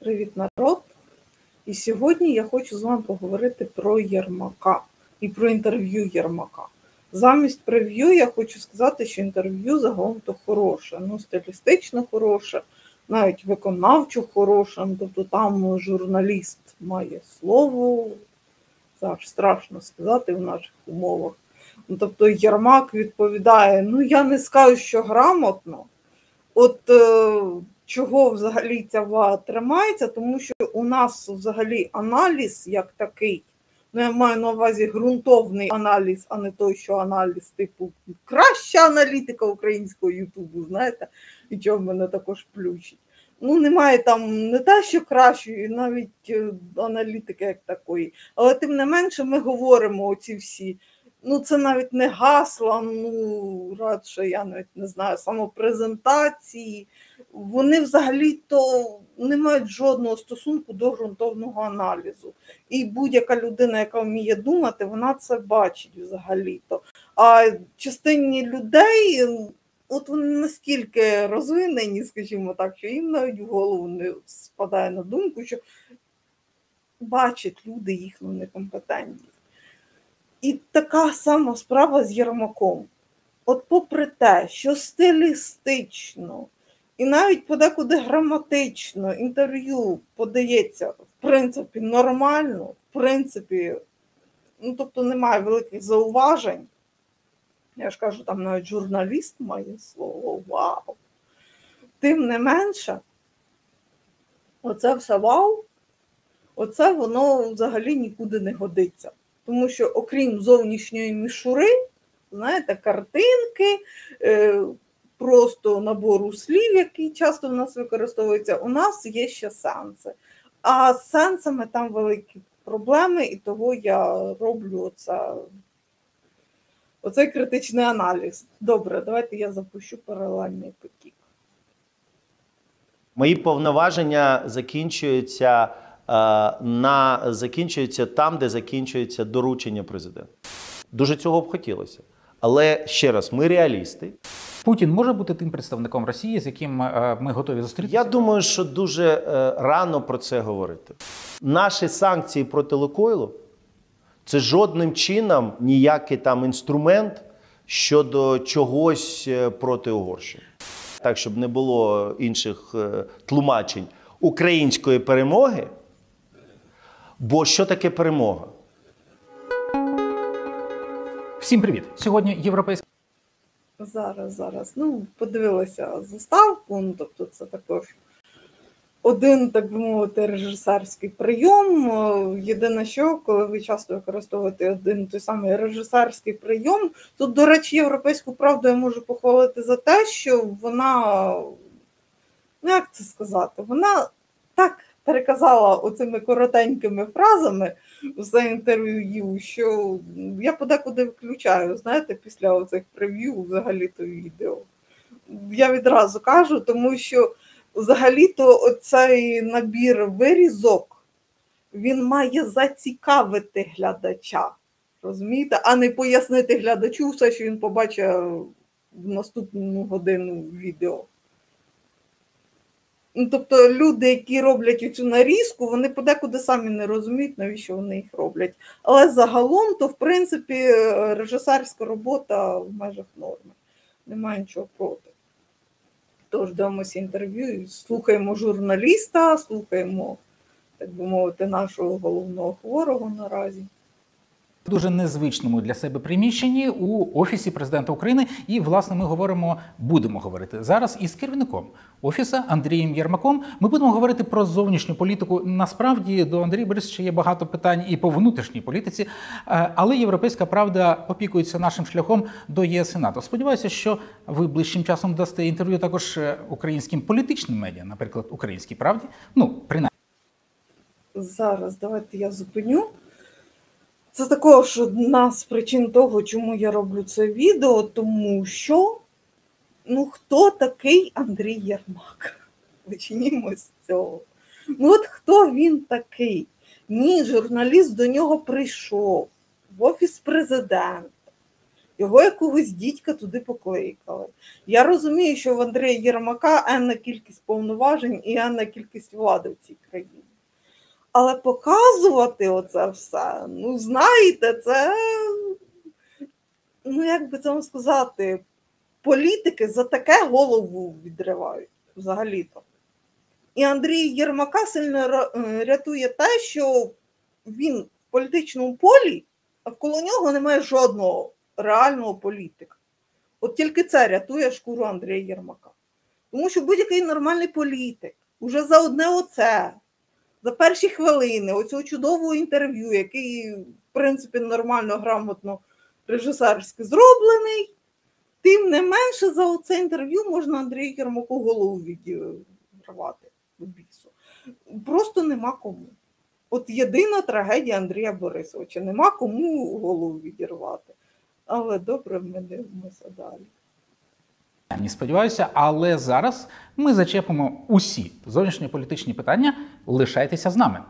Привіт, народ! І сьогодні я хочу з вами поговорити про Єрмака і про інтерв'ю Єрмака. Замість прев'ю я хочу сказати, що інтерв'ю загалом-то хороше, стилістично хороше, навіть виконавчо хороше, тобто там журналіст має слово, це аж страшно сказати в наших умовах. Тобто Єрмак відповідає, я не скажу, що грамотно, чого взагалі ця влада тримається, тому що у нас взагалі аналіз як такий, я маю на увазі ґрунтовний аналіз, а не той, що аналіз типу краща аналітика українського Ютубу, знаєте, і чого мене також плющить. Немає там не те, що кращої, навіть аналітики як такої, але тим не менше ми говоримо оці всі. Це навіть не гасла, радше, я навіть не знаю, самопрезентації. Вони взагалі-то не мають жодного стосунку до ґрунтовного аналізу. І будь-яка людина, яка вміє думати, вона це бачить взагалі-то. А частині людей, вони наскільки розвинені, скажімо так, що їм навіть в голову не спадає на думку, що бачать люди їхню некомпетентність. І така сама справа з Єрмаком. Попри те, що стилістично і навіть подекуди граматично інтерв'ю подається, в принципі, нормально, в принципі, тобто немає великих зауважень. Я ж кажу, там навіть журналіст має слово, вау. Тим не менше, оце все вау, оце воно взагалі нікуди не годиться. Тому що, окрім зовнішньої мішури, знаєте, картинки, просто набору слів, який часто в нас використовується, у нас є ще сенси. А з сенсами там великі проблеми, і того я роблю оцей критичний аналіз. Добре, давайте я запущу паралельний потік. Мої повноваження закінчуються там, де закінчується доручення президента. Дуже цього б хотілося. Але, ще раз, ми реалісти. Путін може бути тим представником Росії, з яким ми готові зустрітися? Я думаю, що дуже рано про це говорити. Наші санкції проти Лукойлу – це жодним чином ніякий там інструмент щодо чогось проти Угорщини. Так, щоб не було інших тлумачень української перемоги. Бо що таке перемога? Всім привіт! Сьогодні європейська... Зараз. Подивилася заставку, тобто це також один, так би мовити, режисерський прийом. Єдине що, коли ви часто використовуєте один той самий режисерський прийом, тут, до речі, «Європейську правду» я можу похвалити за те, що вона, як це сказати, вона так переказала оцими коротенькими фразами все інтерв'ю, що я подекуди виключаю, знаєте, після оцих прев'ю взагалі-то відео. Я відразу кажу, тому що взагалі-то оцей набір вирізок, він має зацікавити глядача, розумієте, а не пояснити глядачу все, що він побачить в наступну годину відео. Тобто люди, які роблять цю нарізку, вони подекуди самі не розуміють, навіщо вони їх роблять. Але загалом, то в принципі, режисерська робота в межах норми. Немає нічого проти. Тож дивимося інтерв'ю, слухаємо журналіста, слухаємо, так би мовити, нашого головного хворого наразі. В дуже незвичному для себе приміщенні у Офісі Президента України. І, власне, ми будемо говорити зараз із керівником Офісу Андрієм Єрмаком. Ми будемо говорити про зовнішню політику. Насправді, до Андрія Борисовича є багато питань і по внутрішній політиці, але «Європейська правда» опікується нашим шляхом до ЄС і НАТО. Сподіваюся, що ви ближчим часом дасте інтерв'ю також українським політичним медіа, наприклад, «Українській правді». Принаймні. Зараз, давайте я зупиню. Це також одна з причин того, чому я роблю це відео, тому що, хто такий Андрій Єрмак? Почнімо з цього. Хто він такий? Журналіст до нього прийшов в Офіс Президента Його якогось дідька туди покликали. Я розумію, що в Андрія Єрмака енна кількість повноважень і енна кількість влади в цій країні. Але показувати оце все, ну, знаєте, це, ну, як би це вам сказати, політики за таке голову відривають взагалі-то. І Андрій Єрмака сильно рятує те, що він в політичному полі, а навколо нього немає жодного реального політика. От тільки це рятує шкуру Андрія Єрмака. Тому що будь-який нормальний політик уже за одне оце, за перші хвилини оцього чудового інтерв'ю, який, в принципі, нормально, грамотно, режисерськи зроблений, тим не менше за оце інтерв'ю можна Андрію Єрмаку голову відірвати в бісу. Просто нема кому. От єдина трагедія Андрія Борисовича. Нема кому голову відірвати. Але добре, ми дивимося далі. Не сподіваюся, але зараз ми зачепимо усі зовнішньополітичні питання. Лишайтеся з нами.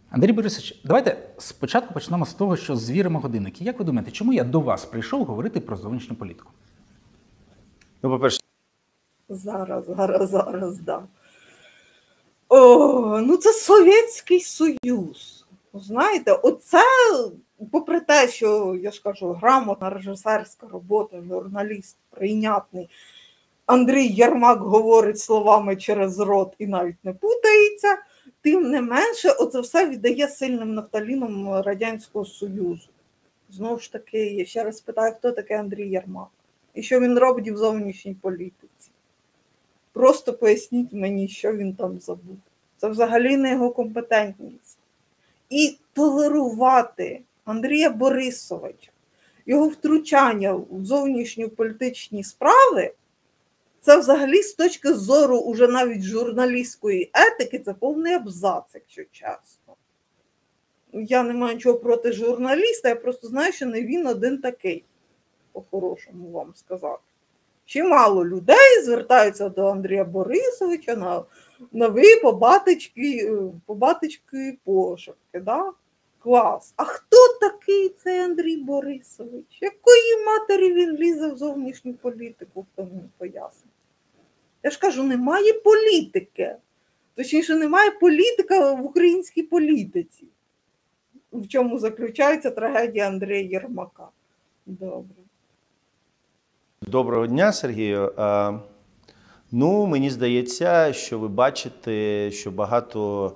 Андрій Борисович, давайте спочатку почнемо з того, що звіримо годинники. Як ви думаєте, чому я до вас прийшов говорити про зовнішню політику? Ну, по-перше, Зараз, да. О, ну це Совєтський Союз. Знаєте, оце, попри те, що, я ж кажу, грамотна режисерська робота, журналіст прийнятний, Андрій Єрмак говорить словами через рот і навіть не путається, тим не менше, оце все віддає сильним нафталіном Радянського Союзу. Знову ж таки, я ще раз питаю, хто такий Андрій Єрмак? І що він робить в зовнішній політиці? Просто поясніть мені, що він там забув. Це взагалі не його компетентність. І толерувати Андрія Борисовича, його втручання в зовнішньополітичні справи, це взагалі з точки зору уже навіть журналістської етики, це повний абзац, якщо чесно. Я не маю нічого проти журналіста, я просто знаю, що не він один такий, по-хорошому вам сказати. Чимало людей звертаються до Андрія Борисовича на ви по батечки пошепки, да? Клас. А хто такий цей Андрій Борисович? Якої матері він лізе в зовнішню політику, хто мені пояснить? Я ж кажу, немає політики. Точніше, немає політика в українській політиці. В чому заключається трагедія Андрія Єрмака. Добре. Доброго дня, Сергію. Ну, мені здається, що ви бачите, що багато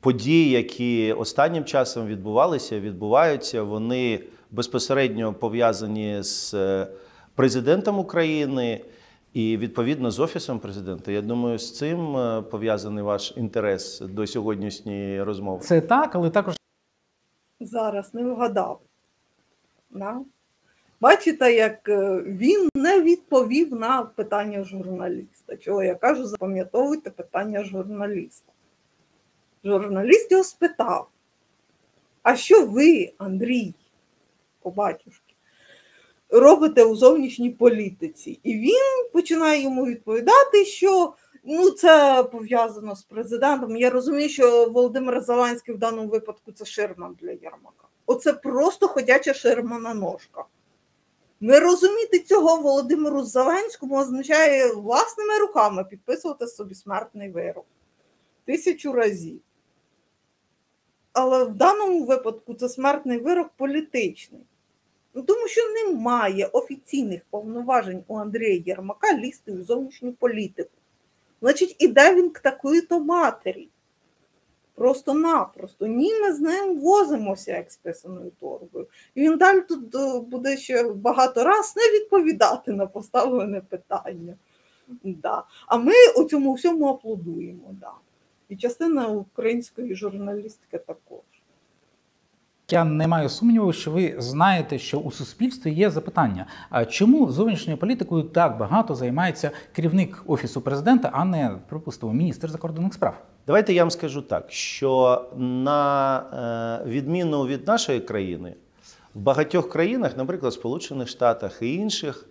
подій, які останнім часом відбуваються, вони безпосередньо пов'язані з президентом України і, відповідно, з Офісом президента. Я думаю, з цим пов'язаний ваш інтерес до сьогоднішньої розмови. Це так, але також... Зараз не вгадав. Да? Бачите, як він не відповів на питання журналіста. Чого я кажу, запам'ятовуйте питання журналіста. Журналіст його спитав, а що ви, Андрій, по батюшки, робите у зовнішній політиці? І він починає йому відповідати, що ну, це пов'язано з президентом. Я розумію, що Володимир Зеленський в даному випадку це ширма для Єрмака. Оце просто ходяча ширмана ножка. Не розуміти цього Володимиру Зеленському означає власними руками підписувати собі смертний вирок. 1000 разів. Але в даному випадку це смертний вирок політичний. Ну, тому що немає офіційних повноважень у Андрія Єрмака лізти у зовнішню політику. Значить, іде він к такої-то матері. Просто-напросто. Ні, ми з ним возимося, як з писаною торбою. І він далі тут буде ще багато раз не відповідати на поставлене питання. Да. А ми у цьому всьому аплодуємо. Да. І частина української журналістики також. Я не маю сумніву, що ви знаєте, що у суспільстві є запитання. А чому зовнішньою політикою так багато займається керівник Офісу президента, а не, припустимо, міністр закордонних справ? Давайте я вам скажу так, що на відміну від нашої країни, в багатьох країнах, наприклад, Сполучених Штатах і інших,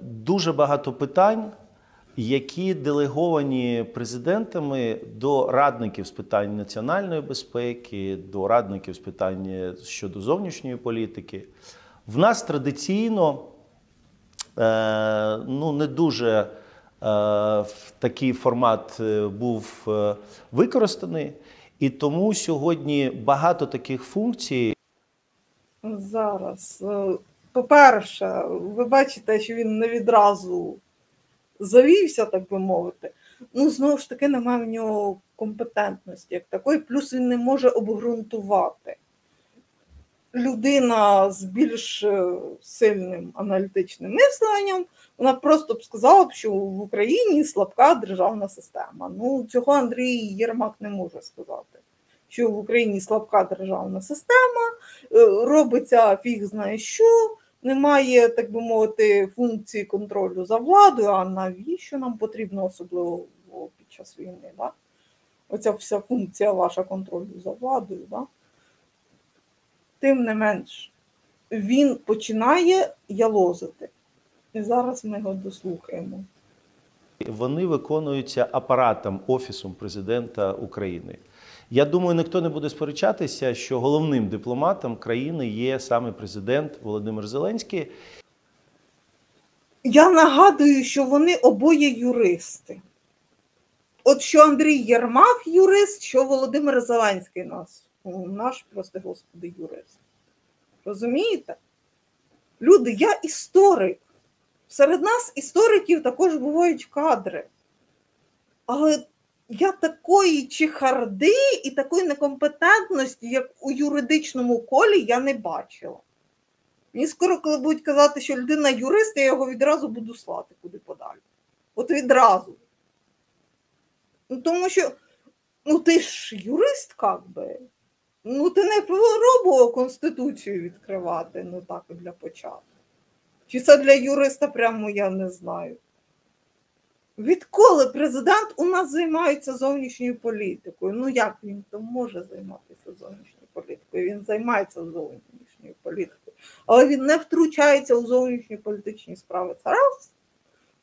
дуже багато питань, які делеговані президентами до радників з питань національної безпеки, до радників з питань щодо зовнішньої політики, В нас традиційно не дуже такий формат був використаний, і тому сьогодні багато таких функцій. Зараз. По-перше, ви бачите, що він не відразу завівся, так би мовити. Знову ж таки, немає в нього компетентності як такої, плюс він не може обґрунтувати. Людина з більш сильним аналітичним мисленням, вона просто б сказала, що в Україні слабка державна система. Цього Андрій Єрмак не може сказати, що в Україні слабка державна система, робиться фіг знає що, немає, так би мовити, функції контролю за владою, а навіщо нам потрібно особливо під час війни, да? Оця вся функція ваша контролю за владою, да? Тим не менш, він починає ялозити. І зараз ми його дослухаємо. Вони виконуються апаратом, Офісом Президента України. Я думаю, ніхто не буде сперечатися, що головним дипломатом країни є саме президент Володимир Зеленський. Я нагадую, що вони обоє юристи. От що Андрій Єрмак юрист, що Володимир Зеленський наш, прости господи, юрист. Розумієте? Люди, я історик. Серед нас, істориків, також бувають кадри. Але я такої чехарди і такої некомпетентності, як у юридичному колі, я не бачила. Мені скоро, коли будуть казати, що людина юрист, я його відразу буду слати куди подалі. От відразу. Тому що, ти ж юрист, як би. Ти не пробував Конституцію відкривати, так для початку. Чи це для юриста прямо, я не знаю. Відколи президент у нас займається зовнішньою політикою? Як він то може займатися зовнішньою політикою? Він займається зовнішньою політикою. Але він не втручається у зовнішні політичні справи. Це раз.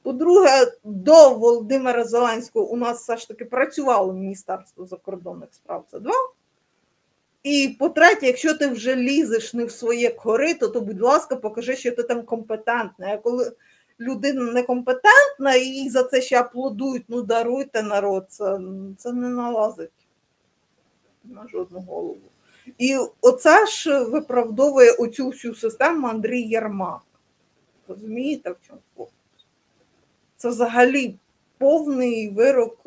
По-друге, до Володимира Зеленського у нас все ж таки працювало Міністерство закордонних справ. Це два. І по-третє, якщо ти вже лізеш не в своє корито, то, будь ласка, покажи, що ти там компетентна. А коли людина некомпетентна і їй за це ще аплодують, даруйте, народ, це не налазить на жодну голову. І оце ж виправдовує оцю всю систему Андрій Єрмак. Розумієте, в чому фокус? Це взагалі повний вирок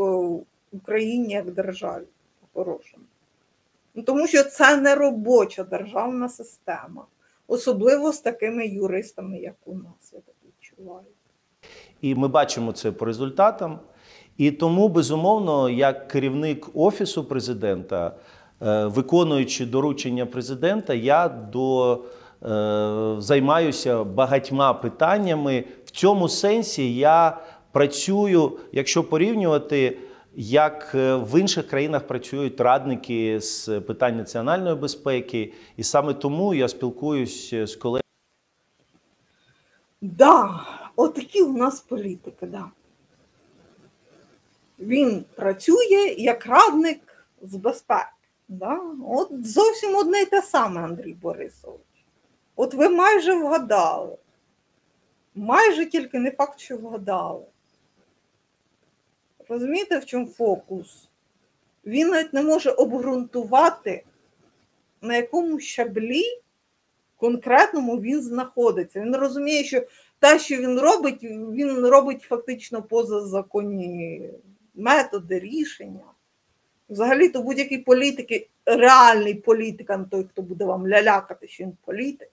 Україні як державі, по-хорошому. Тому що це не робоча державна система. Особливо з такими юристами, як у нас, я так відчуваю. І ми бачимо це по результатам. І тому, безумовно, як керівник Офісу Президента, виконуючи доручення президента, я займаюся багатьма питаннями. В цьому сенсі я працюю, якщо порівнювати, як в інших країнах працюють радники з питань національної безпеки. І саме тому я спілкуюсь з колегами. Отакі у нас політики, Він працює як радник з безпеки. От зовсім одне й те саме, Андрій Борисович. От ви майже вгадали. Майже, тільки не факт, що вгадали. Розумієте, в чому фокус? Він навіть не може обґрунтувати, на якому щаблі конкретному він знаходиться. Він розуміє, що те, що він робить фактично позазаконні методи, рішення. Взагалі-то будь-який політик, реальний політик, а не той, хто буде вам лялякати, що він політик,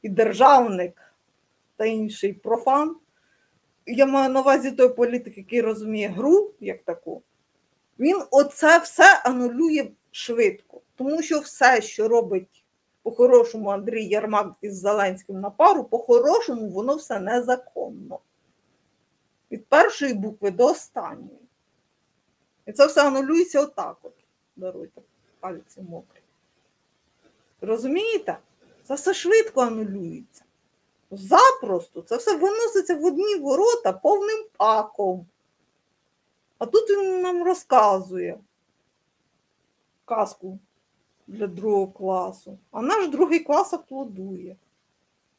і державник, та інший профан. Я маю на увазі той політик, який розуміє гру, як таку, він оце все анулює швидко. Тому що все, що робить по-хорошому Андрій Єрмак із Зеленським на пару, по-хорошому воно все незаконно. Від першої букви до останньої. І це все анулюється отак от. Даруйте, пальці мокрі. Розумієте? Це все швидко анулюється. Запросто. Це все виноситься в одні ворота повним паком. А тут він нам розказує казку для другого класу. А наш другий клас аплодує.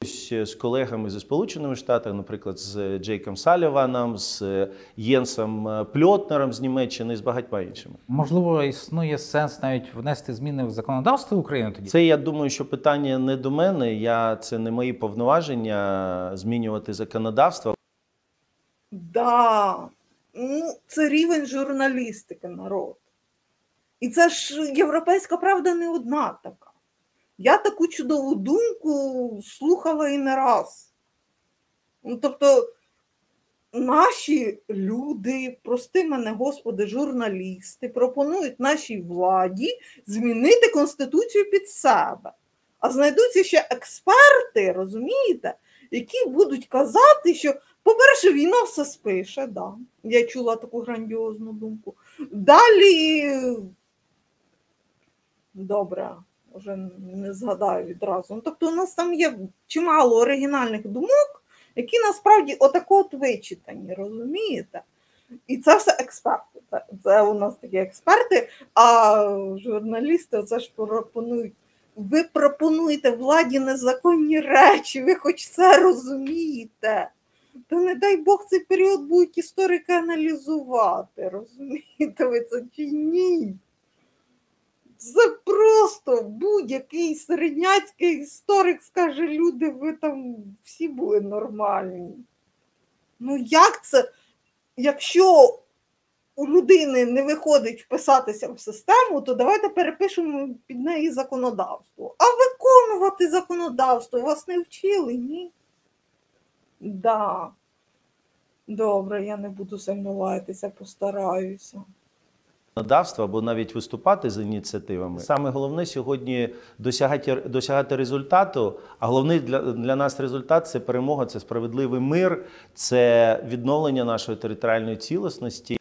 з колегами зі Сполученими Штатами, наприклад, з Джейком Саліваном, з Єнсом Пльотнером з Німеччини і з багатьма іншими. Можливо, існує сенс навіть внести зміни в законодавство України тоді? Це, я думаю, що питання не до мене, це не мої повноваження змінювати законодавство. Да, ну, це рівень журналістики, народ. І це ж європейська правда не одна така. Я таку чудову думку слухала і не раз. Ну, тобто, наші люди, прости мене, Господи, журналісти, пропонують нашій владі змінити Конституцію під себе. А знайдуться ще експерти, розумієте, які будуть казати, що, по-перше, війна все спише, да. Я чула таку грандіозну думку. Далі, добре, вже не згадаю відразу. Ну, тобто у нас там є чимало оригінальних думок, які насправді отако от вичитані, розумієте? І це все експерти. Це у нас такі експерти, а журналісти це ж пропонують. Ви пропонуєте владі незаконні речі, ви хоч це розумієте. Та не дай Бог цей період будуть історики аналізувати, розумієте ви це чи ні? Це просто будь-який середняцький історик скаже, люди, ви там всі були нормальні. Ну як це, якщо у людини не виходить вписатися в систему, то давайте перепишемо під неї законодавство. А виконувати законодавство вас не вчили, ні? Да. Добре, я не буду сильно лаятися, постараюся. Законодавства або навіть виступати з ініціативами. Саме головне сьогодні досягати результату, а головний для нас результат – це перемога, це справедливий мир, це відновлення нашої територіальної цілісності.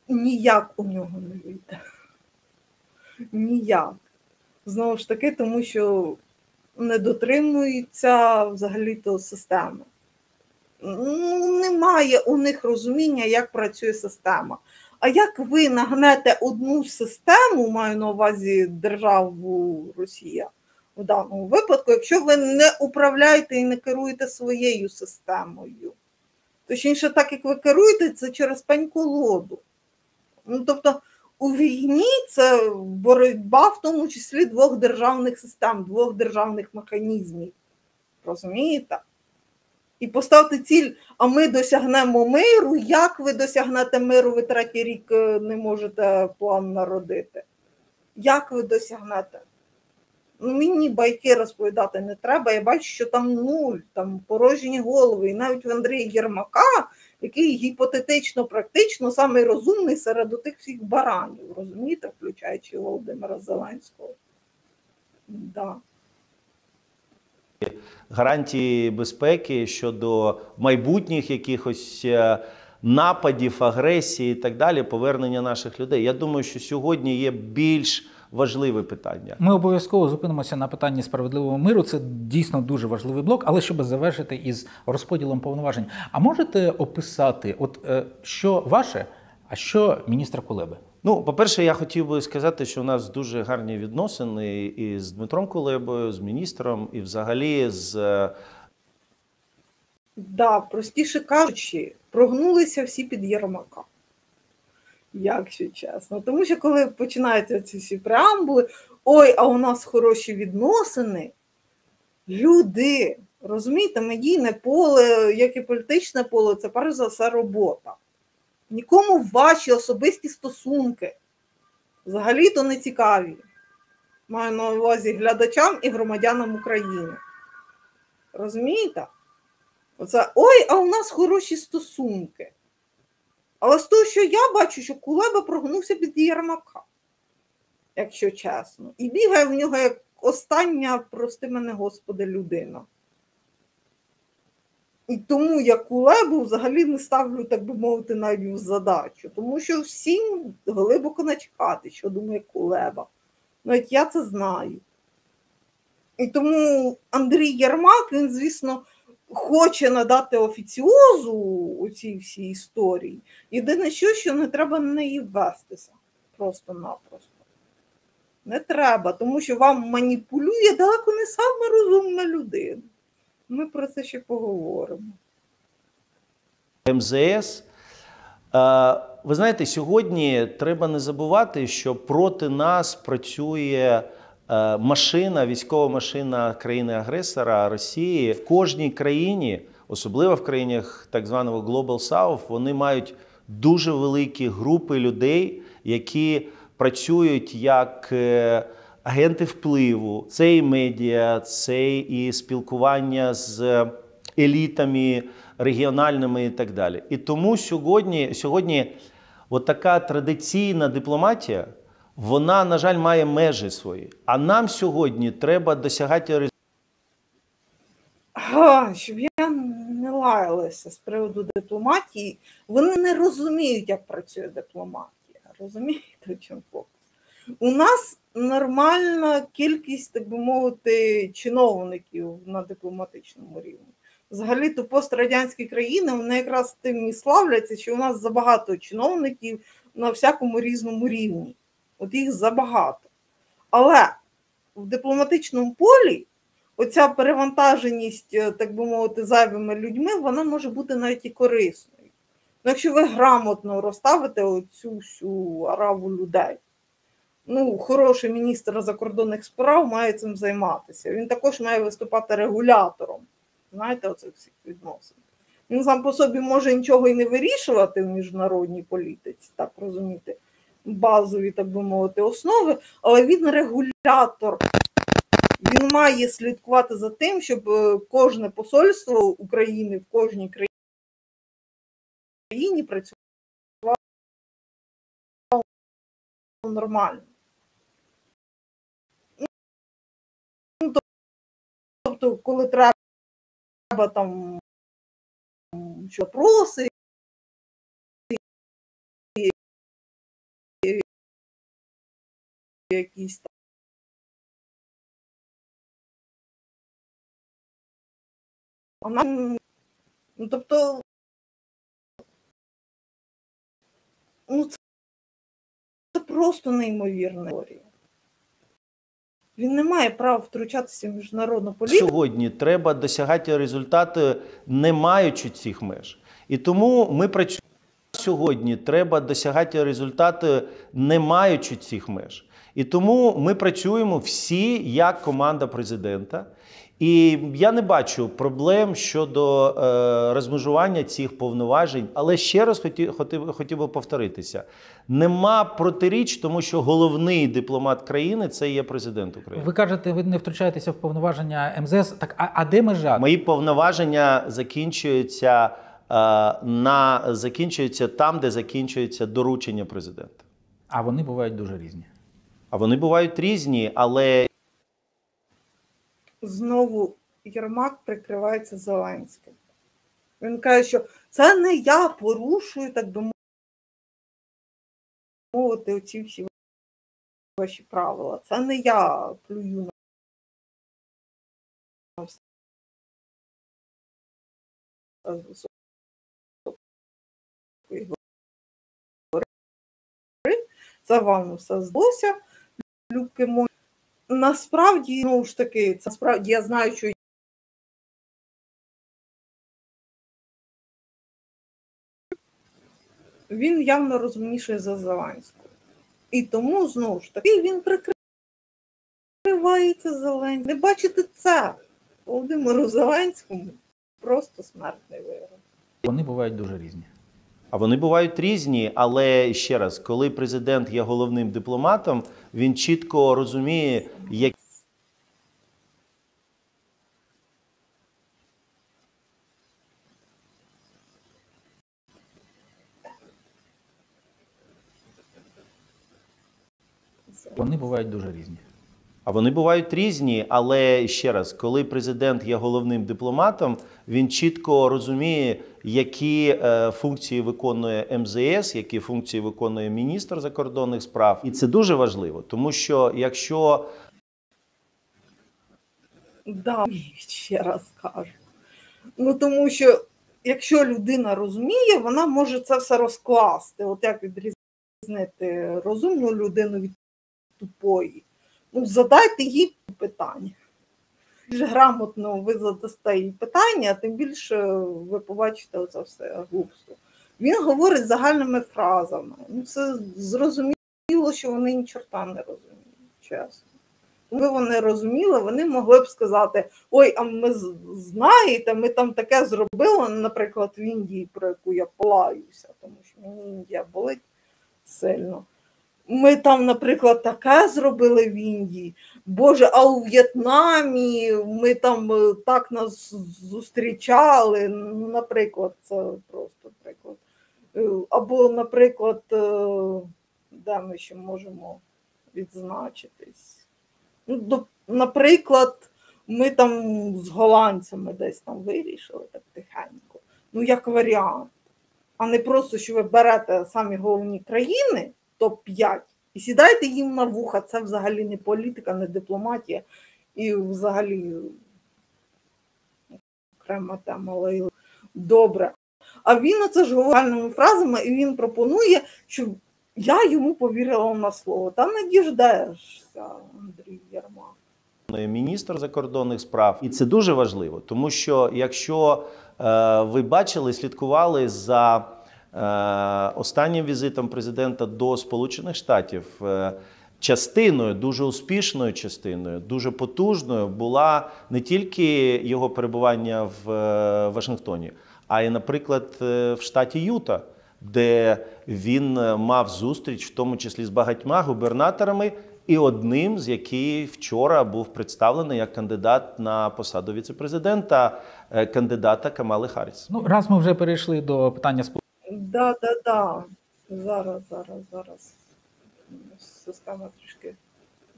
Ніяк у нього не вийде. Ніяк. Знову ж таки, тому що не дотримуються взагалі-то системи. Ну, немає у них розуміння, як працює система. А як ви нагнете одну систему, маю на увазі державу Росія, в даному випадку, якщо ви не управляєте і не керуєте своєю системою? Точніше, так як ви керуєте, це через пень-колоду. Ну, тобто, у війні це боротьба в тому числі двох державних систем, двох державних механізмів. Розумієте? І поставити ціль, а ми досягнемо миру. Як ви досягнете миру, ви третій рік не можете план народити? Як ви досягнете? Ну, мені байки розповідати не треба, я бачу, що там нуль, там порожні голови. І навіть в Андрія Єрмака, який гіпотетично, практично самий розумний серед тих всіх баранів, розумієте, включаючи Володимира Зеленського. Да. Гарантії безпеки щодо майбутніх якихось нападів, агресії і так далі, повернення наших людей. Я думаю, що сьогодні є більш важливе питання. Ми обов'язково зупинимося на питанні справедливого миру. Це дійсно дуже важливий блок, але щоб завершити із розподілом повноважень. А можете описати, що ваше, а що міністра Кулеби? Ну, по-перше, я хотів би сказати, що у нас дуже гарні відносини і з Дмитром Кулебою, з міністром, і взагалі з... Да, простіше кажучи, прогнулися всі під Єрмака. Якщо чесно. Тому що коли починаються ці всі преамбули, ой, а у нас хороші відносини, люди, розумієте, медійне поле, як і політичне поле, це перш за все робота. Нікому ваші особисті стосунки взагалі-то не цікаві. Маю на увазі глядачам і громадянам України. Розумієте? Оце, ой, а у нас хороші стосунки. Але з того, що я бачу, що Кулеба прогнувся під Єрмака, якщо чесно. І бігає в нього як остання, прости мене, Господи, людина. І тому я Кулебу взагалі не ставлю, так би мовити, навіть в задачу. Тому що всім глибоко начхати, що думає Кулеба. Навіть я це знаю. І тому Андрій Єрмак, він, звісно, хоче надати офіціозу у цій всій історії. Єдине що не треба на неї ввестися. Просто-напросто. Не треба, тому що вам маніпулює далеко не саме розумна людина. Ми про це ще поговоримо. МЗС. Ви знаєте, сьогодні треба не забувати, що проти нас працює машина, військова машина країни-агресора Росії. В кожній країні, особливо в країнах так званого Global South, вони мають дуже великі групи людей, які працюють як агенти впливу. Це і медіа, це і спілкування з елітами регіональними і так далі. І тому сьогодні от така традиційна дипломатія, вона, на жаль, має межі свої. А нам сьогодні треба досягати Щоб я не лаялася з приводу дипломатії, вони не розуміють, як працює дипломатія. Розумієте, в чому фокус? У нас нормальна кількість, так би мовити, чиновників на дипломатичному рівні. Взагалі-то пострадянські країни, вони якраз тим і славляться, що у нас забагато чиновників на всякому різному рівні. От їх забагато. Але в дипломатичному полі оця перевантаженість, так би мовити, зайвими людьми, вона може бути навіть і корисною. Ну, якщо ви грамотно розставите оцю всю араву людей. Ну, хороший міністр закордонних справ має цим займатися. Він також має виступати регулятором. Знаєте, оцих всіх відносин. Він сам по собі може нічого і не вирішувати в міжнародній політиці, так розумієте, базові, так би мовити, основи, але він регулятор. Він має слідкувати за тим, щоб кожне посольство України в кожній країні працювало нормально. Ну, тобто, коли треба там запроси, якісь там. Вона, ну, тобто, ну, це просто неймовірна історія. Він не має права втручатися в міжнародну політику. Сьогодні треба досягати результати, не маючи цих меж. І тому ми працюємо. Сьогодні треба досягати результати, не маючи цих меж. І тому ми працюємо всі як команда президента. І я не бачу проблем щодо розмежування цих повноважень. Але ще раз хотів би повторитися. Нема протиріч, тому що головний дипломат країни – це є президент України. Ви кажете, ви не втручаєтеся в повноваження МЗС. Так, а де межа? Мої повноваження закінчуються там, де закінчується доручення президента. А вони бувають дуже різні. А вони бувають різні, але... Знову Єрмак прикривається Зеленським. Він каже, що це не я порушую, так би мовити, оці всі ваші правила. Це не я плюю на все. Це вам все здалося, любки мої. Насправді, знову ж таки, це насправді я знаю, що він явно розумніший за Зеленського. І тому, знову ж таки, він прикривається Зеленським. Не бачите це? Володимиру Зеленському просто смертний вирок. Вони бувають дуже різні. А вони бувають різні, але ще раз, коли президент є головним дипломатом, він чітко розуміє, як... Вони бувають дуже різні. А вони бувають різні, але ще раз, коли президент є головним дипломатом, він чітко розуміє, які функції виконує МЗС, які функції виконує міністр закордонних справ. І це дуже важливо, тому що якщо... Да, ще раз кажу. Ну, тому що, якщо людина розуміє, вона може це все розкласти. От як відрізнити розумну людину від тупої. Ну, задайте їй питання. Більш грамотно ви задасте їй питання, тим більше ви побачите оце все глупство. Він говорить загальними фразами. Ну, це зрозуміло, що вони ні чорта не розуміють, чесно. Якби вони розуміли, вони могли б сказати, ой, а ми знаєте, ми там таке зробили, наприклад, в Індії, про яку я палаюся, тому що мені Індія болить сильно. Ми там, наприклад, таке зробили в Індії. Боже, а у В'єтнамі ми там так нас зустрічали. Наприклад, це просто приклад. Або, наприклад, де ми ще можемо відзначитись? Ну, наприклад, ми там з голландцями десь там вирішили так тихенько. Ну, як варіант. А не просто, що ви берете самі головні країни, топ-5, і сідаєте їм на вуха. Це взагалі не політика, не дипломатія. І взагалі окрема тема, але добре. А він оце ж говоральними фразами, і він пропонує, щоб я йому повірила на слово. Та не діждешся, Андрій Єрмак. Міністр закордонних справ. І це дуже важливо, тому що якщо ви бачили, слідкували за останнім візитом президента до Сполучених Штатів, частиною, дуже успішною частиною, дуже потужною була не тільки його перебування в Вашингтоні, а й, наприклад, в штаті Юта, де він мав зустріч, в тому числі з багатьма губернаторами, і одним з яких вчора був представлений як кандидат на посаду віце-президента, кандидата Камали Харріс. Ну, раз ми вже перейшли до питання Да. Зараз. Система трішки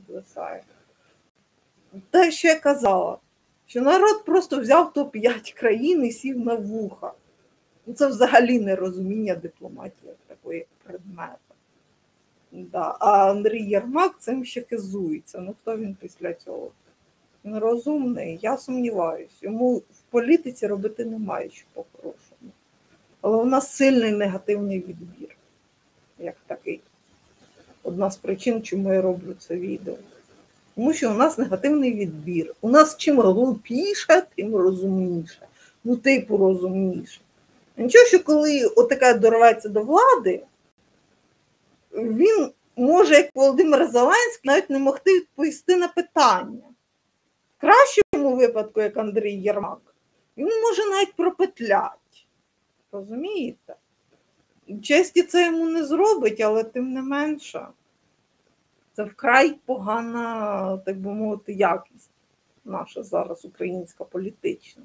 блисає. Те, що я казала, що народ просто взяв топ-5 країн і сів на вуха. Ну, це взагалі не розуміння дипломатії як такої предмету. Да. А Андрій Єрмак цим ще хизується. Ну, хто він після цього? Він розумний, я сумніваюсь. Йому в політиці робити немає що по-хорошому. Але у нас сильний негативний відбір, як такий. Одна з причин, чому я роблю це відео. Тому що у нас негативний відбір. У нас чим глупіше, тим розумніше. Ну, типу розумніше. Нічого, що коли отаке дорветься до влади, він може, як Володимир Зеленський, навіть не могти відповісти на питання. В кращому випадку, як Андрій Єрмак, він може навіть пропетлять. Розумієте? Честі це йому не зробить, але тим не менше. Це вкрай погана, так би мовити, якість наша зараз українська політична.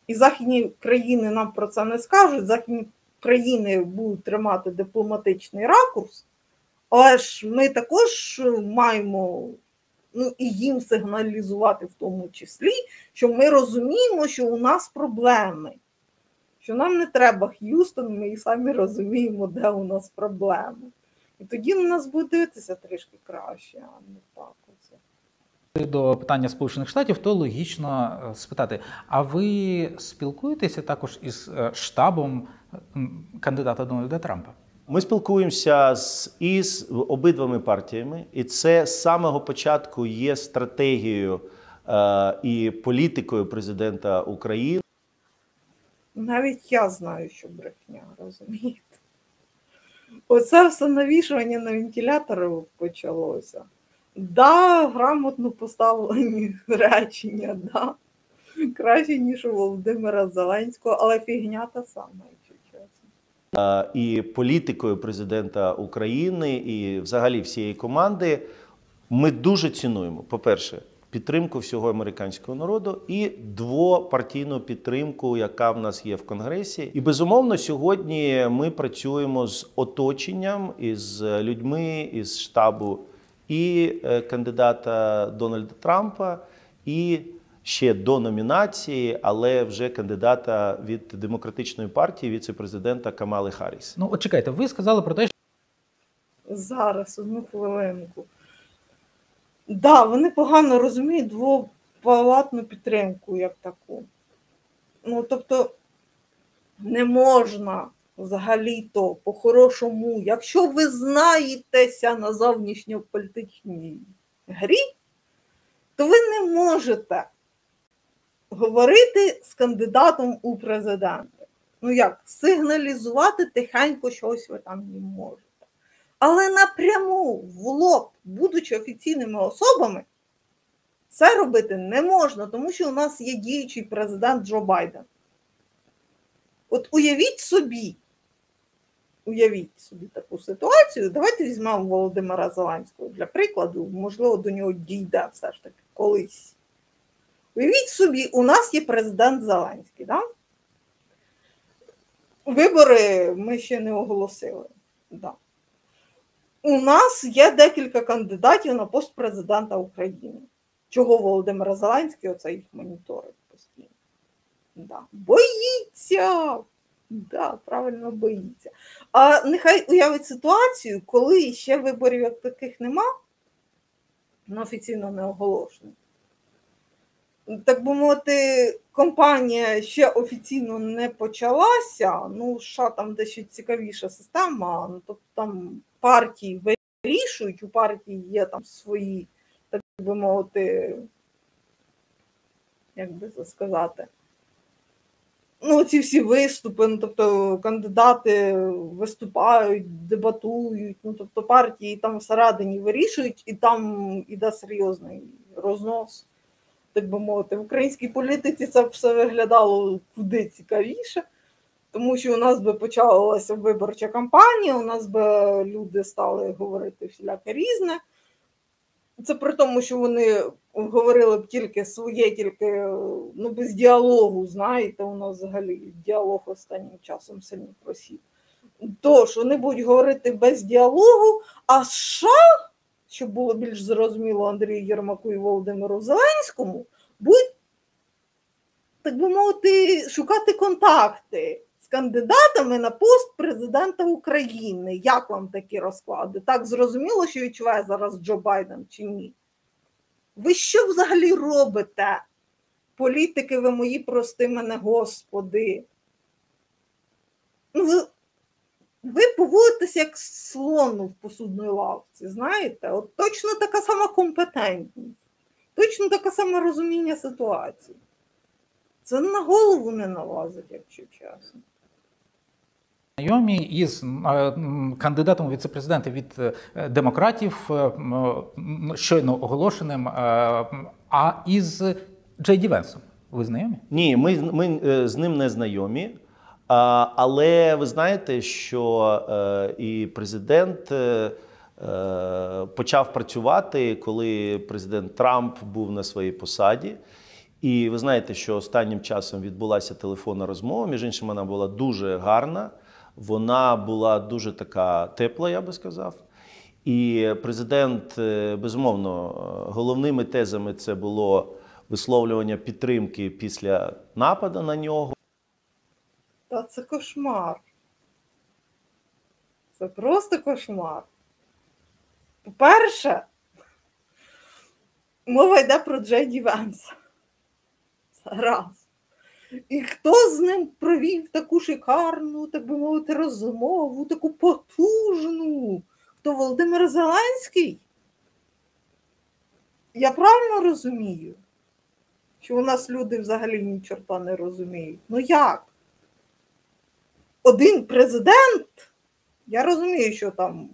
І західні країни нам про це не скажуть, західні країни будуть тримати дипломатичний ракурс, але ж ми також маємо, ну, і їм сигналізувати в тому числі, що ми розуміємо, що у нас проблеми. Що нам не треба Х'юстон, ми і самі розуміємо, де у нас проблеми. І тоді на нас буде дивитися трішки краще, а не так. До питання Сполучених Штатів, то логічно спитати, а ви спілкуєтеся також із штабом кандидата Дональда Трампа? Ми спілкуємося із обидвома партіями, і це з самого початку є стратегією і політикою президента України. Навіть я знаю, що брехня, розумієте? Оце все навішування на вентилятор почалося. Да, грамотно поставлені речення, да. Краще, ніж у Володимира Зеленського, але фігня та сама, якщо чесно. І політикою президента України, і взагалі всієї команди ми дуже цінуємо, по-перше, підтримку всього американського народу і двопартійну підтримку, яка в нас є в Конгресі. І, безумовно, сьогодні ми працюємо з оточенням, із людьми, із штабу і кандидата Дональда Трампа, і ще до номінації, але вже кандидата від Демократичної партії, віце-президента Камали Харріс. Ну, от чекайте, ви сказали про те, що... Зараз, одну хвилинку. Да, вони погано розуміють двопалатну підтримку, як таку. Ну, тобто, не можна взагалі-то по-хорошому, якщо ви знаєтеся на зовнішньополітичній грі, то ви не можете говорити з кандидатом у президенти. Ну як, сигналізувати тихенько щось ви там не можете. Але напряму, в лоб, будучи офіційними особами, це робити не можна, тому що у нас є діючий президент Джо Байден. От уявіть собі таку ситуацію. Давайте візьмемо Володимира Зеленського для прикладу, можливо, до нього дійде все ж таки колись. Уявіть собі, у нас є президент Зеленський, да? Вибори ми ще не оголосили. Да. У нас є декілька кандидатів на пост президента України. Чого Володимир Зеленський оце їх моніторить постійно? Да. Боїться! Да, правильно, боїться. А нехай уявить ситуацію, коли ще виборів як таких нема, офіційно не оголошено. Так би мовити, кампанія ще офіційно не почалася, ну, США там дещо цікавіша система, ну, тобто там партії вирішують, у партії є там свої, так би мовити, як би це сказати, ну, ці всі виступи, ну, тобто кандидати виступають, дебатують, ну, тобто партії там всередині вирішують, і там іде серйозний рознос. Так би мовити, в українській політиці це все виглядало куди цікавіше, тому що у нас би почалася виборча кампанія, у нас би люди стали говорити всіляке різне. Це при тому, що вони говорили б тільки своє, тільки ну, без діалогу, знаєте, у нас взагалі діалог останнім часом сильно просів. Тож, вони будуть говорити без діалогу, а США, щоб було більш зрозуміло Андрію Єрмаку і Володимиру Зеленському, будуть, так би мовити, шукати контакти з кандидатами на пост президента України. Як вам такі розклади? Так зрозуміло, що відчуває зараз Джо Байден чи ні? Ви що взагалі робите? Політики ви мої, прости мене, Господи. Ну, ви поводитеся як слон в посудній лавці, знаєте? От точно така сама компетентність, точно таке саме розуміння ситуації. Це на голову не налазить, якщо чесно. Знайомі із кандидатом у віце-президенти від демократів, щойно оголошеним, а із Джей Ді Венсом. Ви знайомі? Ні, ми з ним не знайомі. Але ви знаєте, що і президент почав працювати, коли президент Трамп був на своїй посаді. І ви знаєте, що останнім часом відбулася телефонна розмова, між іншим вона була дуже гарна, вона була дуже така тепла, я би сказав. І президент, безумовно, головними тезами це було висловлювання підтримки після нападу на нього. Та це кошмар. Це просто кошмар. По-перше, мова йде про Джей Ді Венса. Це раз. І хто з ним провів таку шикарну, так би мовити, розмову, таку потужну? Хто, Володимир Зеленський? Я правильно розумію, що у нас люди взагалі ні чорта не розуміють? Ну як? Один президент, я розумію, що там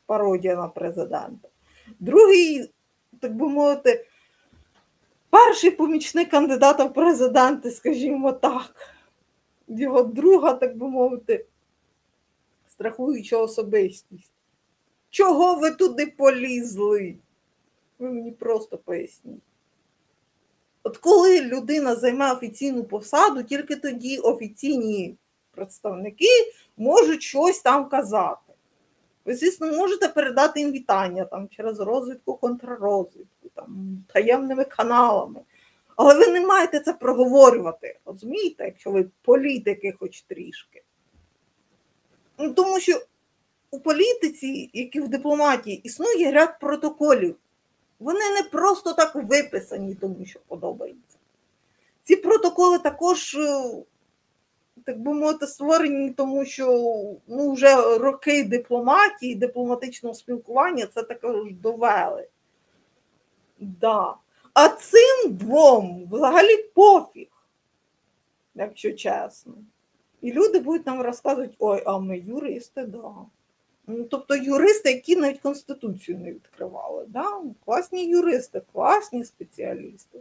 пародія на президента. Другий, так би мовити, перший помічник кандидата в президенти, скажімо так. Його друга, так би мовити, страхуюча особистість. Чого ви туди полізли? Ви мені просто поясніть. От коли людина займає офіційну посаду, тільки тоді офіційні представники можуть щось там казати. Ви, звісно, можете передати їм вітання там, через розвідку, контррозвідку, там, таємними каналами. Але ви не маєте це проговорювати, розумієте, якщо ви політики хоч трішки. Ну, тому що у політиці, як і в дипломатії, існує ряд протоколів. Вони не просто так виписані, тому що подобається. Ці протоколи також, так би мовити, створені, тому що ну, вже роки дипломатії, дипломатичного спілкування це також довели. Да. А цим двом взагалі пофіг, якщо чесно. І люди будуть нам розказувати, ой, а ми юристи, да. Ну, тобто юристи, які навіть Конституцію не відкривали. Да? Класні юристи, класні спеціалісти.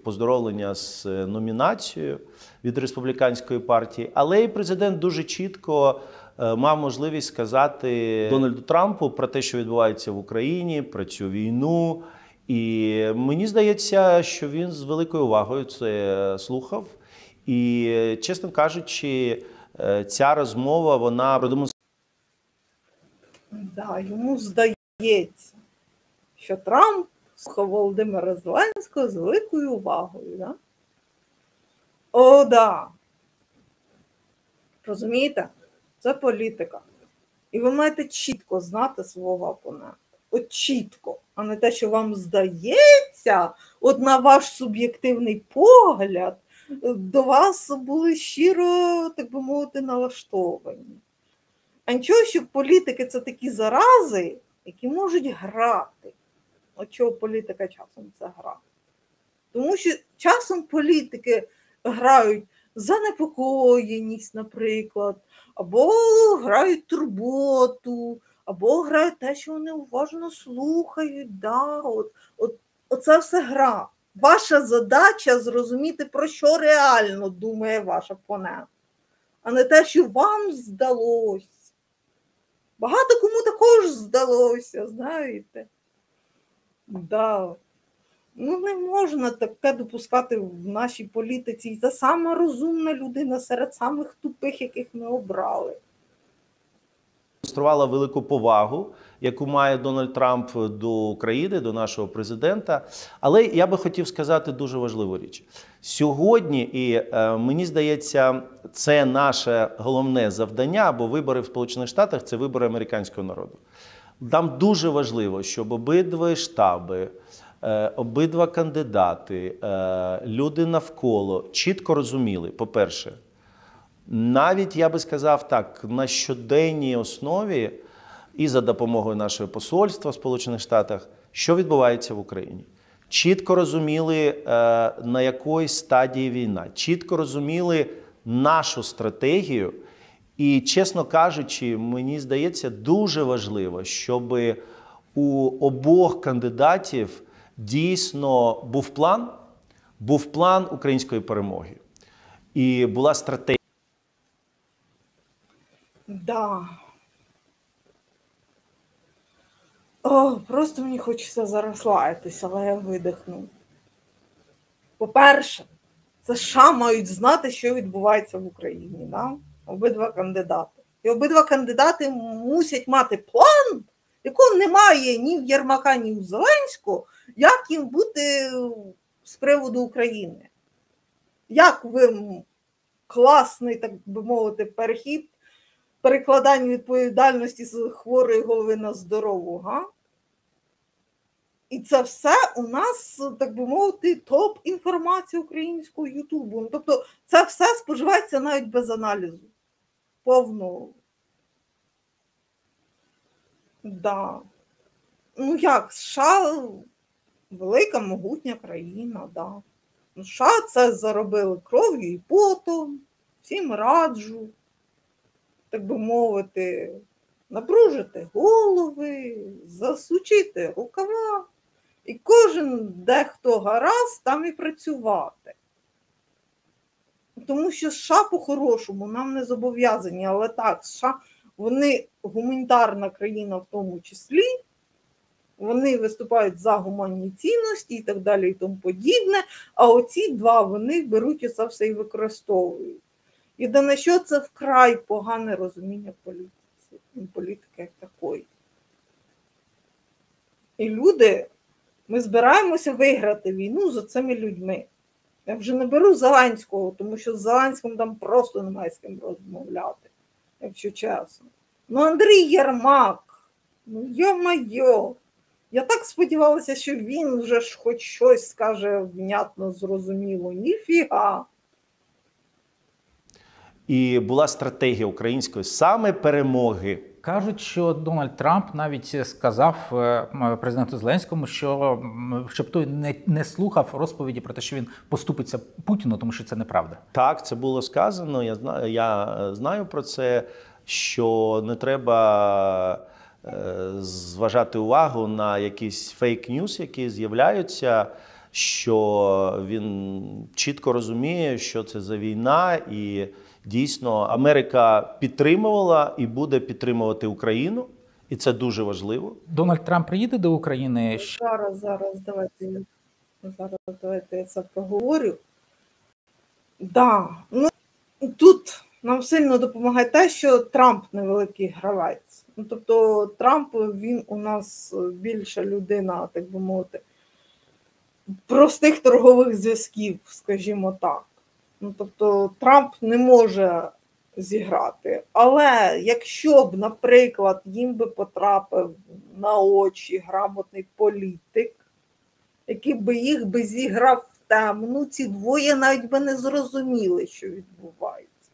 Поздоровлення з номінацією від республіканської партії, але і президент дуже чітко мав можливість сказати Дональду Трампу про те, що відбувається в Україні, про цю війну. І мені здається, що він з великою увагою це слухав. І, чесно кажучи, ця розмова, вона продемонструвала. Да, йому здається, що Трамп слухав Володимира Зеленського з великою увагою. Да? О, да. Розумієте? Це політика. І ви маєте чітко знати свого опонента. От чітко, а не те, що вам здається, от на ваш суб'єктивний погляд, до вас були щиро, так би мовити, налаштовані. А нічого, що політики – це такі зарази, які можуть грати. От чого політика часом це гра. Тому що часом політики грають занепокоєність, наприклад, або грають турботу, або грають те, що вони уважно слухають. Да, оце все гра. Ваша задача зрозуміти, про що реально думає ваш опонент, а не те, що вам здалося. Багато кому також здалося, знаєте. Да. Ну, не можна таке допускати в нашій політиці. І це сама розумна людина серед самих тупих, яких ми обрали. Демонструвала велику повагу, яку має Дональд Трамп до України, до нашого президента. Але я би хотів сказати дуже важливу річ. Сьогодні, і мені здається, це наше головне завдання, бо вибори в Сполучених Штатах – це вибори американського народу. Нам дуже важливо, щоб обидва штаби, обидва кандидати, люди навколо чітко розуміли, по-перше, навіть, я би сказав так, на щоденній основі і за допомогою нашого посольства в Сполучених Штатах, що відбувається в Україні. Чітко розуміли, на якій стадії війна, чітко розуміли нашу стратегію. І, чесно кажучи, мені здається, дуже важливо, щоб у обох кандидатів дійсно був план української перемоги. І була стратегія. Да. О, просто мені хочеться зараз лаятися, але я видихну. По-перше, це США мають знати, що відбувається в Україні. Да? Обидва кандидати. І обидва кандидати мусять мати план, якого немає ні в Єрмака, ні в Зеленського, як їм бути з приводу України. Як ви класний, так би мовити, перехід, перекладання відповідальності з хворої голови на здорову, га? І це все у нас, так би мовити, топ-інформація українського Ютубу. Тобто це все споживається навіть без аналізу. Повного. Да. Ну як, США велика, могутня країна, да. США це заробили кров'ю і потом, всім раджу, так би мовити, напружити голови, засучити рукава, і кожен, дехто гаразд, там і працювати. Тому що США по-хорошому нам не зобов'язані, але так, США, вони гуманітарна країна в тому числі, вони виступають за гуманні цінності і так далі і тому подібне, а оці два, вони беруть оце все і використовують. Єдине, що це вкрай погане розуміння політики як такої. І люди, ми збираємося виграти війну з цими людьми. Я вже не беру Зеленського, тому що з Зеленським там просто немає з ким розмовляти, якщо чесно. Ну, Андрій Єрмак, ну, йо-майо. Я так сподівалася, що він вже ж хоч щось скаже внятно, зрозуміло. Ніфіга. І була стратегія української саме перемоги. Кажуть, що Дональд Трамп навіть сказав президенту Зеленському, що щоб той не слухав розповіді про те, що він поступиться Путіну, тому що це неправда. Так, це було сказано. Я знаю про це, що не треба зважати увагу на якісь фейк-ньюс, які з'являються, що він чітко розуміє, що це за війна, і дійсно Америка підтримувала і буде підтримувати Україну, і це дуже важливо. Дональд Трамп приїде до України? Давайте я це проговорю. Да, ну тут нам сильно допомагає те, що Трамп невеликий гравець. Ну, тобто Трамп, він у нас більша людина, так би мовити, простих торгових зв'язків, скажімо так. Ну, тобто Трамп не може зіграти. Але якщо б, наприклад, їм би потрапив на очі грамотний політик, який би їх би зіграв в темну, ці двоє навіть би не зрозуміли, що відбувається.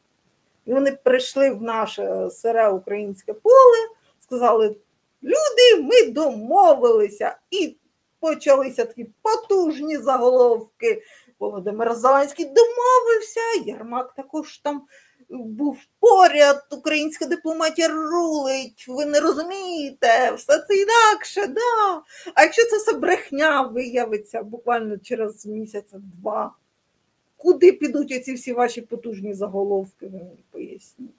І вони прийшли в наше сире українське поле, сказали: люди, ми домовилися. І почалися такі потужні заголовки. Володимир Зеленський домовився, Єрмак також там був поряд, українська дипломатія рулить, ви не розумієте, все це інакше, да. А якщо це все брехня виявиться буквально через місяць-два, куди підуть оці всі ваші потужні заголовки, ви мені поясніть.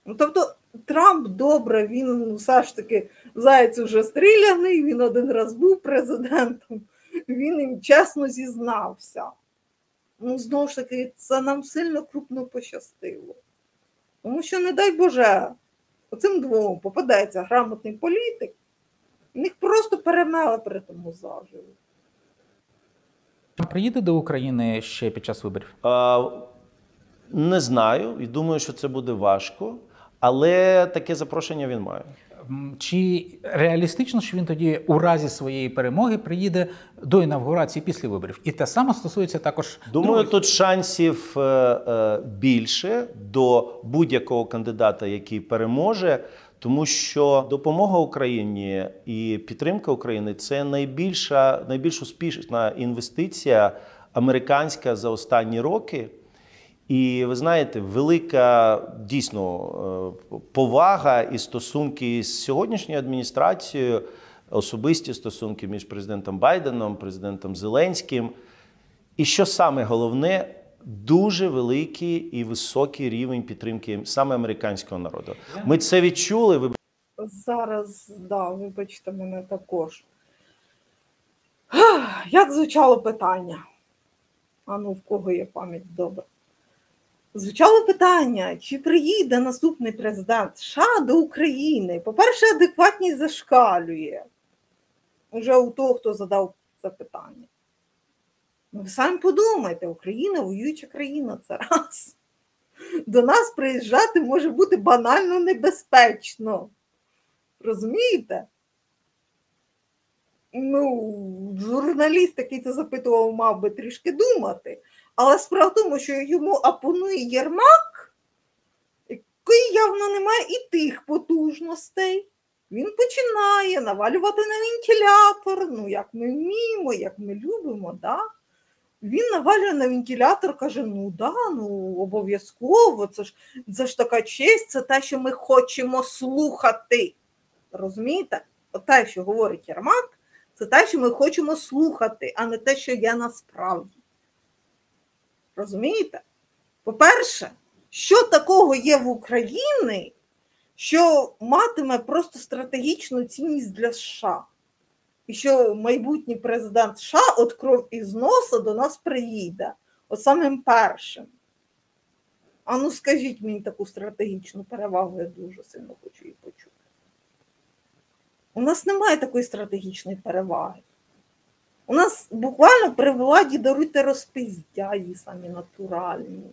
Ну, тобто Трамп добре, він все ж таки заяць уже стріляний, він один раз був президентом, він їм чесно зізнався. Ну, знову ж таки, це нам сильно крупно пощастило. Тому що, не дай Боже, оцим двом попадається грамотний політик, їх просто перемели при тому заживо. Приїде до України ще під час виборів? Не знаю, і думаю, що це буде важко, але таке запрошення він має. Чи реалістично, що він тоді у разі своєї перемоги приїде до інавгурації після виборів? І те саме стосується також... Думаю, тут шансів більше до будь-якого кандидата, який переможе, тому що допомога Україні і підтримка України – це найбільш успішна інвестиція американська за останні роки. І ви знаєте, велика дійсно повага і стосунки з сьогоднішньою адміністрацією, особисті стосунки між президентом Байденом, президентом Зеленським. І що саме головне, дуже великий і високий рівень підтримки саме американського народу. Ми це відчули. Зараз, да, вибачте мене також. Як звучало питання? А ну, в кого є пам'ять добра? Звучало питання, чи приїде наступний президент США до України? По-перше, адекватність зашкалює. Уже у того, хто задав це питання. Ну, ви самі подумайте, Україна воююча країна, це раз. До нас приїжджати може бути банально небезпечно. Розумієте? Ну, журналіст, який це запитував, мав би трішки думати. Але справа в тому, що йому опонує Єрмак, який явно не має і тих потужностей. Він починає навалювати на вентилятор, ну, як ми вміємо, як ми любимо, да? Він навалює на вентилятор, каже, ну, да, ну, обов'язково, це ж така честь, це те, що ми хочемо слухати. Розумієте? Те, що говорить Єрмак, це те, що ми хочемо слухати, а не те, що є насправді. Розумієте? По-перше, що такого є в Україні, що матиме просто стратегічну цінність для США? І що майбутній президент США от кров із носа до нас приїде. От самим першим. А ну скажіть мені таку стратегічну перевагу, я дуже сильно хочу її почути. У нас немає такої стратегічної переваги. У нас буквально при владі даруйте розпиздяї самі натуральні.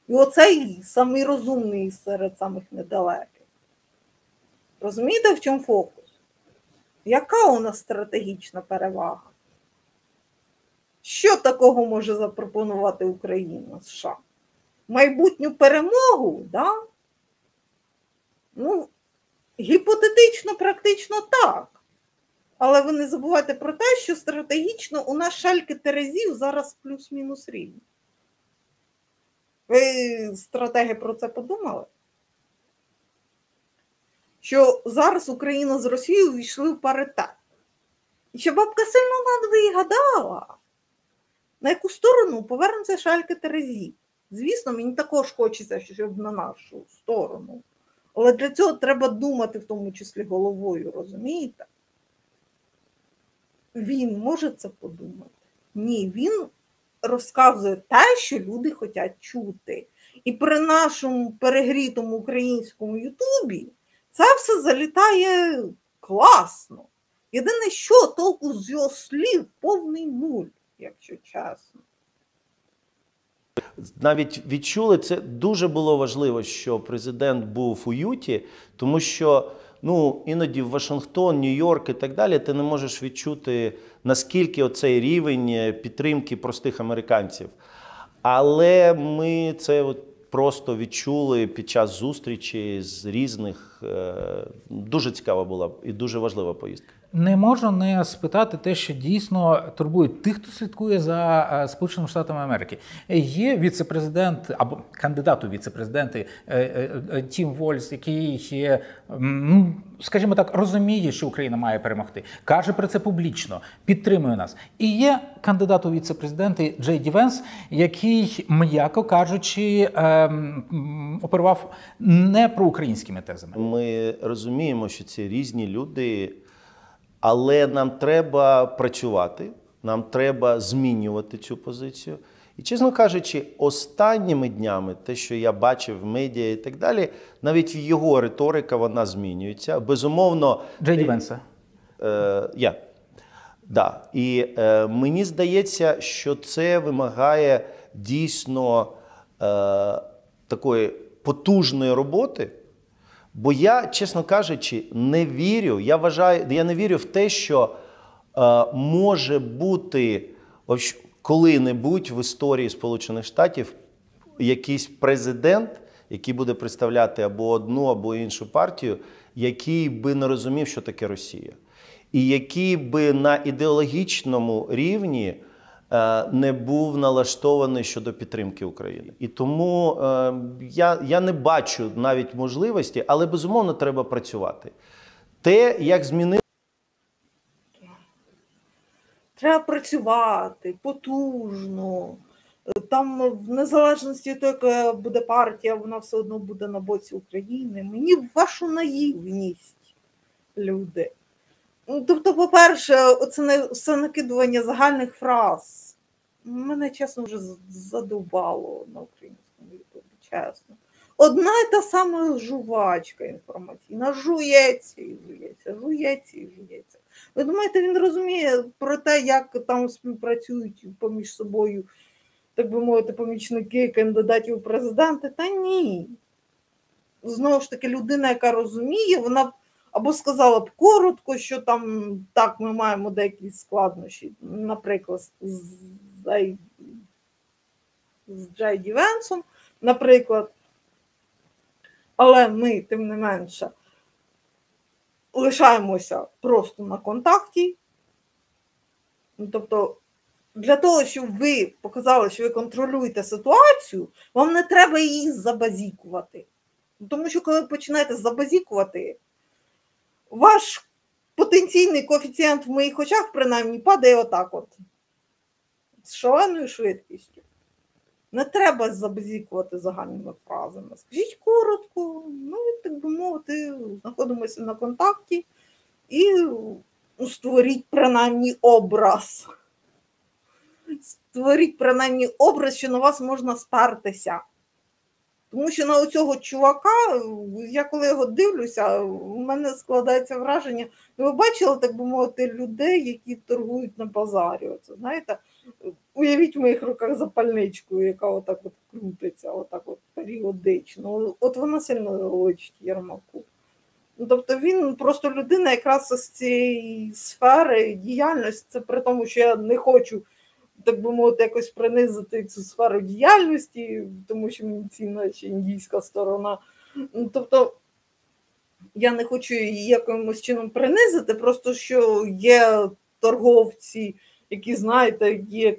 І оцей самий розумний серед самих недалеких. Розумієте, в чому фокус? Яка у нас стратегічна перевага? Що такого може запропонувати Україна, США? Майбутню перемогу, да? Ну, гіпотетично, практично так. Але ви не забувайте про те, що стратегічно у нас шальки терезів зараз плюс-мінус рівні. Ви, стратеги, про це подумали? Що зараз Україна з Росією увійшли в паритет. І що бабка сильно надвиє і гадала, на яку сторону повернуться шальки терезів. Звісно, мені також хочеться, щоб на нашу сторону. Але для цього треба думати, в тому числі головою, розумієте? Він може це подумати? Ні, він розказує те, що люди хочуть чути. І при нашому перегрітому українському Ютубі це все залітає класно. Єдине, що толку з його слів повний нуль, якщо чесно. Навіть відчули, це дуже було важливо, що президент був у Юті, тому що іноді в Вашингтон, Нью-Йорк і так далі ти не можеш відчути, наскільки оцей рівень підтримки простих американців. Але ми це просто відчули під час зустрічі з різних. Дуже цікава була і дуже важлива поїздка. Не можу не спитати те, що дійсно турбує тих, хто слідкує за Сполученими Штатами Америки. Є віце-президент або кандидат у віце-президенти Тім Вольс, який, скажімо так, розуміє, що Україна має перемогти, каже про це публічно, підтримує нас. І є кандидат у віце-президенти Джей Ді Венс, який, м'яко кажучи, оперував не проукраїнськими тезами. Ми розуміємо, що це різні люди. Але нам треба працювати, нам треба змінювати цю позицію. І, чесно кажучи, останніми днями, те, що я бачив в медіа і так далі, навіть його риторика, вона змінюється. Безумовно... Джей Ді Венса. Да. І мені здається, що це вимагає дійсно такої потужної роботи. Бо я, чесно кажучи, не вірю, я не вірю в те, що може бути коли-небудь в історії Сполучених Штатів якийсь президент, який буде представляти або одну, або іншу партію, який би не розумів, що таке Росія. І який би на ідеологічному рівні не був налаштований щодо підтримки України. І тому я не бачу навіть можливості, але, безумовно, треба працювати. Те, як змінити... Треба працювати потужно. Там, в незалежності від того, яка буде партія, вона все одно буде на боці України. Мені в вашу наївність, люди. Тобто, по-перше, оце все накидування загальних фраз. Мене, чесно, вже задовбало на українському ютубі, чесно. Одна і та сама жувачка інформаційна. Жується і жується, жується і жується. Ви думаєте, він розуміє про те, як там співпрацюють поміж собою, так би мовити, помічники кандидатів у президенти? Та ні. Знову ж таки, людина, яка розуміє, вона або сказала б коротко, що там, так, ми маємо деякі складнощі, наприклад, з Джей Ді Венсом, наприклад, але ми, тим не менше, лишаємося просто на контакті. Тобто, для того, щоб ви показали, що ви контролюєте ситуацію, вам не треба її забазікувати. Тому що, коли ви починаєте забазікувати, ваш потенційний коефіцієнт в моїх очах, принаймні, падає отак от. З шаленою швидкістю. Не треба забазікувати загальними фразами. Скажіть коротко, так би мовити, знаходимося на контакті і створіть принаймні образ. Створіть принаймні образ, що на вас можна спертися. Тому що на оцього чувака, я коли його дивлюся, у мене складається враження, ви бачили, так би мовити, людей, які торгують на базарі. Оце, знаєте, уявіть в моїх руках запальничку, яка отак от крутиться, отак от періодично. От вона сильно личить Єрмаку. Тобто він просто людина якраз з цієї сфери діяльності, це при тому, що я не хочу, так би мовити, якось принизити цю сферу діяльності, тому що мені цінна ще індійська сторона. Тобто Я не хочу її якимось чином принизити, просто що є торговці, які, знаєте, як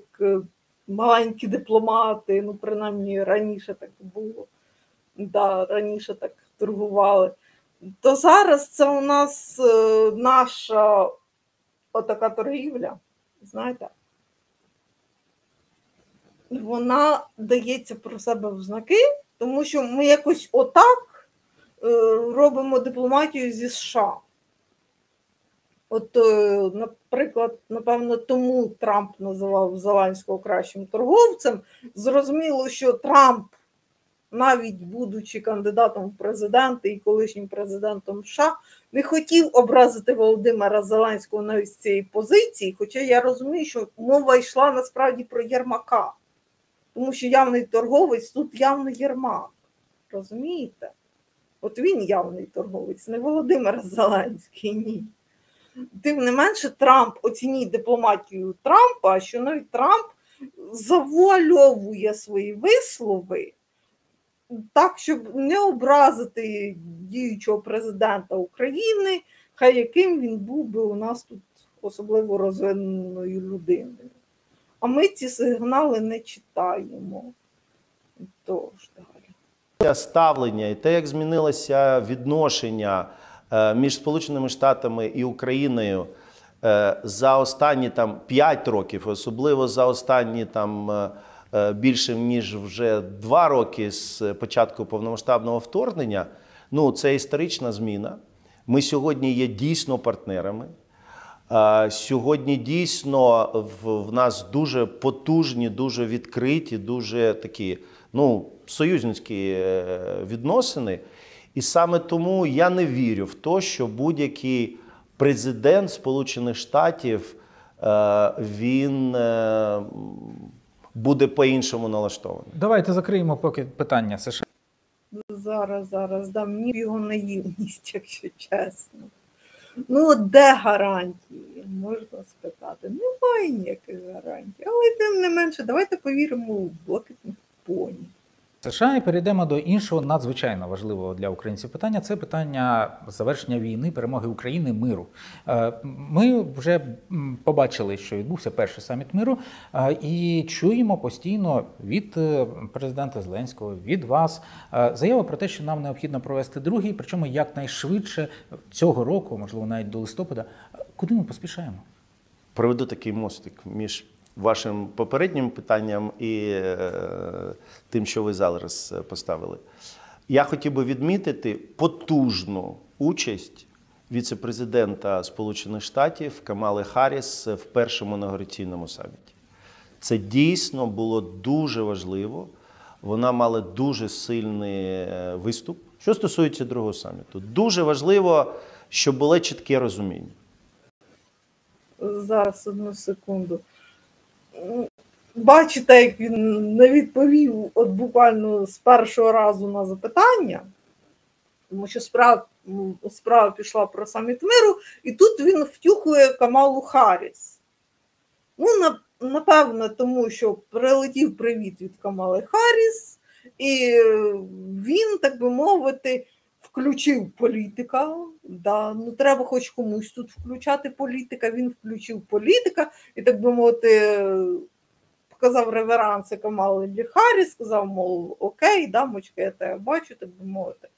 маленькі дипломати, ну, принаймні, раніше так було, да, раніше так торгували. То зараз це у нас наша отака торгівля, знаєте, вона дається про себе в знаки, тому що ми якось отак робимо дипломатію зі США. От, наприклад, напевно, тому Трамп називав Зеленського кращим торговцем. Зрозуміло, що Трамп, навіть будучи кандидатом в президенти і колишнім президентом США, не хотів образити Володимира Зеленського навіть з цієї позиції, хоча я розумію, що мова йшла насправді про Єрмака. Тому що явний торговець тут явно Єрмак. Розумієте? От він явний торговець, не Володимир Зеленський, ні. Тим не менше, Трамп, оцініть дипломатію Трампа, що навіть Трамп завуальовує свої вислови так, щоб не образити діючого президента України, хай яким він був би у нас тут особливо розвиненою людиною. А ми ці сигнали не читаємо. Тож далі. Ставлення і те, як змінилося відношення між Сполученими Штатами і Україною за останні 5 років, особливо за останні більше ніж вже 2 роки з початку повномасштабного вторгнення, ну це історична зміна. Ми сьогодні є дійсно партнерами. Сьогодні дійсно в нас дуже потужні, дуже відкриті, дуже такі, ну, союзницькі відносини. І саме тому я не вірю в те, що будь-який президент Сполучених Штатів, він буде по-іншому налаштований. Давайте закриємо поки питання США. Зараз, да, мені його наївність, якщо чесно. Ну, де гарантії, можна спитати. Немає ніяких гарантій. Але тим не менше, давайте повіримо у блакитних поні. США і перейдемо до іншого надзвичайно важливого для українців питання. Це питання завершення війни, перемоги України, миру. Ми вже побачили, що відбувся перший саміт миру, і чуємо постійно від президента Зеленського, від вас, заяву про те, що нам необхідно провести другий, причому якнайшвидше цього року, можливо, навіть до листопада. Куди ми поспішаємо? Проведу такий мостик між вашим попереднім питанням і тим, що ви зараз поставили. Я хотів би відмітити потужну участь віце-президента Сполучених Штатів Камали Харріс в першому інаугураційному саміті. Це дійсно було дуже важливо. Вона мала дуже сильний виступ. Що стосується другого саміту, дуже важливо, щоб було чітке розуміння. Зараз, одну секунду. Бачите, як він не відповів от буквально з першого разу на запитання, тому що справа пішла про саміт миру, і тут він втюхує Камалу Харріс. Ну, напевно, тому що прилетів привіт від Камали Харріс, і він, так би мовити, включив політика. Да, ну, треба хоч комусь тут включати політика, він включив політика і, так би мовити, показав реверанси Камалі Харріс, сказав, мов, окей, дамочка, я тебе бачу, так би мовити,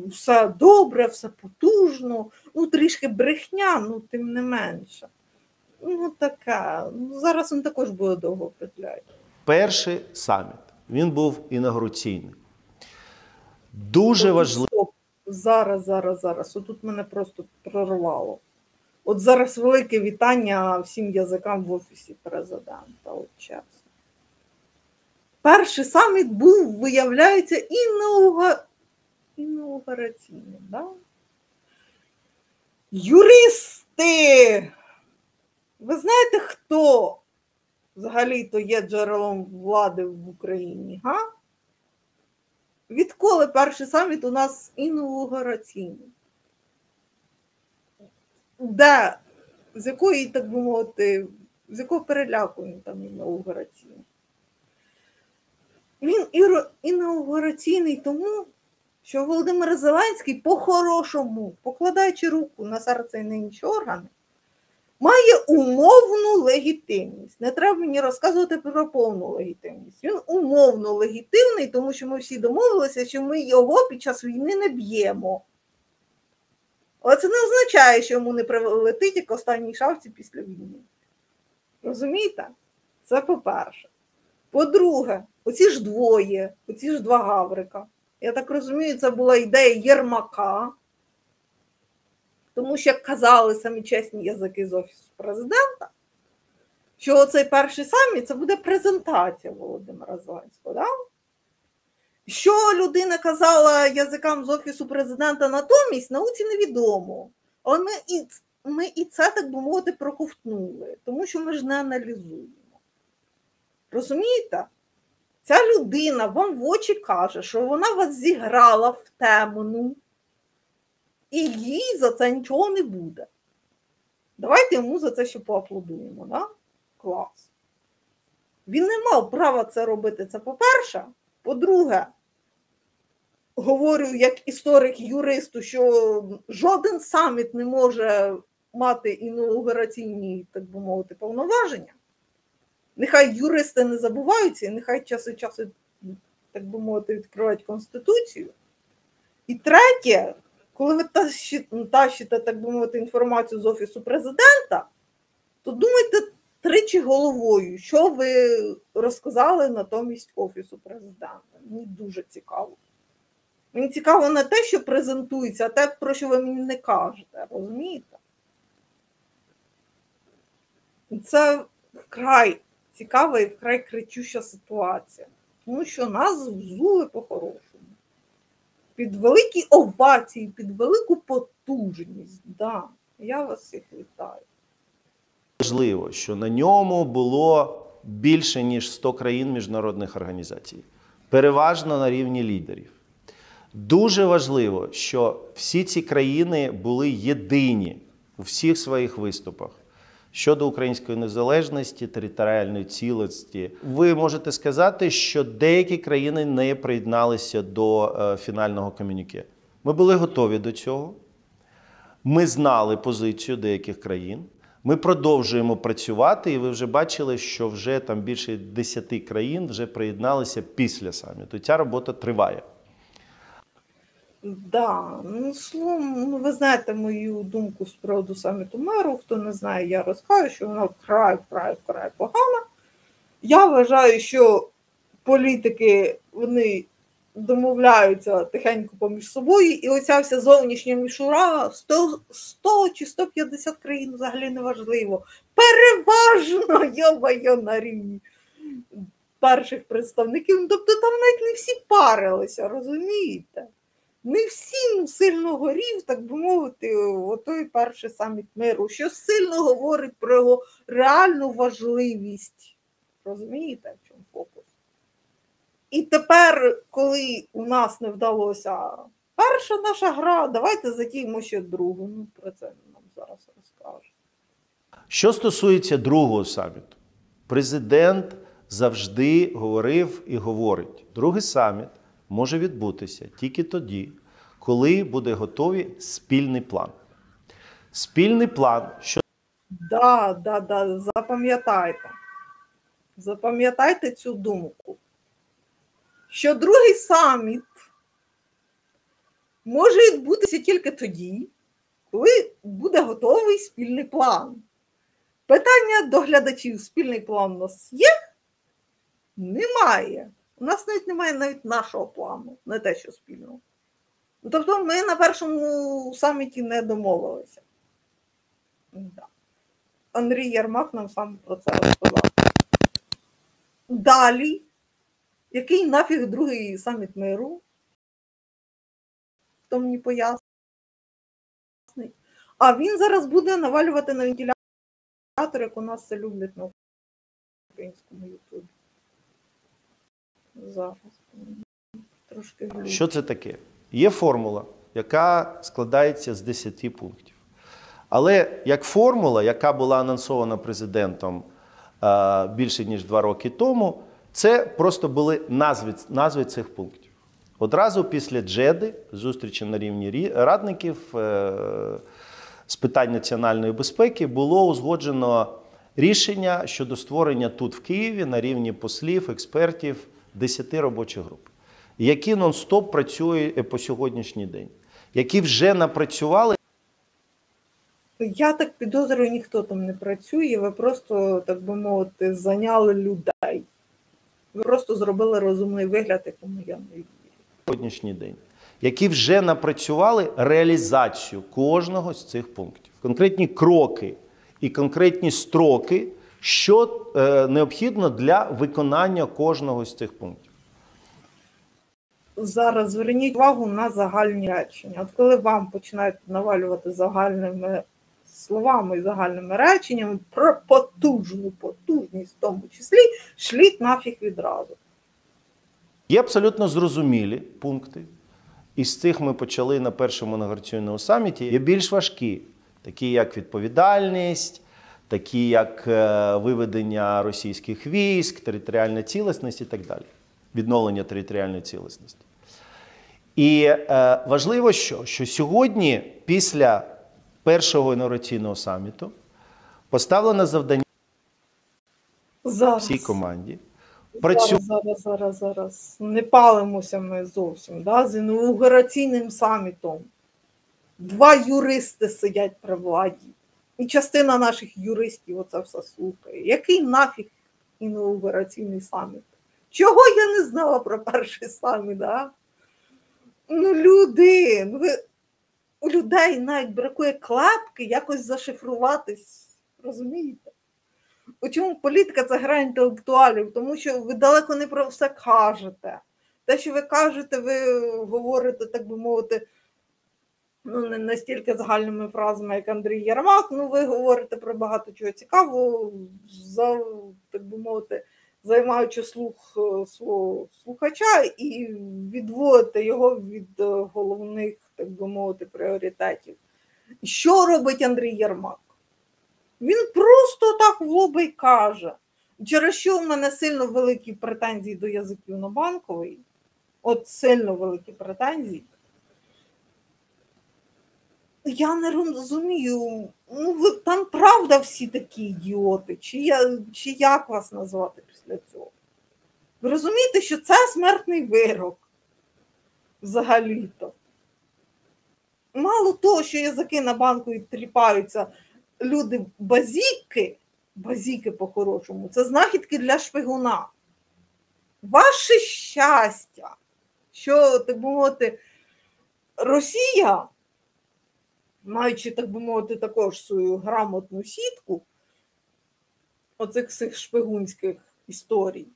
все добре, все потужно, ну, трішки брехня, ну, тим не менше. Ну, таке, ну, зараз він також буде довго петляти. Перший саміт, він був інаугураційний. Дуже важливо. Зараз. Отут мене просто прорвало. От зараз велике вітання всім язикам в Офісі Президента, от чесно. Перший саміт був, виявляється, інаугураційним, да? Юристи! Ви знаєте, хто взагалі-то є джерелом влади в Україні, га? Відколи перший саміт у нас інаугураційний? Де? З якої, так би мовити, з якого переляку він там інаугураційний? Він інаугураційний тому, що Володимир Зеленський по-хорошому, покладаючи руку на серце і на інші органи, має умовну легітимність. Не треба мені розказувати про повну легітимність. Він умовно легітимний, тому що ми всі домовилися, що ми його під час війни не б'ємо. Але це не означає, що йому не прилетить як останній шавці після війни. Розумієте? Це по-перше. По-друге, оці ж двоє, оці ж два гаврика. Я так розумію, це була ідея Єрмака, тому що, як казали самі чесні язики з Офісу Президента, що оцей перший саміт – це буде презентація Володимира Зеленського. Да? Що людина казала язикам з Офісу Президента натомість, науці невідомо. Але ми і це, так би мовити, проковтнули, тому що ми ж не аналізуємо. Розумієте? Ця людина вам в очі каже, що вона вас зіграла в темну, і їй за це нічого не буде. Давайте йому за це ще поаплодуємо, да? Клас. Він не мав права це робити, це по-перше. По-друге, говорю як історик-юристу, що жоден саміт не може мати інаугураційні, так би мовити, повноваження. Нехай юристи не забуваються, і нехай час від часу, так би мовити, відкривають Конституцію. І третє, коли ви тащите, так би мовити, інформацію з Офісу Президента, то думайте тричі головою, що ви розказали натомість Офісу Президента. Мені дуже цікаво. Мені цікаво не те, що презентується, а те, про що ви мені не кажете, розумієте? Це вкрай цікава і вкрай кричуща ситуація. Тому що нас взули по-хорошому. Під великі овації, під велику потужність. Да, я вас всіх вітаю. Важливо, що на ньому було більше, ніж 100 країн міжнародних організацій. Переважно на рівні лідерів. Дуже важливо, що всі ці країни були єдині у всіх своїх виступах щодо української незалежності, територіальної цілісності. Ви можете сказати, що деякі країни не приєдналися до фінального комюніке. Ми були готові до цього. Ми знали позицію деяких країн. Ми продовжуємо працювати, і ви вже бачили, що вже там більше 10 країн вже приєдналися після саміту. Ця робота триває. Да, словом, ви знаєте мою думку з приводу саміту миру. Хто не знає, я розкажу, що вона вкрай погана. Я вважаю, що політики, вони домовляються тихенько поміж собою, і оця вся зовнішня мішура, 100 чи 150 країн взагалі не важливо. Переважно, йо-моє, на рівні перших представників. Тобто там навіть не всі парилися, розумієте? Не всім сильно горів, так би мовити, отой перший саміт миру, що сильно говорить про його реальну важливість. Розумієте, в чому фокус? І тепер, коли у нас не вдалося перша наша гра, давайте затіємо ще другу. Ну, про це нам зараз розкажуть. Що стосується другого саміту, президент завжди говорив і говорить, другий саміт може відбутися тільки тоді, коли буде готовий спільний план. Спільний план, що... Да, запам'ятайте. Запам'ятайте цю думку. Що другий саміт може відбутися тільки тоді, коли буде готовий спільний план. Питання до глядачів: спільний план у нас є? Немає. У нас навіть немає навіть нашого плану, не те, що спільного. Тобто ми на першому саміті не домовилися. Да. Андрій Єрмак нам сам про це розказав. Далі, який нафіг другий саміт миру? Хто мені пояснить? А він зараз буде навалювати на вентилятор, як у нас це люблять на українському ютубі. Зараз. Трошки глючить. Що це таке? Є формула, яка складається з 10 пунктів. Але як формула, яка була анонсована президентом більше ніж 2 роки тому, це просто були назви цих пунктів. Одразу після Джеди, зустрічі на рівні радників з питань національної безпеки, було узгоджено рішення щодо створення тут в Києві на рівні послів, експертів 10 робочих груп, які нон-стоп працюють по сьогоднішній день, які вже напрацювали. Я так підозрюю, ніхто там не працює, ви просто, так би мовити, зайняли людей. Ви просто зробили розумний вигляд, якому я не вірю. Сьогоднішній день, які вже напрацювали реалізацію кожного з цих пунктів. Конкретні кроки і конкретні строки, що необхідно для виконання кожного з цих пунктів. Зараз зверніть увагу на загальні речення. От коли вам починають навалювати загальними словами і загальними реченнями про потужність в тому числі, шліть нафіг відразу. Є абсолютно зрозумілі пункти. Із цих ми почали на першому інавгураційному саміті. Є більш важкі, такі як відповідальність, такі як виведення російських військ, територіальна цілісність і так далі. Відновлення територіальної цілісності. І важливо, що сьогодні, після першого інавгураційного саміту, поставлено завдання всій команді. Зараз. Не палимося ми зовсім. Да? З інаугураційним самітом 2 юристи сидять при владі. І частина наших юристів оце все слухає. Який нафіг інаугураційний саміт? Чого я не знала про перший саміт? Да? Ну, люди, у людей навіть бракує клапки якось зашифруватись. Розумієте? У чому політика – це гра інтелектуалів? Тому що ви далеко не про все кажете. Те, що ви кажете, ви говорите, так би мовити, ну, не настільки загальними фразами, як Андрій Єрмак, ну, ви говорите про багато чого цікавого, так би мовити, займаючи слух свого слухача і відводите його від головних, так би мовити, пріоритетів. Що робить Андрій Єрмак? Він просто так в лоба й каже, через що в мене сильно великі претензії до язиків на Банковій, от сильно великі претензії. Я не розумію, ну там правда всі такі ідіоти, чи як вас назвати після цього? Ви розумієте, що це смертний вирок взагалі-то. Мало того, що язики на Банковій тріпаються, люди базіки по-хорошому, це знахідки для шпигуна. Ваше щастя, що, так би мовити, Росія, маючи, так би мовити, також свою грамотну сітку оцих всіх шпигунських історій,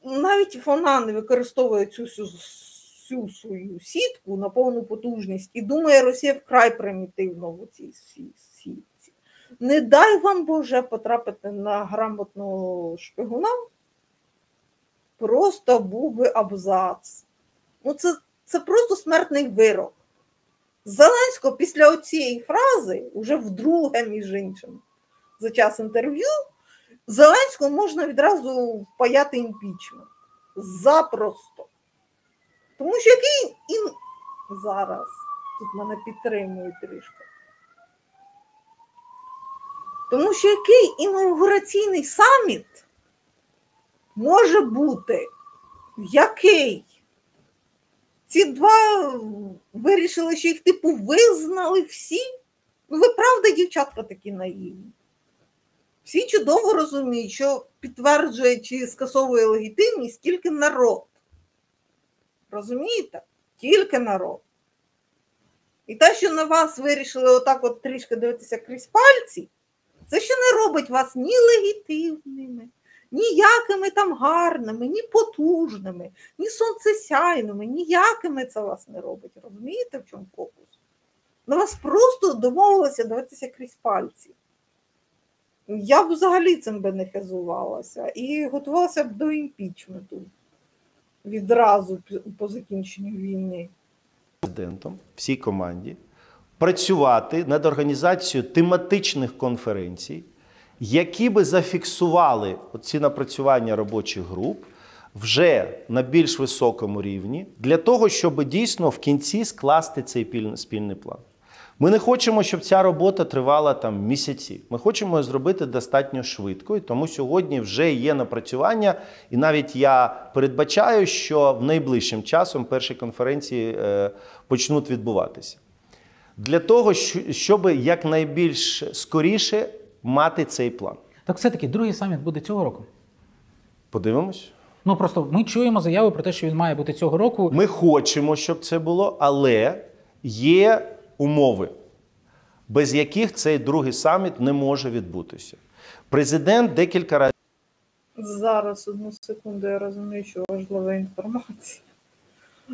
навіть вона не використовує всю свою сітку на повну потужність і думає, Росія вкрай примітивно в цій сітці. Не дай вам, Боже, потрапити на грамотного шпигуна, просто був би абзац. Ну, це просто смертний вирок. Зеленського після оцієї фрази, уже вдруге, між іншим, за час інтерв'ю, Зеленського можна відразу впаяти імпічмент. Запросто. Тому що який зараз, тут мене підтримують трішки. Тому що який інаугураційний саміт може бути, який ці два вирішили, що їх типу визнали всі? Ну ви правда, дівчатка, такі наївні? Всі чудово розуміють, що підтверджує чи скасовує легітимність тільки народ. Розумієте? Тільки народ. І те, що на вас вирішили отак от трішки дивитися крізь пальці, це ще не робить вас ні легітимними, ніякими там гарними, ні потужними, ні сонцесяйними, ніякими це вас не робить. Розумієте, в чому фокус? На вас просто домовилося дивитися крізь пальці. Я б взагалі цим би не хизувалася і готувалася б до імпічменту відразу по закінченню війни. Президентом, всій команді, працювати над організацією тематичних конференцій, які би зафіксували ці напрацювання робочих груп вже на більш високому рівні для того, щоб дійсно в кінці скласти цей спільний план. Ми не хочемо, щоб ця робота тривала там місяці. Ми хочемо зробити достатньо швидко, і тому сьогодні вже є напрацювання, і навіть я передбачаю, що в найближчим часом перші конференції почнуть відбуватися. Для того, щоб якнайбільш скоріше мати цей план. Так все-таки другий саміт буде цього року? Подивимось. Ну, просто ми чуємо заяву про те, що він має бути цього року. Ми хочемо, щоб це було, але є умови, без яких цей другий саміт не може відбутися. Президент декілька разів... Зараз, одну секунду, я розумію, що важлива інформація.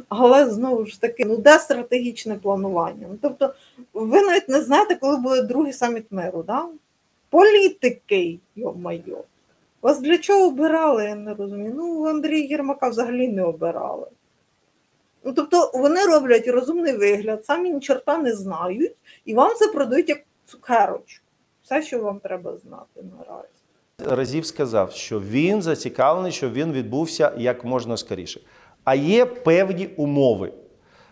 Але, знову ж таки, де стратегічне планування? Тобто, ви навіть не знаєте, коли буде другий саміт миру, да? Політики, йо-майо. Вас для чого обирали, я не розумію. Андрія Єрмака взагалі не обирали. Тобто, вони роблять розумний вигляд, самі ні чорта не знають, і вам це продають як цукерочку. Все, що вам треба знати наразі. Разів сказав, що він зацікавлений, щоб він відбувся як можна скоріше. А є певні умови,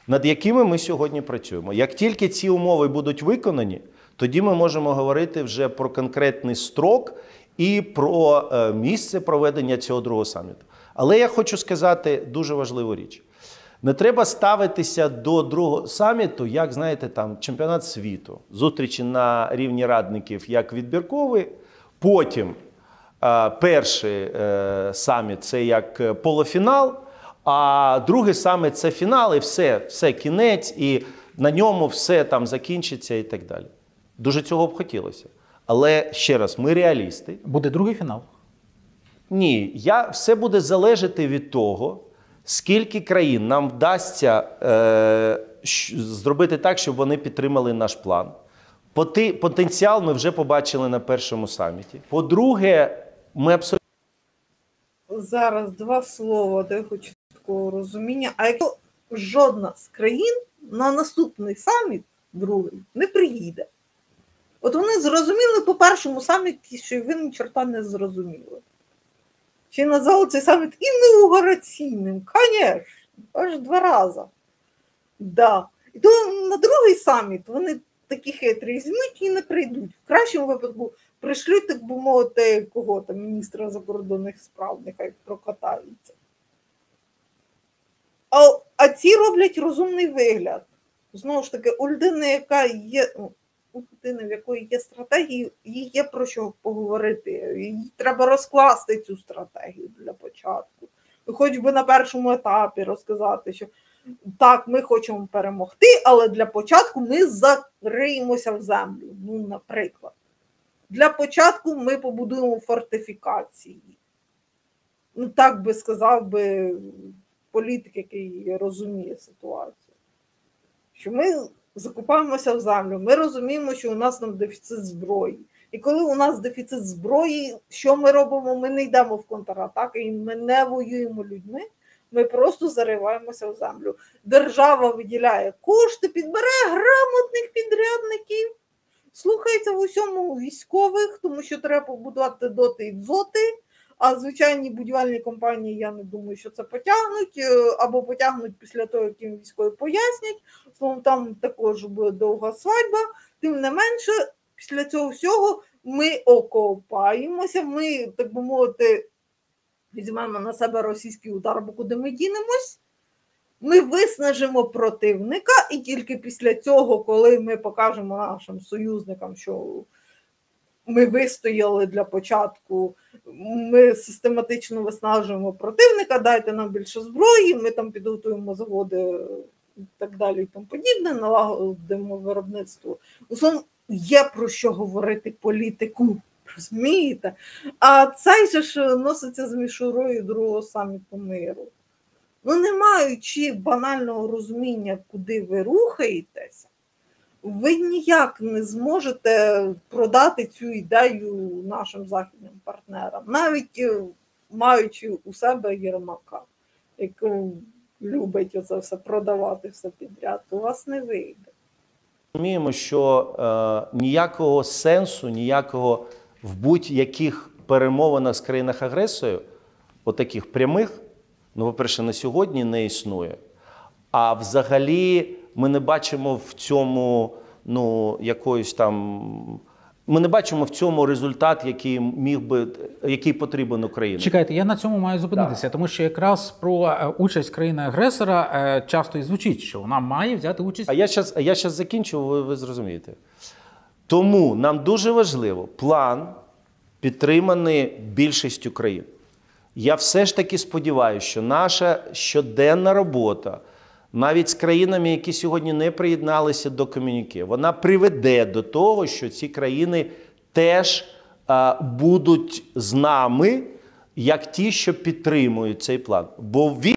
над якими ми сьогодні працюємо. Як тільки ці умови будуть виконані, тоді ми можемо говорити вже про конкретний строк і про місце проведення цього другого саміту. Але я хочу сказати дуже важливу річ. Не треба ставитися до другого саміту, як, знаєте, там, чемпіонат світу. Зустрічі на рівні радників як відбірковий, потім перший саміт – це як полуфінал, а другий саміт – це фінал, і все кінець, і на ньому все там закінчиться і так далі. Дуже цього б хотілося. Але, ще раз, ми реалісти. Буде другий фінал? Ні, все буде залежати від того, скільки країн нам вдасться зробити так, щоб вони підтримали наш план. Потенціал ми вже побачили на першому саміті. По-друге, ми абсолютно... Зараз два слова, де я хочу такого розуміння. А якщо жодна з країн на наступний саміт, другий, не приїде? От вони зрозуміли по першому саміті, що ви ні чорта не зрозуміли. Чи назвали цей саміт інаугураційним? Звісно, аж 2 рази. Да. І то на другий саміт вони такі хитрі візьмуть і не прийдуть. В кращому випадку пришлють, так би мовити, кого-то, міністра закордонних справ, нехай прокатаються. А ці роблять розумний вигляд. Знову ж таки, у людини, яка є... У людини, в якої є стратегія, їй є про що поговорити. Їй треба розкласти цю стратегію для початку. Хоч би на першому етапі розказати, що так, ми хочемо перемогти, але для початку ми зариємося в землю. Наприклад. Для початку ми побудуємо фортифікації. Так би сказав би політик, який розуміє ситуацію. Що ми закупаємося в землю. Ми розуміємо, що у нас там дефіцит зброї. І коли у нас дефіцит зброї, що ми робимо? Ми не йдемо в контратаки і ми не воюємо людьми, ми просто зариваємося в землю. Держава виділяє кошти, підбирає грамотних підрядників, слухається в усьому військових, тому що треба побудувати доти і дзоти, а звичайні будівельні компанії, я не думаю, що це потягнуть, або потягнуть після того, як їм військові пояснять. Словом, там також буде довга свадьба. Тим не менше, після цього всього ми окопаємося, ми, так би мовити, візьмемо на себе російський удар, бо куди ми дінемось. Ми виснажимо противника, і тільки після цього, коли ми покажемо нашим союзникам, що ми вистояли для початку, ми систематично виснажуємо противника, дайте нам більше зброї, ми там підготуємо заводи і так далі і тому подібне, налагодимо виробництво. Усно є про що говорити політику, розумієте? А цей же ж носиться з мішурою другого саміту миру. Не маючи банального розуміння, куди ви рухаєтеся, ви ніяк не зможете продати цю ідею нашим західним партнерам, навіть маючи у себе Єрмака, який любить оце все продавати, все підряд, у вас не вийде. Розуміємо, що ніякого сенсу, ніякого в будь-яких перемовинах з країнах-агресорів, отаких прямих, Ну, по-перше, на сьогодні не існує. А взагалі ми не бачимо в цьому, ну, якоїсь там... Ми не бачимо в цьому результат, який потрібен Україні. Чекайте, я на цьому маю зупинитися, тому що якраз про участь країни-агресора часто і звучить, що вона має взяти участь. А я щас закінчу, ви зрозумієте. Тому нам дуже важливо план, підтриманий більшістю країн. Я все ж таки сподіваюся, що наша щоденна робота, навіть з країнами, які сьогодні не приєдналися до комюніке, вона приведе до того, що ці країни теж будуть з нами, як ті, що підтримують цей план. Бо він...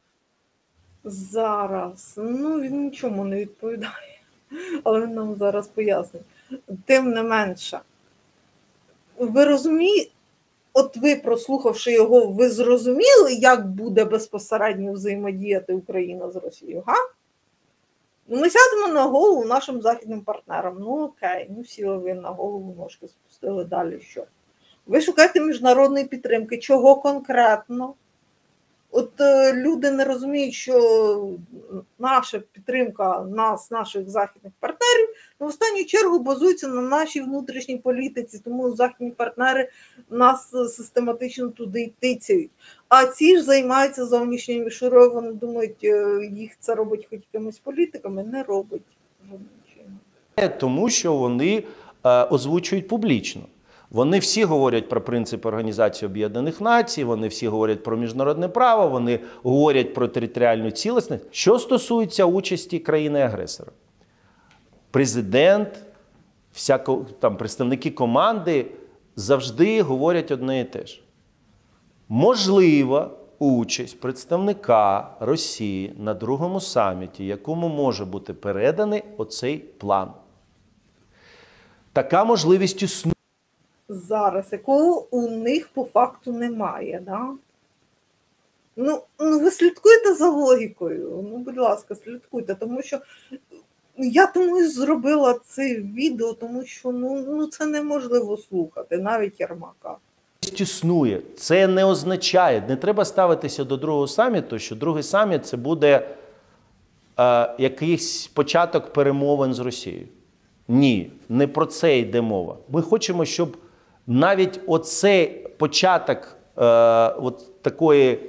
Зараз, він нічому не відповідає, але він нам зараз пояснить. Тим не менше, ви розумієте, от ви, прослухавши його, ви зрозуміли, як буде безпосередньо взаємодіяти Україна з Росією, га? Ми сядемо на голову нашим західним партнерам. Ну окей, сіли ви на голову, ножки спустили, далі що? Ви шукаєте міжнародної підтримки. Чого конкретно? От люди не розуміють, що наша підтримка наших західних партнерів в останню чергу базується на нашій внутрішній політиці, тому західні партнери нас систематично туди тицяють. А ці ж займаються зовнішньою мішурою, вони думають, їх це робить хоч якимись політиками, не робить жодним чином. Тому що вони озвучують публічно. Вони всі говорять про принципи Організації Об'єднаних Націй, вони всі говорять про міжнародне право, вони говорять про територіальну цілісність. Що стосується участі країни-агресора, президент, представники команди завжди говорять одне і те ж. Можлива участь представника Росії на другому саміті, якому може бути переданий оцей план. Така можливість існує. Зараз, якого у них по факту немає, да? Ви слідкуєте за логікою? Будь ласка, слідкуйте, тому що я тому і зробила це відео, тому що це неможливо слухати, навіть Єрмака. Існує. Це не означає, не треба ставитися до другого саміту, що другий саміт це буде якийсь початок перемовин з Росією. Ні, не про це йде мова. Ми хочемо, щоб навіть оцей початок такої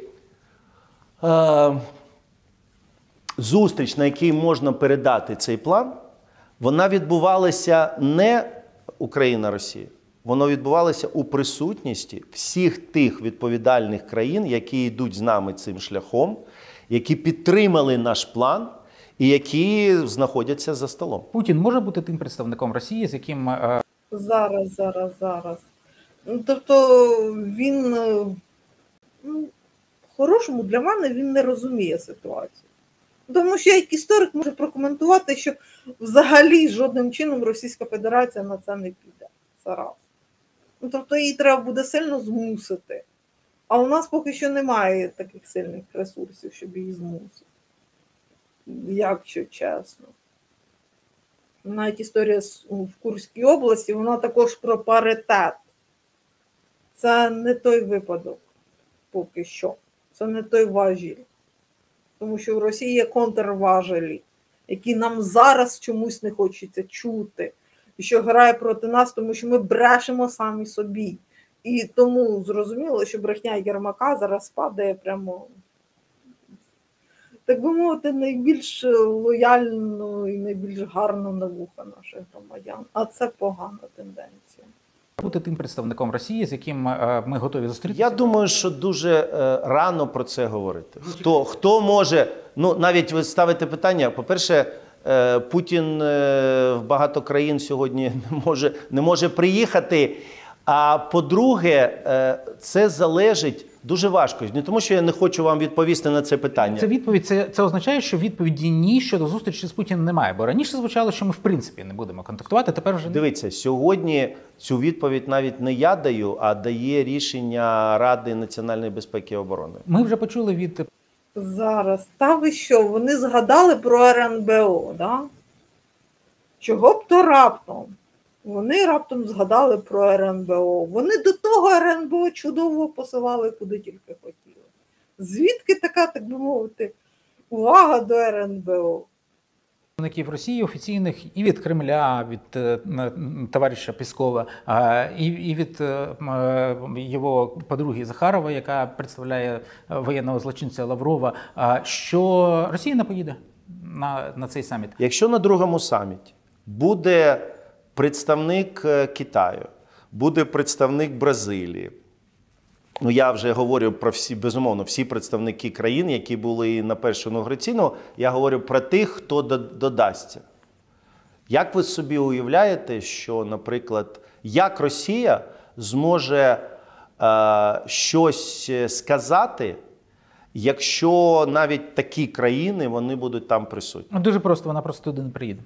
зустріч, на якій можна передати цей план, вона відбувалася не Україна-Росія. Воно відбувалося у присутності всіх тих відповідальних країн, які йдуть з нами цим шляхом, які підтримали наш план і які знаходяться за столом. Путін може бути тим представником Росії, з яким... Зараз. Тобто він, по-хорошому для мене, він не розуміє ситуацію. Тому що я як історик можу прокоментувати, що взагалі жодним чином Російська Федерація на це не піде. Це раз. Тобто її треба буде сильно змусити. А у нас поки що немає таких сильних ресурсів, щоб її змусити. Якщо чесно. Навіть історія в Курській області, вона також про паритет. Це не той випадок поки що. Це не той важіль. Тому що в Росії є контрважелі, які нам зараз чомусь не хочеться чути. І що грає проти нас, тому що ми брешемо самі собі. І тому зрозуміло, що брехня Єрмака зараз падає прямо, так би мовити, найбільш лояльно і найбільш гарно на вуха наших громадян. А це погана тенденція. Бути тим представником Росії, з яким ми готові зустрітися? Я думаю, що дуже рано про це говорити. Хто може, навіть ви ставите питання, по-перше, Путін в багато країн сьогодні не може приїхати, а по-друге, це залежить дуже важко. Не тому, що я не хочу вам відповісти на це питання. Це означає, що відповіді ні щодо зустрічі з Путіним немає. Бо раніше звучало, що ми в принципі не будемо контактувати, тепер вже... Дивіться, сьогодні цю відповідь навіть не я даю, а дає рішення Ради національної безпеки і оборони. Ми вже почули від... Зараз. Та ви що, вони згадали про РНБО, да? Чого б то раптом? Вони раптом згадали про РНБО. Вони до того РНБО чудово посилали, куди тільки хотіли. Звідки така, так би мовити, увага до РНБО? Представників Росії офіційних і від Кремля, від товариша Піскова, і від його подруги Захарова, яка представляє воєнного злочинця Лаврова, що Росія не поїде на цей саміт. Якщо на другому саміті буде представник Китаю, буде представник Бразилії, ну, я вже говорю про всі, безумовно, всі представники країн, які були на першому інаугураційному, я говорю про тих, хто додасться. Як ви собі уявляєте, що, наприклад, як Росія зможе щось сказати, якщо навіть такі країни, вони будуть там присутні? Дуже просто, вона просто туди не приїде.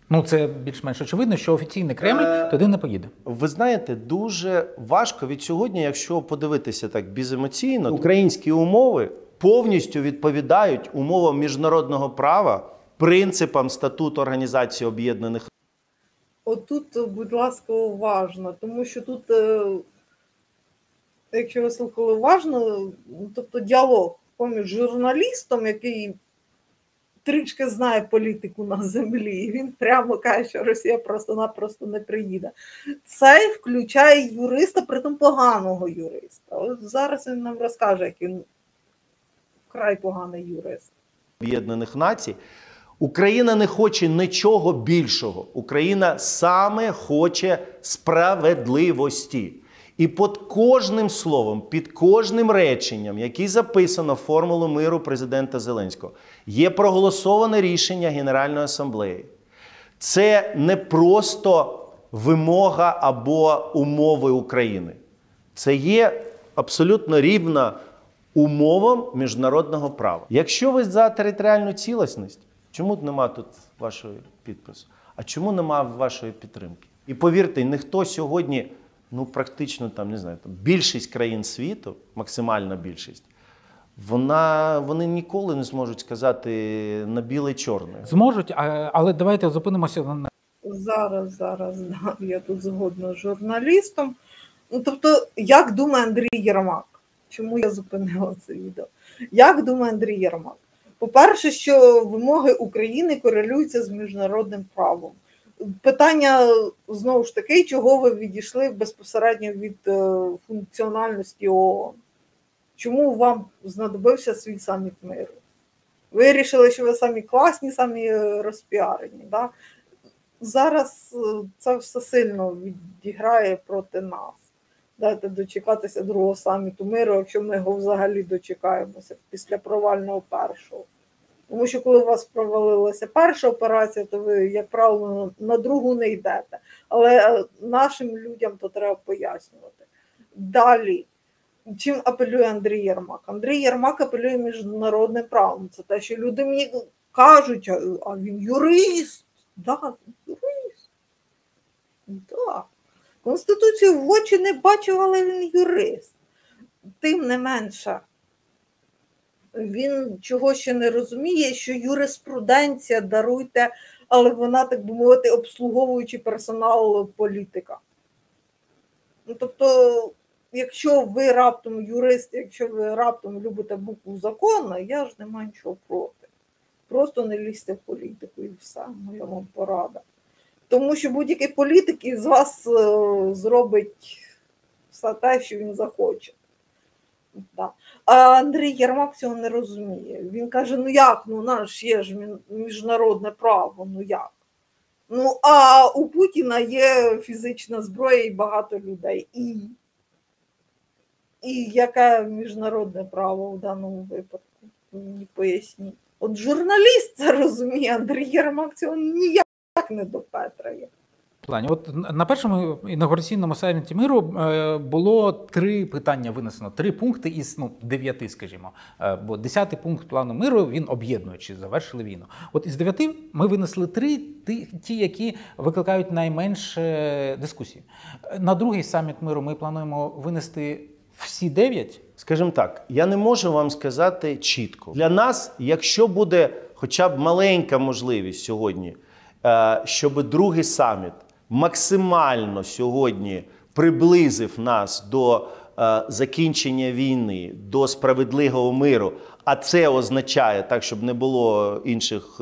Ну, це більш-менш очевидно, що офіційний Кремль туди не поїде. Ви знаєте, дуже важко від сьогодні, якщо подивитися так беземоційно, українські умови повністю відповідають умовам міжнародного права, принципам статуту Організації Об'єднаних. Отут, будь ласка, уважно, тому що тут, якщо ви слухали уважно, тобто діалог поміж журналістом, який трішки знає політику на землі, і він прямо каже, що Росія просто-напросто не приїде. Це включає юриста, притом поганого юриста. От зараз він нам розкаже, як він вкрай поганий юрист. Об'єднаних Націй. Україна не хоче нічого більшого. Україна саме хоче справедливості. І під кожним словом, під кожним реченням, яке записано в формулу миру президента Зеленського, є проголосоване рішення Генеральної асамблеї. Це не просто вимога або умови України. Це є абсолютно рівна умовам міжнародного права. Якщо ви за територіальну цілісність, чому нема тут вашого підпису? А чому нема вашої підтримки? І повірте, ніхто сьогодні, ну практично там, не знаю, там, більшість країн світу, максимальна більшість, вони ніколи не зможуть сказати на біле-чорне. Зможуть, але давайте зупинимося на... Зараз, да, я тут згодна з журналістом. Ну, тобто, як думає Андрій Єрмак? Чому я зупинила це відео? Як думає Андрій Єрмак? По-перше, що вимоги України корелюються з міжнародним правом. Питання, знову ж таки, чого ви відійшли безпосередньо від функціональності ООН? Чому вам знадобився свій саміт миру? Ви вирішили, що ви самі класні, самі розпіарені. Да? Зараз це все сильно відіграє проти нас. Дайте дочекатися другого саміту миру, якщо ми його взагалі дочекаємося після провального першого. Тому що коли у вас провалилася перша операція, то ви, як правило, на другу не йдете. Але нашим людям то треба пояснювати. Далі, чим апелює Андрій Єрмак? Андрій Єрмак апелює міжнародним правом. Це те, що люди мені кажуть, а він юрист. Да, юрист. Да. Конституцію в очі не бачив, але він юрист. Тим не менше, він чого ще не розуміє, що юриспруденція, даруйте, але вона, так би мовити, обслуговуючий персонал політика. Ну, тобто, якщо ви раптом юрист, якщо ви раптом любите букву закону, я ж не маю нічого проти. Просто не лізьте в політику і все, моя вам порада. Тому що будь-який політик із вас зробить все те, що він захоче. Да. А Андрій Єрмак цього не розуміє. Він каже, ну як, ну наш є ж міжнародне право, ну як? Ну, а у Путіна є фізична зброя і багато людей. І яке міжнародне право в даному випадку? Мені поясніть. От журналіст це розуміє, Андрій Єрмак цього ніяк не допетрає. Плані. От на першому інаугураційному саміті миру було 3 питання винесено, 3 пункти із 9, скажімо. Бо 10-й пункт плану миру, він об'єднує, чи завершили війну. От із 9 ми винесли 3, ті, які викликають найменше дискусії. На другий саміт миру ми плануємо винести всі 9. Скажімо так, я не можу вам сказати чітко. Для нас, якщо буде хоча б маленька можливість сьогодні, щоб другий саміт максимально сьогодні приблизив нас до закінчення війни, до справедливого миру, а це означає, так, щоб не було інших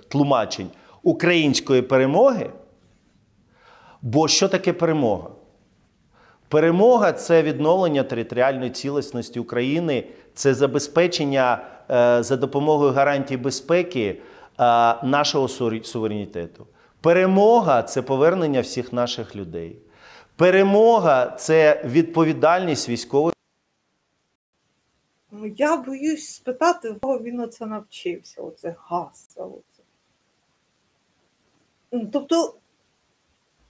тлумачень, української перемоги. Бо що таке перемога? Перемога – це відновлення територіальної цілісності України, це забезпечення за допомогою гарантій безпеки нашого суверенітету. Перемога – це повернення всіх наших людей. Перемога – це відповідальність військових. Я боюсь спитати, в кого він оце навчився, оце гасла. Тобто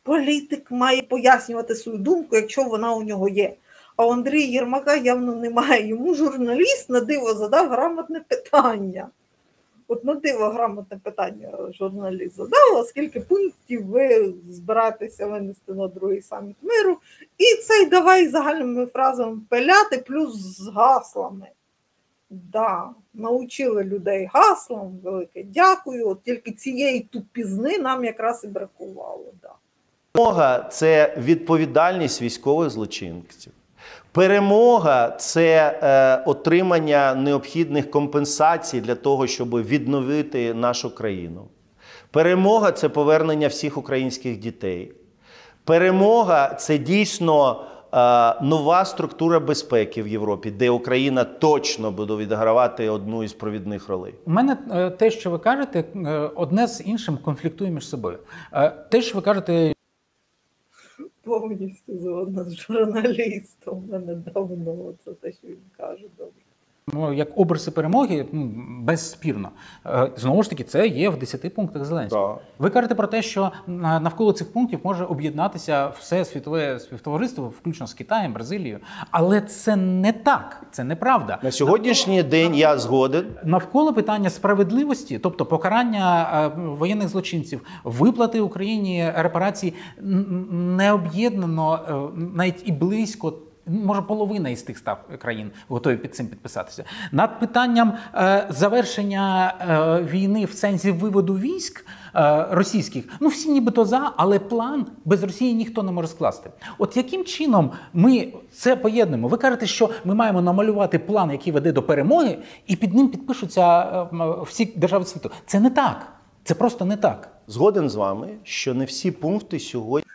політик має пояснювати свою думку, якщо вона у нього є. А у Андрія Єрмака явно немає. Йому журналіст на диво задав грамотне питання. От на диво грамотне питання журналіст задав, а скільки пунктів ви збираєтеся винести на другий саміт миру. І цей давай загальними фразами пиляти, плюс з гаслами. Да, навчили людей гаслам, велике дякую. От тільки цієї тупізни нам якраз і бракувало. Да. Перемога – це відповідальність військових злочинців. Перемога – це отримання необхідних компенсацій для того, щоб відновити нашу країну. Перемога – це повернення всіх українських дітей. Перемога – це дійсно нова структура безпеки в Європі, де Україна точно буде відігравати одну із провідних ролей. У мене те, що ви кажете, одне з іншим конфліктує між собою. Те, що ви кажете... Повністю згодна з журналістом. У мене давно це те, що він каже, добре. Як обриси перемоги, безспірно. Знову ж таки, це є в 10 пунктах Зеленського. Да. Ви кажете про те, що навколо цих пунктів може об'єднатися все світове співтовариство, включно з Китаєм, Бразилією. Але це не так, це неправда. На сьогоднішній день я згоден. Навколо питання справедливості, тобто покарання воєнних злочинців, виплати Україні репарацій, не об'єднано навіть і близько. Може, половина із тих 100 країн готові під цим підписатися. Над питанням завершення війни в сенсі виводу військ російських, всі нібито за, але план без Росії ніхто не може скласти. От яким чином ми це поєднуємо? Ви кажете, що ми маємо намалювати план, який веде до перемоги, і під ним підпишуться всі держави світу. Це не так. Це просто не так. Згоден з вами, що не всі пункти сьогодні...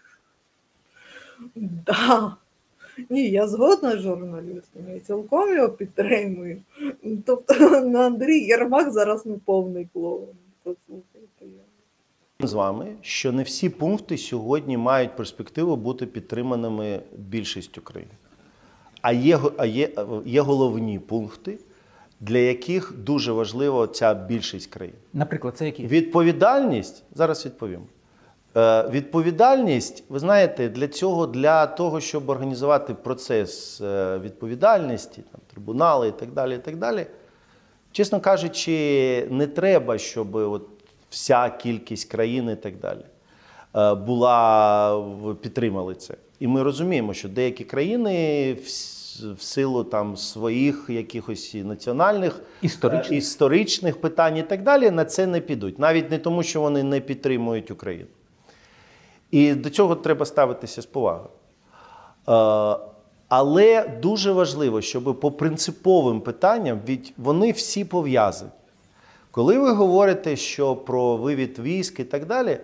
Да. Ні, я згодна з журналістом, я цілком його підтримую. Тобто на Андрій Єрмак зараз повний клоун. Послухайте. З вами, що не всі пункти сьогодні мають перспективу бути підтриманими більшістю країн. А є головні пункти, для яких дуже важлива ця більшість країн. Наприклад, це які? Відповідальність, зараз відповім. Відповідальність, ви знаєте, для того, щоб організувати процес відповідальності, трибунали і так далі, чесно кажучи, не треба, щоб вся кількість країн і так далі підтримали це. І ми розуміємо, що деякі країни в силу своїх якихось національних, історичних питань і так далі на це не підуть. Навіть не тому, що вони не підтримують Україну. І до цього треба ставитися з повагою. Але дуже важливо, щоб по принциповим питанням, ведь вони всі пов'язані. Коли ви говорите, що про вивід військ і так далі,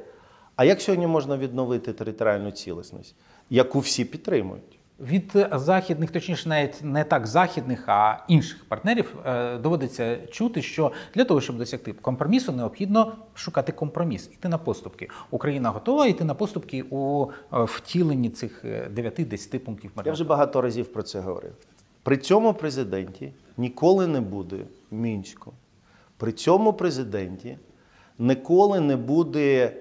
а як сьогодні можна відновити територіальну цілісність, яку всі підтримують? Від західних, точніше навіть не так західних, а інших партнерів доводиться чути, що для того, щоб досягти компромісу, необхідно шукати компроміс, йти на поступки. Україна готова йти на поступки у втіленні цих 9-10 пунктів миру. Я вже багато разів про це говорив. При цьому президенті ніколи не буде Мінську. При цьому президенті ніколи не буде...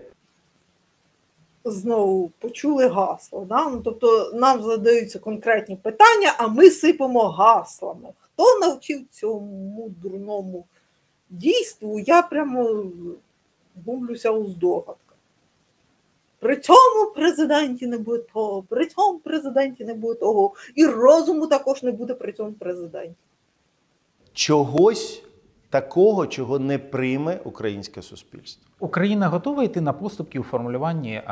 Знову почули гасло. Да? Тобто нам задаються конкретні питання, а ми сипемо гаслами. Хто навчив цьому дурному дійству? Я прямо гублюся у здогадках. При цьому президенті не буде того, при цьому президенті не буде того. І розуму також не буде при цьому президенті. Чогось такого, чого не прийме українське суспільство. Україна готова йти на поступки у формулюванні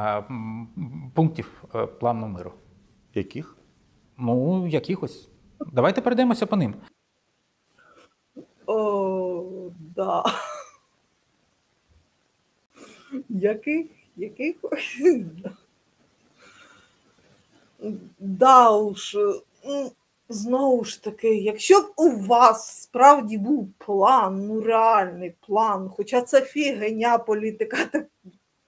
пунктів плану миру? Яких? Ну, якихось. Давайте перейдемося по ним. О, да. Яких? Да уж, знову ж таки, якщо б у вас справді був план, ну реальний план, хоча це фігня політика, так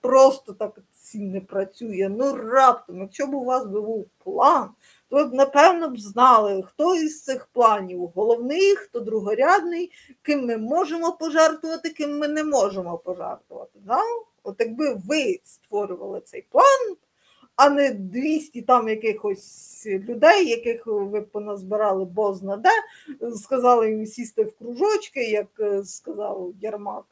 просто так не працює, ну раптом, якщо б у вас був план, то ви б, напевно, б знали, хто із цих планів головний, хто другорядний, ким ми можемо пожертвувати, ким ми не можемо пожертвувати. Да? От якби ви створювали цей план, а не 200 там якихось людей, яких ви поназбирали бозна де, сказали їм сісти в кружочки, як сказав Єрмак,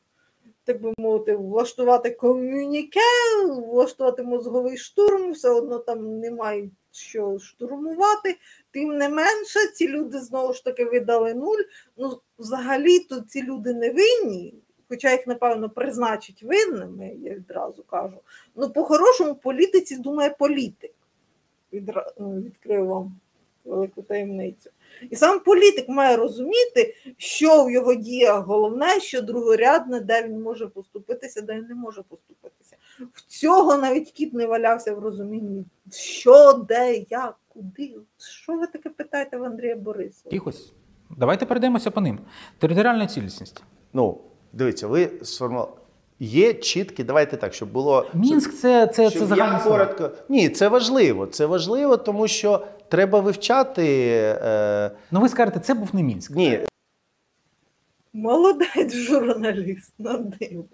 так би мовити, влаштувати ком'юніке, влаштувати мозговий штурм, все одно там немає що штурмувати. Тим не менше, ці люди знову ж таки видали нуль. Ну, взагалі-то ці люди не винні, хоча їх, напевно, призначать винними, я відразу кажу. Ну, по-хорошому, політиці думає політик. Відкрию вам велику таємницю. І сам політик має розуміти, що в його діях головне, що другорядне, де він може поступитися, де він не може поступитися. В цього навіть кіт не валявся в розумінні, що, де, як, куди. Що ви таке питаєте в Андрія Борисова? Якихось. Давайте перейдемося по ним. Територіальна цілісність. Ну, дивіться, ви сформували. Є чіткі, давайте так, щоб було... Мінськ – це загальне слово. Коротко. Ні, це важливо. Це важливо, тому що треба вивчати... Ну ви скажете, це був не Мінськ. Ні. Молодець журналіст, на диво.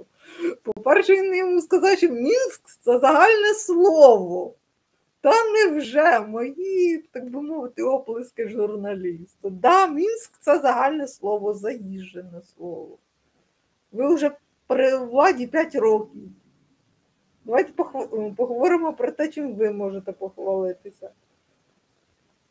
По-перше, він йому сказав, що Мінськ – це загальне слово. Та невже мої, так би мовити, оплески журналісту. Да, Мінськ – це загальне слово, заїжджене слово. Ви вже при владі 5 років. Давайте поговоримо про те, чим ви можете похвалитися.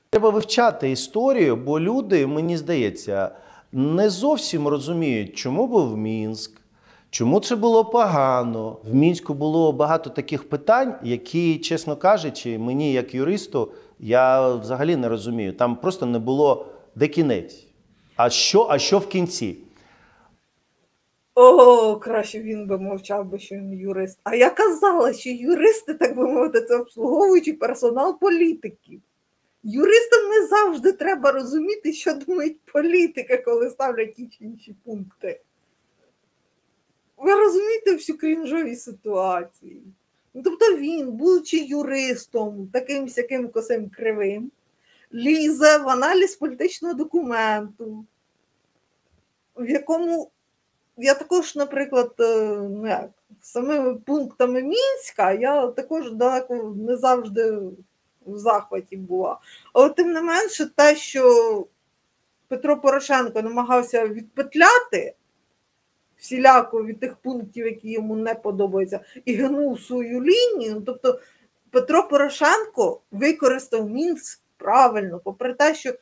Треба вивчати історію, бо люди, мені здається, не зовсім розуміють, чому був Мінськ, чому це було погано. В Мінську було багато таких питань, які, чесно кажучи, мені як юристу, я взагалі не розумію. Там просто не було де кінець. А що в кінці? О, краще він би мовчав, бо що він юрист. А я казала, що юристи, так би мовити, це обслуговуючий персонал політиків. Юристам не завжди треба розуміти, що думають політики, коли ставлять ті чи інші пункти. Ви розумієте всю крінжові ситуації. Ну, тобто він, будучи юристом, таким сяким косим кривим, лізе в аналіз політичного документу, в якому я також, наприклад, самими пунктами Мінська, я також далеко не завжди в захваті була. Але тим не менше, те, що Петро Порошенко намагався відпетляти всіляко від тих пунктів, які йому не подобаються, і гнув свою лінію, тобто Петро Порошенко використав Мінськ правильно, попри те, що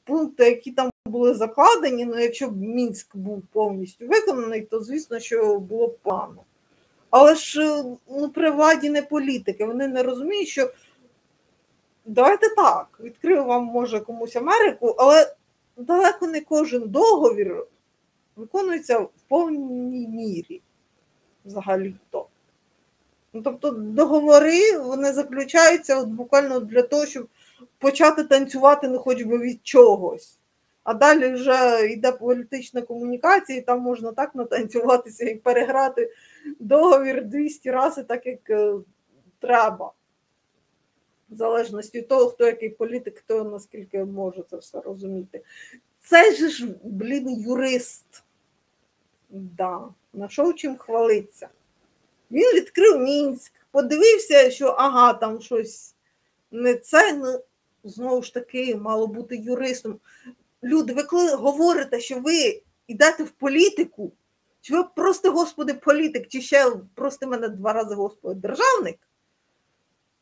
пункти, які там були закладені, ну якщо б Мінськ був повністю виконаний, то звісно, що було б погано. Але ж при владі не політики, вони не розуміють, що давайте так, відкрию вам, може, комусь Америку, але далеко не кожен договір виконується в повній мірі взагалі-то. Ну, тобто договори, вони заключаються от буквально для того, щоб почати танцювати, ну хоч би від чогось. А далі вже йде політична комунікація, і там можна так натанцюватися і переграти договір 200 разів, так як треба. В залежності від того, хто який політик, хто наскільки може це все розуміти. Цей же ж, юрист. Да. Нашов чим хвалиться. Він відкрив Мінськ, подивився, що ага, там щось не це, ну, знову ж таки, мало бути юристом. Люди, ви коли говорите, що ви йдете в політику, чи ви просто, Господи, політик, чи ще прости мене 2 рази, Господи, державник,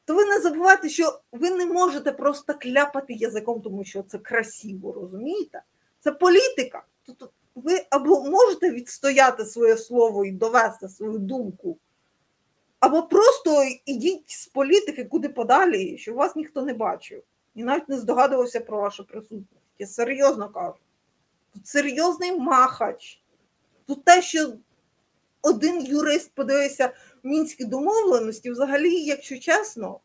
то ви не забувайте, що ви не можете просто кляпати язиком, тому що це красиво, розумієте? Це політика. Тобто ви або можете відстояти своє слово і довести свою думку, або просто ідіть з політики куди подалі, щоб вас ніхто не бачив. і навіть не здогадувався про вашу присутність. Я серйозно кажу. Тут серйозний махач. Тут те, що один юрист подивився в Мінські домовленості, взагалі, якщо чесно,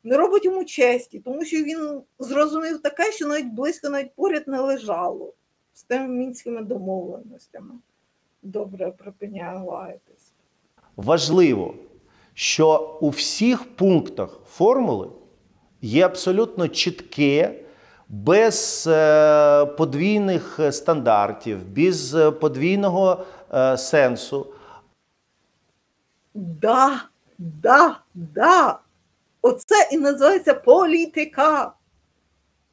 не робить йому честі, тому що він зрозумів таке, що навіть близько, навіть поряд не лежало з тими Мінськими домовленостями. Добре, припиняю лаятись. Важливо, що у всіх пунктах формули є абсолютно чітке, без подвійних стандартів, без подвійного сенсу. Да. Оце і називається політика.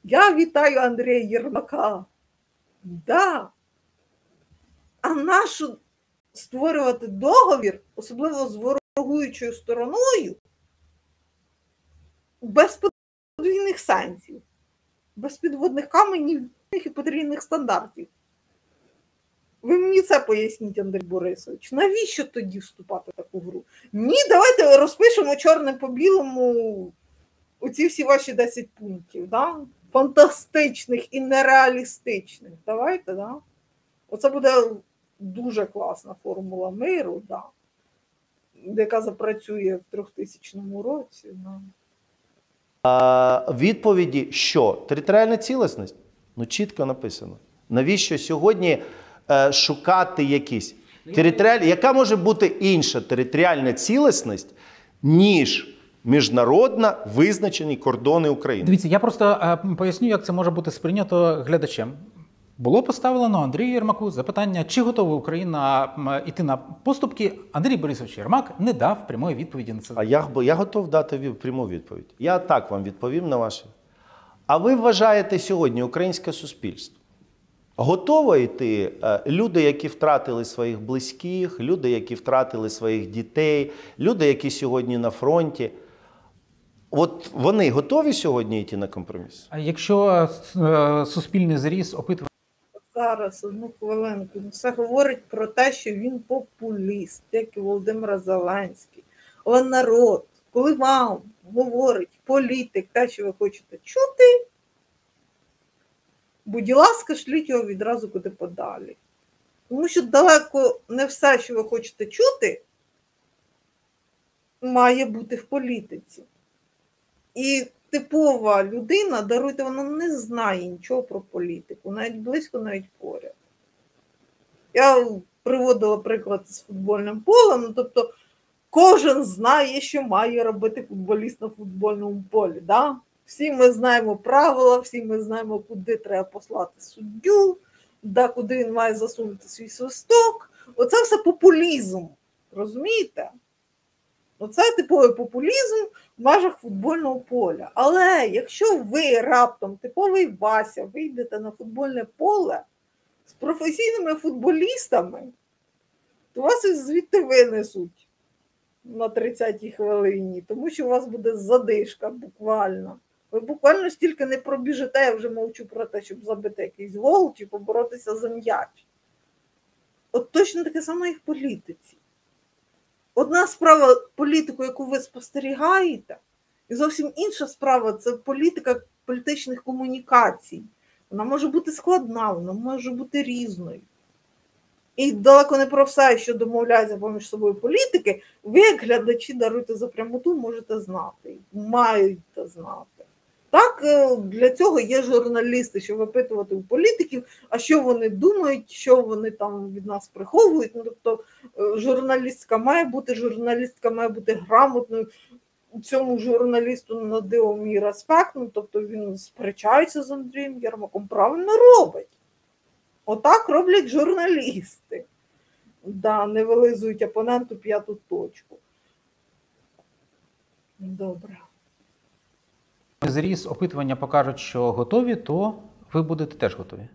Я вітаю Андрія Єрмака. Да. А нащо створювати договір, особливо з ворогуючою стороною, без подвійних сенсів, без підводних каменів і подвійних стандартів? Ви мені це поясніть, Андрій Борисович. Навіщо тоді вступати в таку гру? Ні, давайте розпишемо чорним по білому оці всі ваші 10 пунктів, да? Фантастичних і нереалістичних. Давайте, да? Оце буде дуже класна формула миру, да? Яка запрацює в 3000 році. Да? Відповіді що? Територіальна цілісність? Ну, чітко написано. Навіщо сьогодні шукати якісь територіальні, яка може бути інша територіальна цілісність, ніж міжнародно визначені кордони України? Дивіться, я просто поясню, як це може бути сприйнято глядачем. Було поставлено Андрію Єрмаку запитання, чи готова Україна йти на поступки. Андрій Борисович Єрмак не дав прямої відповіді на це. А я готов дати пряму відповідь. Я так вам відповім на ваше. А ви вважаєте сьогодні українське суспільство готові йти, люди, які втратили своїх близьких, люди, які втратили своїх дітей, люди, які сьогодні на фронті, от вони готові сьогодні йти на компроміс? А якщо суспільний зріз опитування... Зараз, одну хвилинку. Все говорить про те, що він популіст, як і Володимир Зеленський. Але народ, коли вам говорить політик те, що ви хочете чути, будь ласка, шліть його відразу куди подалі. Тому що далеко не все, що ви хочете чути, має бути в політиці. І типова людина, даруйте, вона не знає нічого про політику, навіть близько, навіть поряд. Я приводила приклад з футбольним полем, ну, тобто кожен знає, що має робити футболіст на футбольному полі. Да? Всі ми знаємо правила, всі ми знаємо, куди треба послати суддю, да, куди він має засунути свій свисток. Оце все популізм, розумієте? Оце типовий популізм в межах футбольного поля. Але якщо ви раптом, типовий Вася, вийдете на футбольне поле з професійними футболістами, то вас і звідти винесуть на 30-й хвилині, тому що у вас буде задишка буквально. Ви буквально стільки не пробіжите, я вже мовчу про те, щоб забити якийсь гол чи поборотися за м'яч. От точно таке саме і в політиці. Одна справа політику, яку ви спостерігаєте, і зовсім інша справа – це політика політичних комунікацій. Вона може бути складна, вона може бути різною. І далеко не про все, що домовляється поміж собою політики, ви, як глядачі, даруйте за прямоту, можете знати, маєте знати. Так, для цього є журналісти, щоб випитувати у політиків, а що вони думають, що вони там від нас приховують. Ну, тобто журналістка має бути грамотною. Цьому журналісту надав мій респект, ну, тобто він сперечається з Андрієм Єрмаком, правильно робить. Отак роблять журналісти. Да, не вилизують опоненту п'яту точку. Добре. Зріз опитування покажуть, що готові, то ви будете теж готові.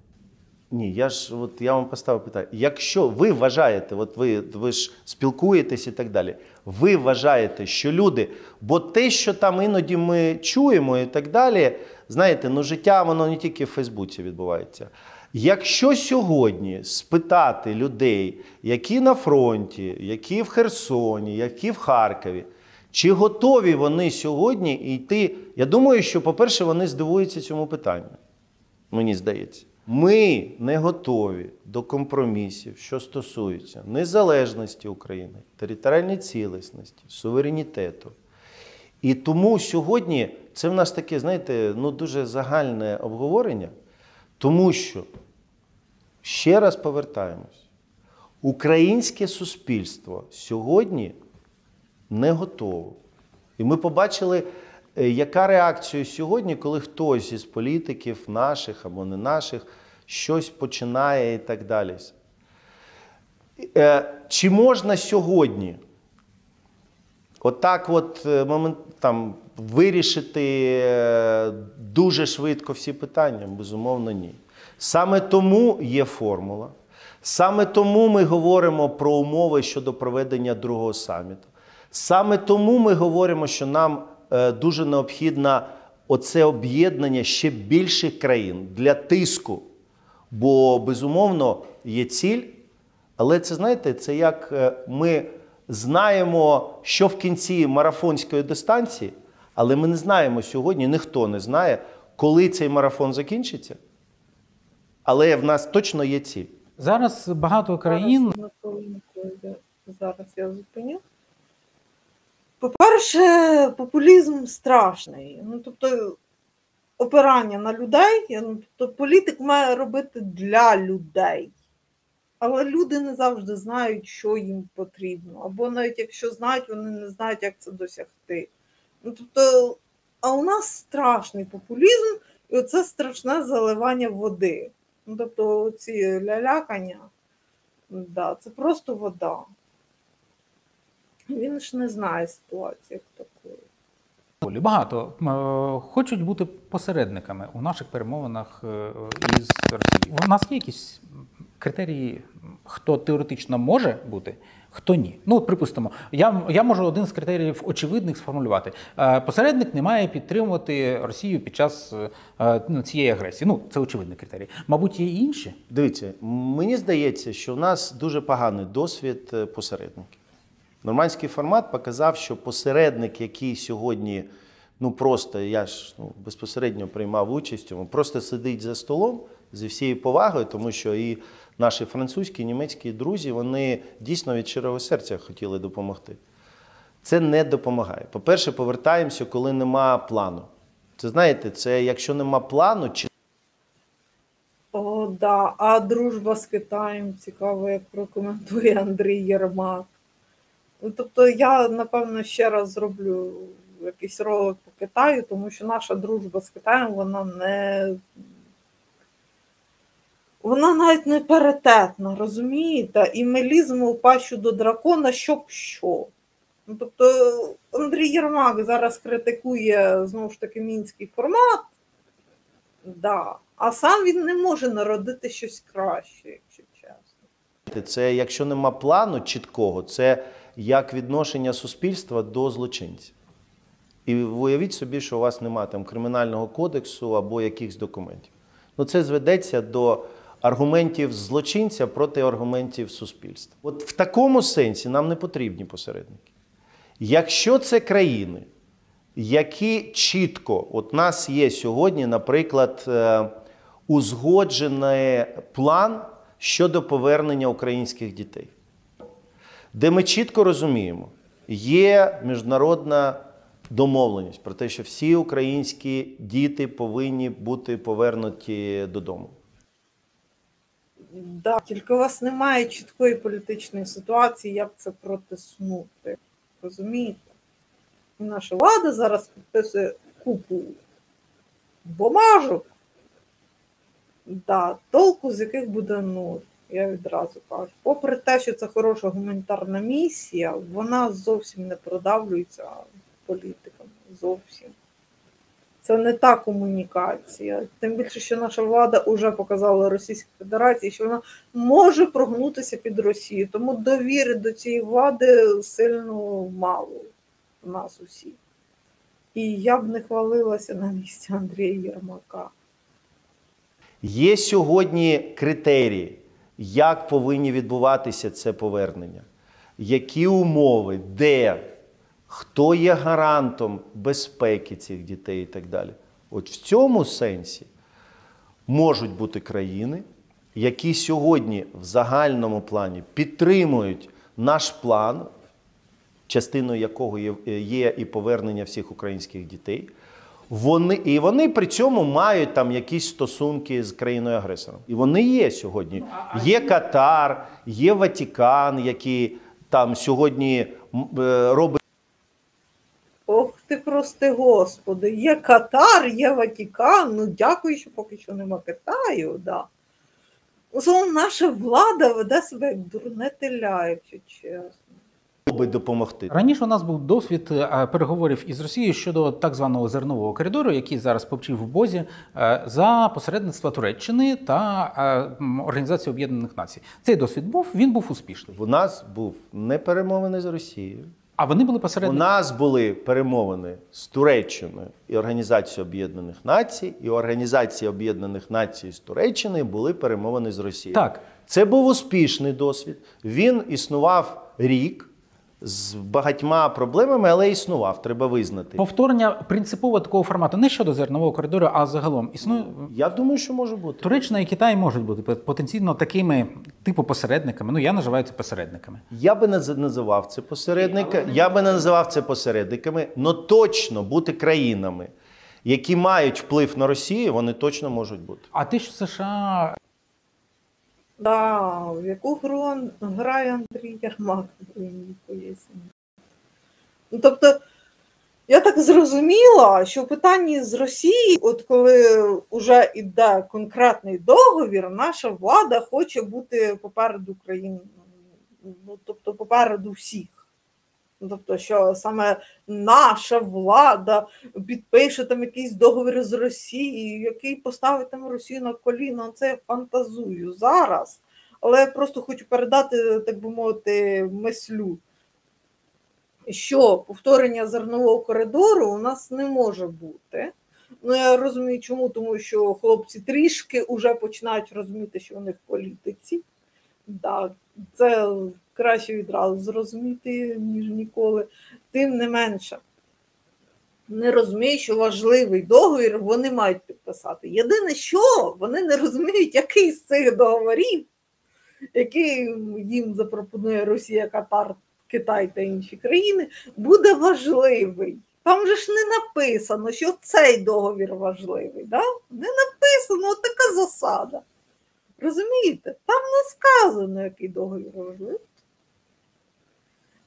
Ні, я вам поставив питання. Якщо ви вважаєте, от ви ж спілкуєтесь і так далі, ви вважаєте, що люди, бо те, що там іноді ми чуємо і так далі, знаєте, ну життя, воно не тільки в Фейсбуці відбувається. Якщо сьогодні спитати людей, які на фронті, які в Херсоні, які в Харкові, Чи готові вони сьогодні йти? Я думаю, що, по-перше, вони здивуються цьому питанню, мені здається. Ми не готові до компромісів, що стосуються незалежності України, територіальної цілісності, суверенітету. І тому сьогодні це в нас таке, знаєте, дуже загальне обговорення, тому що, ще раз повертаємось, українське суспільство сьогодні не готово. І ми побачили, яка реакція сьогодні, коли хтось із політиків, наших або не наших, щось починає і так далі. Чи можна сьогодні отак вирішити дуже швидко всі питання? Безумовно, ні. Саме тому є формула. Саме тому ми говоримо про умови щодо проведення другого саміту. Саме тому ми говоримо, що нам дуже необхідно оце об'єднання ще більших країн для тиску. Бо, безумовно, є ціль, але це, знаєте, це як ми знаємо, що в кінці марафонської дистанції, але ми не знаємо сьогодні, ніхто не знає, коли цей марафон закінчиться, але в нас точно є ціль. Зараз багато країн... Зараз я зупиню. По-перше, популізм страшний. Тобто, опирання на людей, тобто політик має робити для людей. Але люди не завжди знають, що їм потрібно. Або навіть якщо знають, вони не знають, як це досягти. Тобто, а у нас страшний популізм, і оце страшне заливання води. Тобто, ці лялякання, це просто вода. Він ж не знає ситуації як такої. Багато хочуть бути посередниками у наших перемовинах із Росією. У нас є якісь критерії, хто теоретично може бути, хто ні. Припустимо, я можу один з критеріїв очевидних сформулювати. Посередник не має підтримувати Росію під час цієї агресії. Це очевидний критерій. Мабуть, є і інші? Дивіться, мені здається, що в нас дуже поганий досвід посередників. Нормандський формат показав, що посередник, який сьогодні, я ж безпосередньо приймав участь, просто сидить за столом зі всією повагою, тому що і наші французькі, німецькі друзі, вони дійсно від щирого серця хотіли допомогти. Це не допомагає. По-перше, повертаємося, коли нема плану. Це, знаєте, це якщо нема плану... А дружба з Китаєм, цікаво, як прокоментує Андрій Єрмак. Тобто я, напевно, ще раз зроблю якийсь ролик по Китаю, тому що наша дружба з Китаєм, вона навіть не паритетна, розумієте? І ми ліземо в пащу до дракона, щоб що. Тобто Андрій Єрмак зараз критикує, знову ж таки, мінський формат, а сам він не може народити щось краще, якщо чесно. Це, якщо нема плану чіткого, це як відношення суспільства до злочинців. І уявіть собі, що у вас немає кримінального кодексу або якихось документів. Це зведеться до аргументів злочинця проти аргументів суспільства. От в такому сенсі нам не потрібні посередники. Якщо це країни, які чітко, от нас є сьогодні, наприклад, узгоджений план щодо повернення українських дітей, де ми чітко розуміємо, є міжнародна домовленість про те, що всі українські діти повинні бути повернуті додому. Тільки у вас немає чіткої політичної ситуації, як це протиснути. Розумієте? Наша влада зараз підписує купу бумажок, толку з яких буде нуль. Я відразу кажу. Попри те, що це хороша гуманітарна місія, вона зовсім не продавлюється політиками. Зовсім. Це не та комунікація. Тим більше, що наша влада вже показала Російській Федерації, що вона може прогнутися під Росію. Тому довіри до цієї влади сильно мало в нас усіх. І я б не хвалилася на місці Андрія Єрмака. Є сьогодні критерії, як повинні відбуватися це повернення, які умови, де, хто є гарантом безпеки цих дітей і так далі. От в цьому сенсі можуть бути країни, які сьогодні в загальному плані підтримують наш план, частиною якого є і повернення всіх українських дітей. Вони при цьому мають там якісь стосунки з країною-агресором. І вони є сьогодні. Є Катар, є Ватикан, які там сьогодні роблять. Ох ти прости, Господи, є Катар, є Ватикан, ну дякую, що поки що нема Китаю, да. Загалом наша влада веде себе як дурне теля, якщо чесно. Допомогти. Раніше у нас був досвід переговорів із Росією щодо так званого зернового коридору, який зараз повчив в Бозі за посередництва Туреччини та Організації Об'єднаних Націй. Цей досвід він був успішний. У нас був не перемовини з Росією. А вони були посередниками? У нас були перемовини з Туреччиною і Організацією Об'єднаних Націй, і Організація Об'єднаних Націй з Туреччиною були перемовини з Росією. Так. Це був успішний досвід. Він існував рік з багатьма проблемами, але існував, треба визнати. Повторення принципово такого формату не щодо зернового коридору, а загалом існує. Я думаю, що може бути. Туреччина і Китай можуть бути потенційно такими типу посередниками. Ну, я називаю це посередниками. Я би не називав це посередниками. Я би не називав це посередниками, але точно бути країнами, які мають вплив на Росію, вони точно можуть бути. А те, що США... Да, в яку гру грає Андрій Єрмак, мені пояснює. Ну, тобто, я так зрозуміла, що в питанні з Росією, от коли вже йде конкретний договір, наша влада хоче бути попереду країн, ну, тобто попереду всіх. Тобто, що саме наша влада підпише там якийсь договір з Росією, який поставить там Росію на коліна. Це я фантазую зараз. Але я просто хочу передати, так би мовити, мислю, що повторення зернового коридору у нас не може бути. Ну, я розумію, чому, тому що хлопці трішки вже починають розуміти, що вони в політиці. Так, це краще відразу зрозуміти, ніж ніколи. Тим не менше, не розуміють, що важливий договір вони мають підписати. Єдине, що вони не розуміють, який з цих договорів, який їм запропонує Росія, Катар, Китай та інші країни, буде важливий. Там же ж не написано, що цей договір важливий. Да? Не написано, от така засада. Розумієте? Там не сказано, який договір важливий.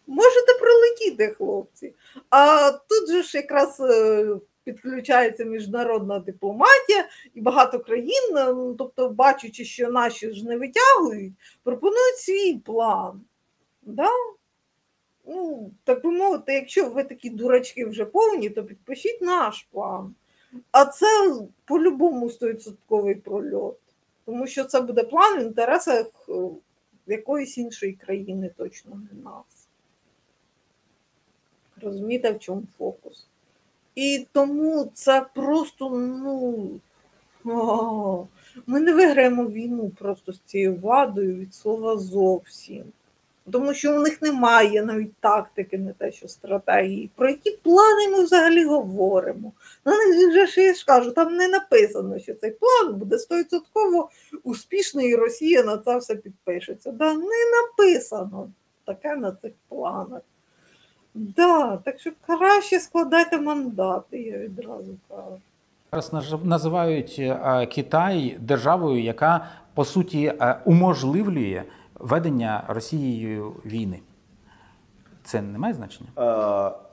Можете пролетіти, хлопці. А тут же ж якраз підключається міжнародна дипломатія, і багато країн, тобто бачачи, що наші ж не витягують, пропонують свій план. Да? Ну, так би мовити, якщо ви такі дурачки вже повні, то підпишіть наш план. А це по-любому 100% прольот. Тому що це буде план в інтересах якоїсь іншої країни, точно не нас. Розумієте, в чому фокус? І тому це просто, ми не виграємо війну просто з цією владою від слова зовсім. Тому що у них немає навіть тактики, не те, що стратегії. Про які плани ми взагалі говоримо? На них вже ж я ж кажу, там не написано, що цей план буде 100% успішний і Росія на це все підпишеться. Да, не написано таке на цих планах. Да, так що краще складайте мандати, я відразу кажу. Зараз називають Китай державою, яка, по суті, уможливлює ведення Росією війни. Це не має значення?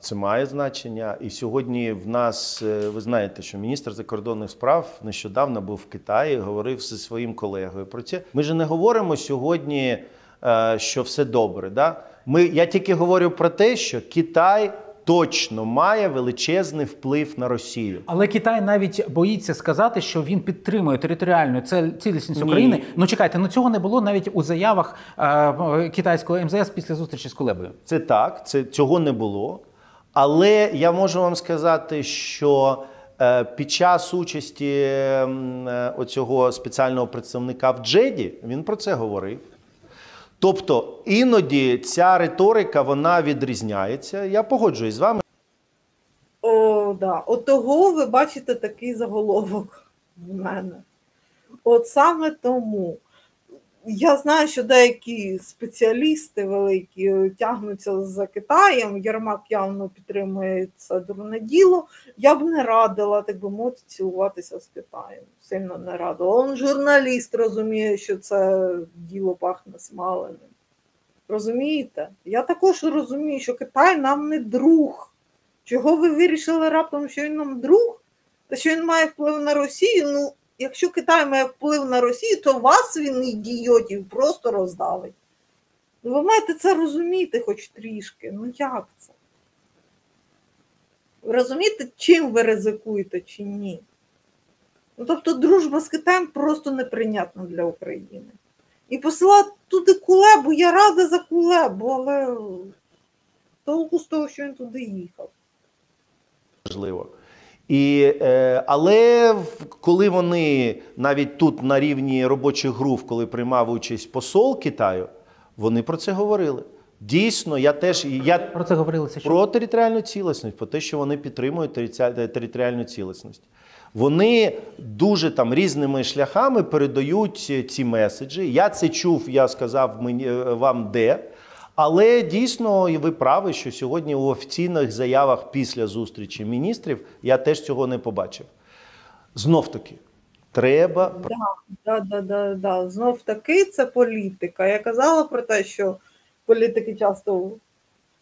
Це має значення. І сьогодні в нас, ви знаєте, що міністр закордонних справ нещодавно був в Китаї, говорив зі своїм колегою про це. Ми ж не говоримо сьогодні, що все добре. Да? Я тільки говорю про те, що Китай точно має величезний вплив на Росію. Але Китай навіть боїться сказати, що він підтримує територіальну цілісність України. Ну чекайте, цього не було навіть у заявах китайського МЗС після зустрічі з Кулебою. Це так, цього не було. Але я можу вам сказати, що під час участі оцього спеціального представника в Джеді він про це говорив. Тобто іноді ця риторика, вона відрізняється. Я погоджуюсь з вами. О, да. От того ви бачите такий заголовок в мене. От саме тому. Я знаю, що деякі спеціалісти великі тягнуться за Китаєм, Єрмак явно підтримує це дурне діло. Я б не радила, так би мовити, цілуватися з Китаєм. Сильно не радила. Он журналіст розуміє, що це діло пахне смаленим. Розумієте? Я також розумію, що Китай нам не друг. Чого ви вирішили раптом, що він нам друг? Та що він має вплив на Росію? Ну, якщо Китай має вплив на Росію, то вас він, ідіотів, просто роздавить. Ну, ви маєте це розуміти хоч трішки. Ну як це? Ви розумієте, чим ви ризикуєте чи ні? Ну, тобто дружба з Китаєм просто неприйнятна для України. І посилати туди Кулебу, я рада за Кулебу, але толку з того, що він туди їхав. Можливо. Але коли вони навіть тут на рівні робочих груп, коли приймав участь посол Китаю, вони про це говорили. Дійсно, Про це говорилося що? Про територіальну цілісність, про те, що вони підтримують територіальну цілісність. Вони дуже там різними шляхами передають ці меседжі. Я це чув, я сказав вам де. Але дійсно, і ви праві, що сьогодні у офіційних заявах після зустрічі міністрів я теж цього не побачив. Знов-таки, треба... Да. Знов-таки це політика. Я казала про те, що політики часто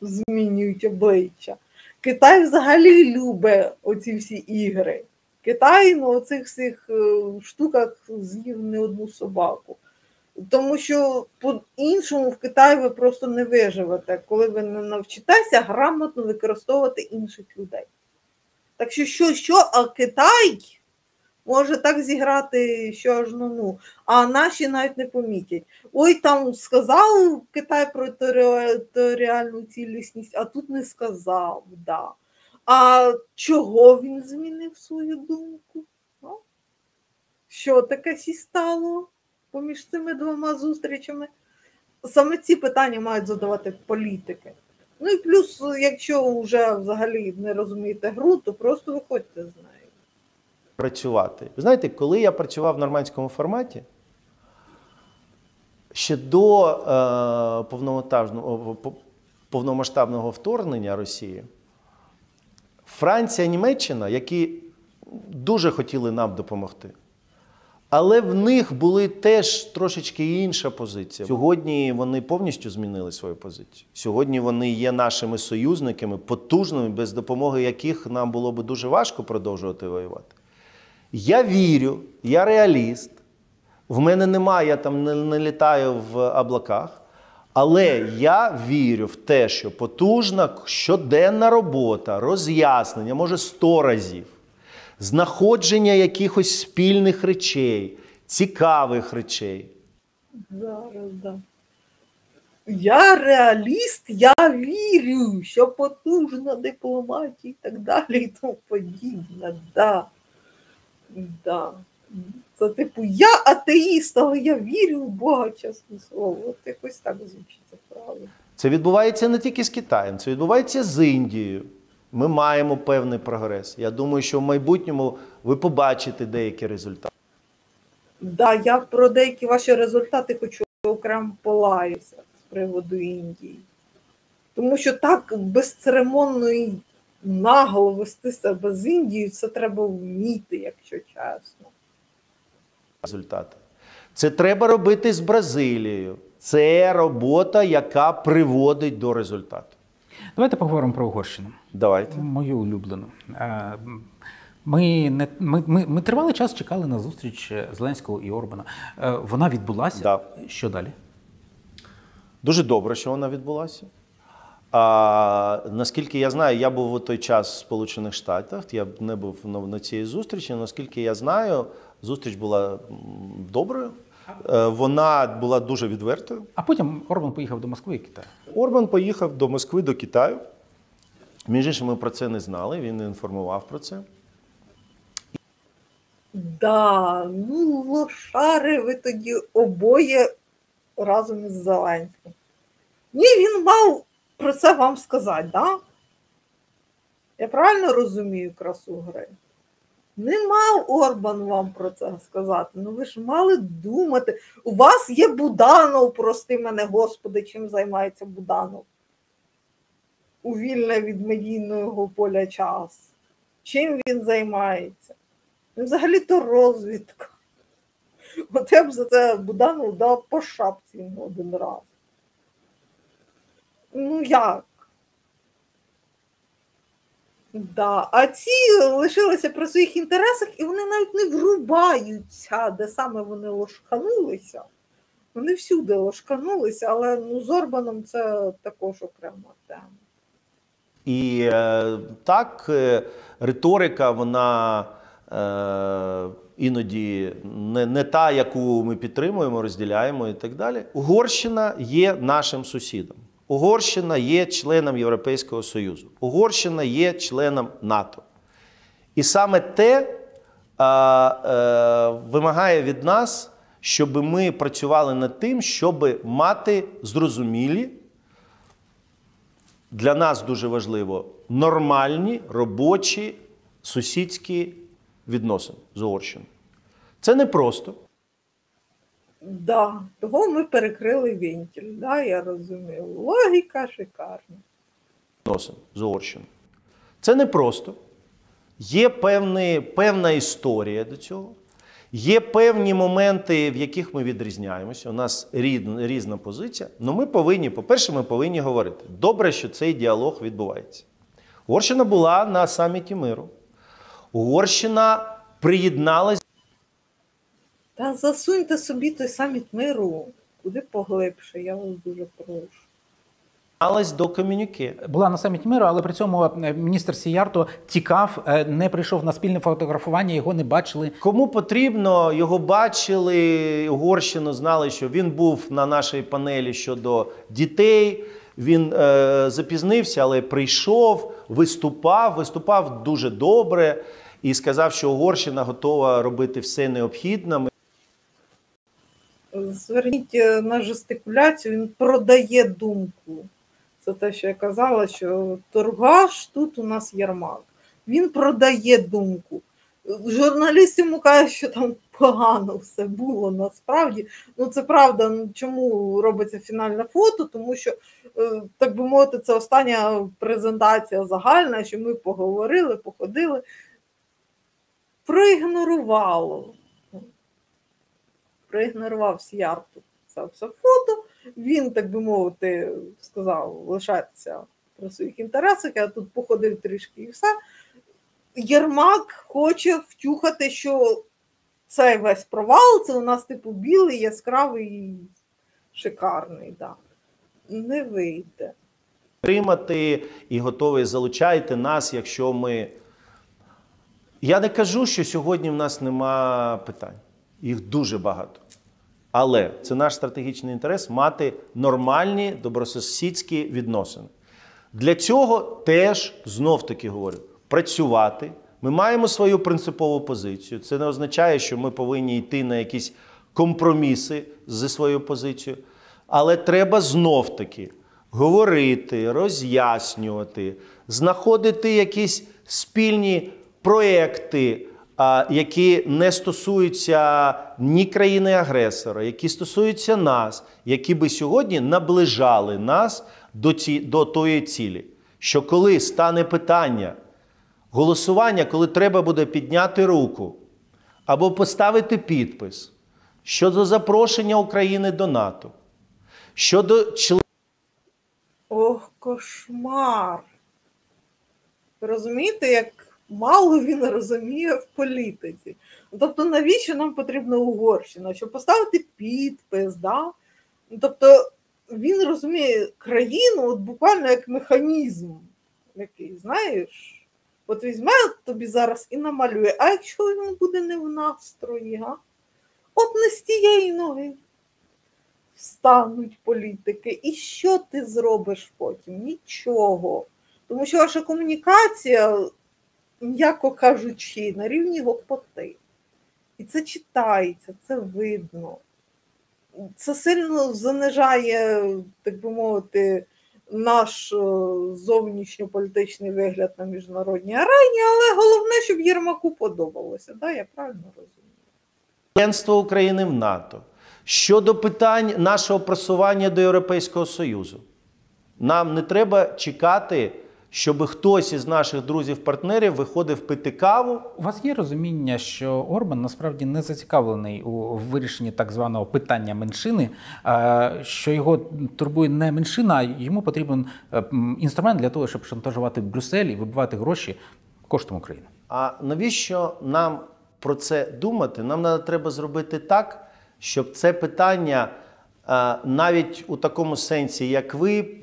змінюють обличчя. Китай взагалі любить оці всі ігри. Китай на оцих всіх штуках з'їв не одну собаку. Тому що по-іншому в Китаї ви просто не виживете, коли ви не навчитеся грамотно використовувати інших людей. Так що, а Китай може так зіграти, що аж ну, а наші навіть не помітять. Ой, там сказав Китай про територіальну цілісність, а тут не сказав, да. А чого він змінив свою думку? Що таке стало поміж цими двома зустрічами? Саме ці питання мають задавати політики. Ну і плюс, якщо вже взагалі не розумієте гру, то просто виходьте з нею. Працювати. Ви знаєте, коли я працював в нормандському форматі, ще до повномасштабного вторгнення Росії, Франція, Німеччина, які дуже хотіли нам допомогти, але в них були теж трошечки інша позиція. Сьогодні вони повністю змінили свою позицію. Сьогодні вони є нашими союзниками, потужними, без допомоги яких нам було б дуже важко продовжувати воювати. Я вірю, я реаліст, в мене немає, я там не літаю в облаках, але я вірю в те, що потужна щоденна робота, роз'яснення, може 100 разів, знаходження якихось спільних речей, цікавих речей. Зараз, да. Я реаліст, я вірю, що потужна дипломатія і так далі і тому подібне. Да. Да. Це типу, я атеїст, але я вірю в Бога, чесне слово. От якось так звучить це правильно. Це відбувається не тільки з Китаєм, це відбувається з Індією. Ми маємо певний прогрес. Я думаю, що в майбутньому ви побачите деякі результати. Да, я про деякі ваші результати хочу окремо полаюся з приводу Індії. Тому що так безцеремонно і нагло вести себе з Індією, це треба вміти, якщо чесно. Результати. Це треба робити з Бразилією. Це робота, яка приводить до результату. Давайте поговоримо про Угорщину. Давайте. Мою улюблену. Ми тривалий час чекали на зустріч Зеленського і Орбана. Вона відбулася. Да. Що далі? Дуже добре, що вона відбулася. Наскільки я знаю, я був у той час в Сполучених Штатах, я не був на цій зустрічі, наскільки я знаю, зустріч була доброю, вона була дуже відвертою. А потім Орбан поїхав до Москви і Китаю. Орбан поїхав до Москви, до Китаю. Між іншим, ми про це не знали, він не інформував про це. Да, ну лошари ви тоді обоє разом із Зеленським. Ні, він мав про це вам сказати, да? Я правильно розумію красу гри? Не мав Орбан вам про це сказати. Ну ви ж мали думати. У вас є Буданов, прости мене, Господи, чим займається Буданов? У вільне від медійного поля час. Чим він займається? Ну, взагалі-то розвідка. От я б за це Буданов дав по шапці один раз. Ну як? Да. А ці лишилися при своїх інтересах, і вони навіть не врубаються, де саме вони лошканулися. Вони всюди лошканулися, але ну, з Орбаном це також окрема тема. І так, риторика, вона іноді не та, яку ми підтримуємо, розділяємо і так далі. Угорщина є нашим сусідом. Угорщина є членом Європейського Союзу. Угорщина є членом НАТО. І саме те вимагає від нас, щоб ми працювали над тим, щоб мати зрозумілі, для нас дуже важливо, нормальні, робочі, сусідські відносини з Угорщиною. Це непросто. Да, того ми перекрили вентиль, да, я розумію. Логіка шикарна. Відносин з Угорщиною. Це непросто. Є певна історія до цього. Є певні моменти, в яких ми відрізняємося. У нас різна позиція. Але ми повинні, по-перше, ми повинні говорити. Добре, що цей діалог відбувається. Угорщина була на саміті миру. Угорщина приєдналась. Та засуньте собі той саміт миру, куди поглибше, я вас дуже прошу. До комюніке. Була на саміті миру, але при цьому міністр Сіярто тікав, не прийшов на спільне фотографування, його не бачили. Кому потрібно, його бачили, Угорщину знали, що він був на нашій панелі щодо дітей, він запізнився, але прийшов, виступав дуже добре і сказав, що Угорщина готова робити все необхідне. Зверніть на жестикуляцію, він продає думку. Це те, що я казала, що торгаш тут у нас Єрмак. Він продає думку. Журналіст йому каже, що там погано все було насправді. Ну це правда, чому робиться фінальне фото, тому що, так би мовити, це остання презентація загальна, що ми поговорили, походили. Проігнорував Сіярту це все фото. Він, так би мовити, сказав, лишайтеся при своїх інтересах, я тут походив трішки і все. Єрмак хоче втюхати, що цей весь провал, це у нас типу білий, яскравий, шикарний. Да. Не вийде. Підтримати і готові залучайте нас, якщо ми... Я не кажу, що сьогодні в нас нема питань. Їх дуже багато. Але це наш стратегічний інтерес мати нормальні добросусідські відносини. Для цього теж, знов-таки говорю, працювати. Ми маємо свою принципову позицію. Це не означає, що ми повинні йти на якісь компроміси зі своєю позицією. Але треба знов-таки говорити, роз'яснювати, знаходити якісь спільні проекти, які не стосуються ні країни-агресора, які стосуються нас, які би сьогодні наближали нас до тої цілі. Що коли стане питання голосування, коли треба буде підняти руку або поставити підпис щодо запрошення України до НАТО, щодо членів... Ох, кошмар! Ви розумієте, як мало він розуміє в політиці. Тобто, навіщо нам потрібна Угорщина? Щоб поставити підпис, да? Тобто, він розуміє країну от буквально як механізм, який, знаєш, от візьме тобі зараз і намалює, а якщо він буде не в настрої, га? От не з тієї ноги встануть політики. І що ти зробиш потім? Нічого. Тому що ваша комунікація, м'яко кажучи, на рівні гопоти. І це читається, це видно. це сильно занижає, так би мовити, наш зовнішньополітичний вигляд на міжнародній арені, але головне, щоб Єрмаку подобалося. Да, я правильно розумію? Членство України в НАТО. Щодо питань нашого просування до Європейського Союзу. Нам не треба чекати, щоб хтось із наших друзів-партнерів виходив пити каву. У вас є розуміння, що Орбан насправді не зацікавлений у вирішенні так званого питання меншини, що його турбує не меншина, а йому потрібен інструмент для того, щоб шантажувати Брюссель і вибивати гроші коштом України? А навіщо нам про це думати? Нам треба зробити так, щоб це питання навіть у такому сенсі, як ви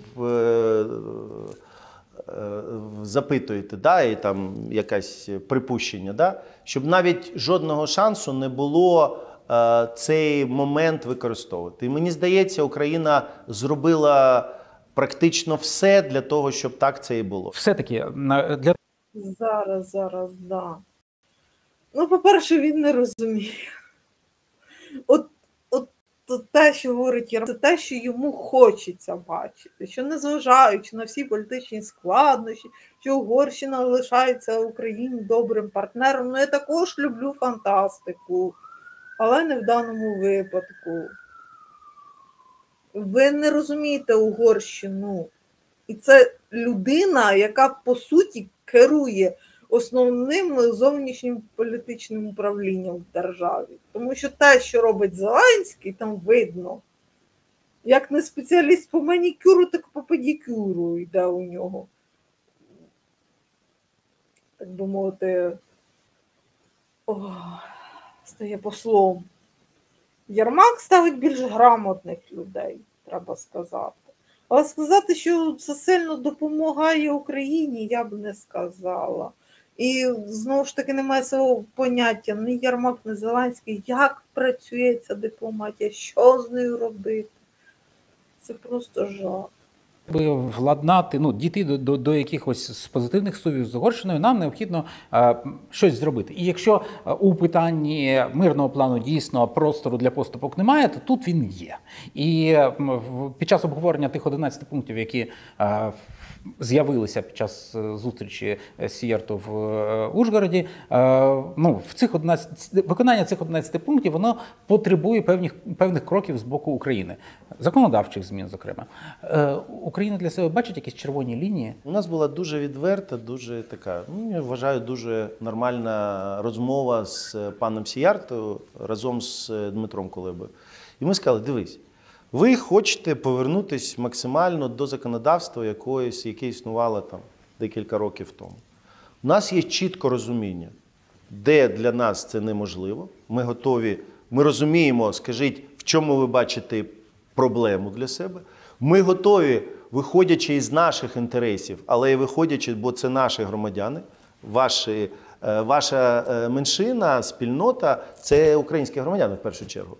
запитуєте, да, і там якесь припущення, да, щоб навіть жодного шансу не було цей момент використовувати. І мені здається, Україна зробила практично все для того, щоб так це і було. Все-таки для... Зараз, да. Ну, по-перше, він не розуміє. От те, що говорить Єрмак, це те, що йому хочеться бачити, що незважаючи на всі політичні складнощі, що Угорщина лишається Україні добрим партнером, ну я також люблю фантастику, але не в даному випадку. Ви не розумієте Угорщину. І це людина, яка, по суті, керує основним зовнішнім політичним управлінням в державі. Тому що те, що робить Зеленський, там видно. Як не спеціаліст по манікюру, так по педикюру йде у нього. Так би мовити, стає послом. Єрмак ставить більш грамотних людей, треба сказати. Але сказати, що це сильно допомагає Україні, я б не сказала. І, знову ж таки, немає свого поняття ні Єрмак, ні Зеленський, як працює ця дипломатія, що з нею робити. Це просто жах. Аби владнати, дійти до якихось позитивних стосунків з Угорщиною, нам необхідно щось зробити. І якщо у питанні мирного плану дійсно простору для поступок немає, то тут він є. І під час обговорення тих 11 пунктів, які з'явилися під час зустрічі Сієрто в Ужгороді, виконання цих 11 пунктів, воно потребує певних кроків з боку України. Законодавчих змін, зокрема. Україна для себе бачить якісь червоні лінії? У нас була дуже відверта, дуже така, я вважаю, дуже нормальна розмова з паном Сієрто разом з Дмитром Кулебою. І ми сказали, дивись, ви хочете повернутися максимально до законодавства яке існувало там декілька років тому. У нас є чітко розуміння, де для нас це неможливо. Ми готові, ми розуміємо, скажіть, в чому ви бачите проблему для себе. Ми готові, виходячи із наших інтересів, але і виходячи, бо це наші громадяни, ваша меншина, спільнота – це українські громадяни в першу чергу.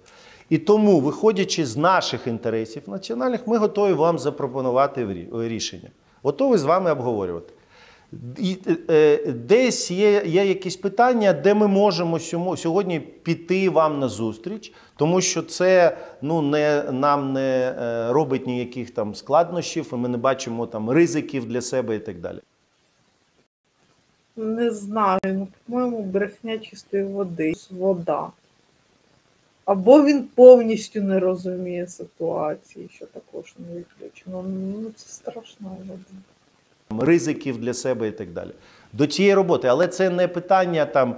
І тому, виходячи з наших інтересів національних, ми готові вам запропонувати рішення. Готові з вами обговорювати. Десь є якісь питання, де ми можемо сьогодні піти вам на зустріч, тому що це нам не робить ніяких там складнощів, і ми не бачимо там ризиків для себе і так далі. Не знаю, по-моєму, брехня чистої води. Вода. Або він повністю не розуміє ситуації, що також не виключено. Це страшна вода. Ризиків для себе і так далі. До цієї роботи. Але це не питання, там,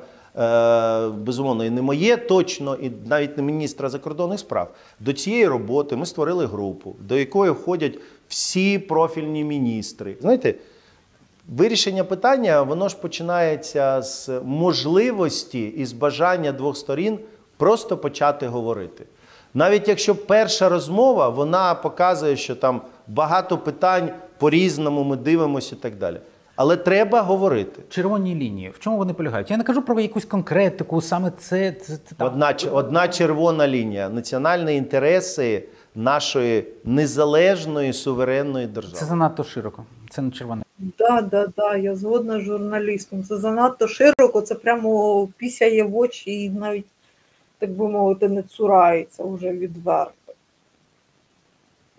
безумовно, і не моє точно, і навіть не міністра закордонних справ. До цієї роботи ми створили групу, до якої входять всі профільні міністри. Знаєте, вирішення питання, воно ж починається з можливості і з бажання двох сторін просто почати говорити. Навіть якщо перша розмова, вона показує, що там багато питань по-різному ми дивимося і так далі. Але треба говорити. Червоні лінії, в чому вони полягають? Я не кажу про якусь конкретику, саме це там. Одна червона лінія – національні інтереси нашої незалежної суверенної держави. Це занадто широко, це не червоне. Да, я згодна з журналістом. Це занадто широко, це прямо пісяє в очі і навіть, так би мовити, не цурається вже відверто.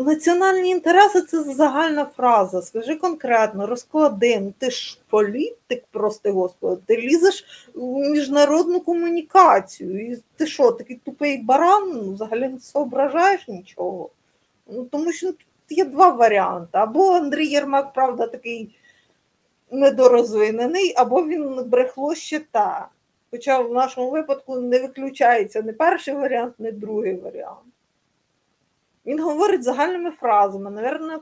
Національні інтереси – це загальна фраза. Скажи конкретно, розклади. Ну, ти ж політик, прости Господи, ти лізеш у міжнародну комунікацію. І ти що, такий тупий баран, ну, взагалі не соображаєш нічого? Ну, тому що тут є два варіанти. Або Андрій Єрмак, правда, такий недорозвинений, або він брехло ще та. Хоча в нашому випадку не виключається ні перший варіант, ні другий варіант. Він говорить загальними фразами. Навірно,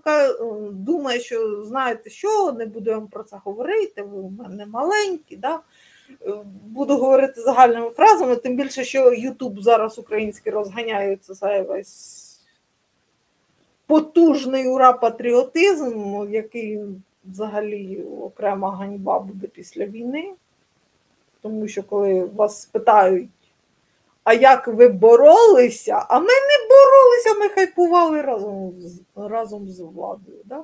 думає, що знаєте що, не буду вам про це говорити, ви у мене маленькі, да? Буду говорити загальними фразами, тим більше, що Ютуб зараз український розганяється за весь потужний ура-патріотизм, який взагалі окрема ганьба буде після війни. Тому що коли вас питають, а як ви боролися? А ми не боролися, ми хайпували разом з владою. Да?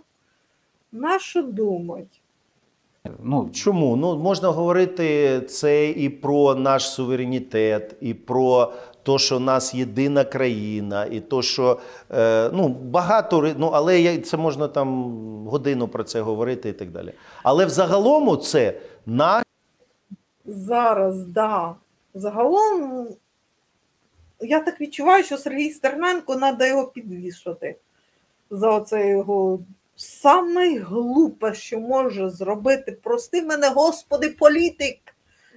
Нащо думать? Ну, чому? Ну, можна говорити це і про наш суверенітет, і про те, що в нас єдина країна, і то, що ну, багато, ну, але це можна там годину про це говорити і так далі. Але взагалом це наш... Зараз, да. Загалом, я так відчуваю, що Сергій Стерненко, треба його підвішати за оце його саме глупе, що може зробити. Прости мене, Господи, політик.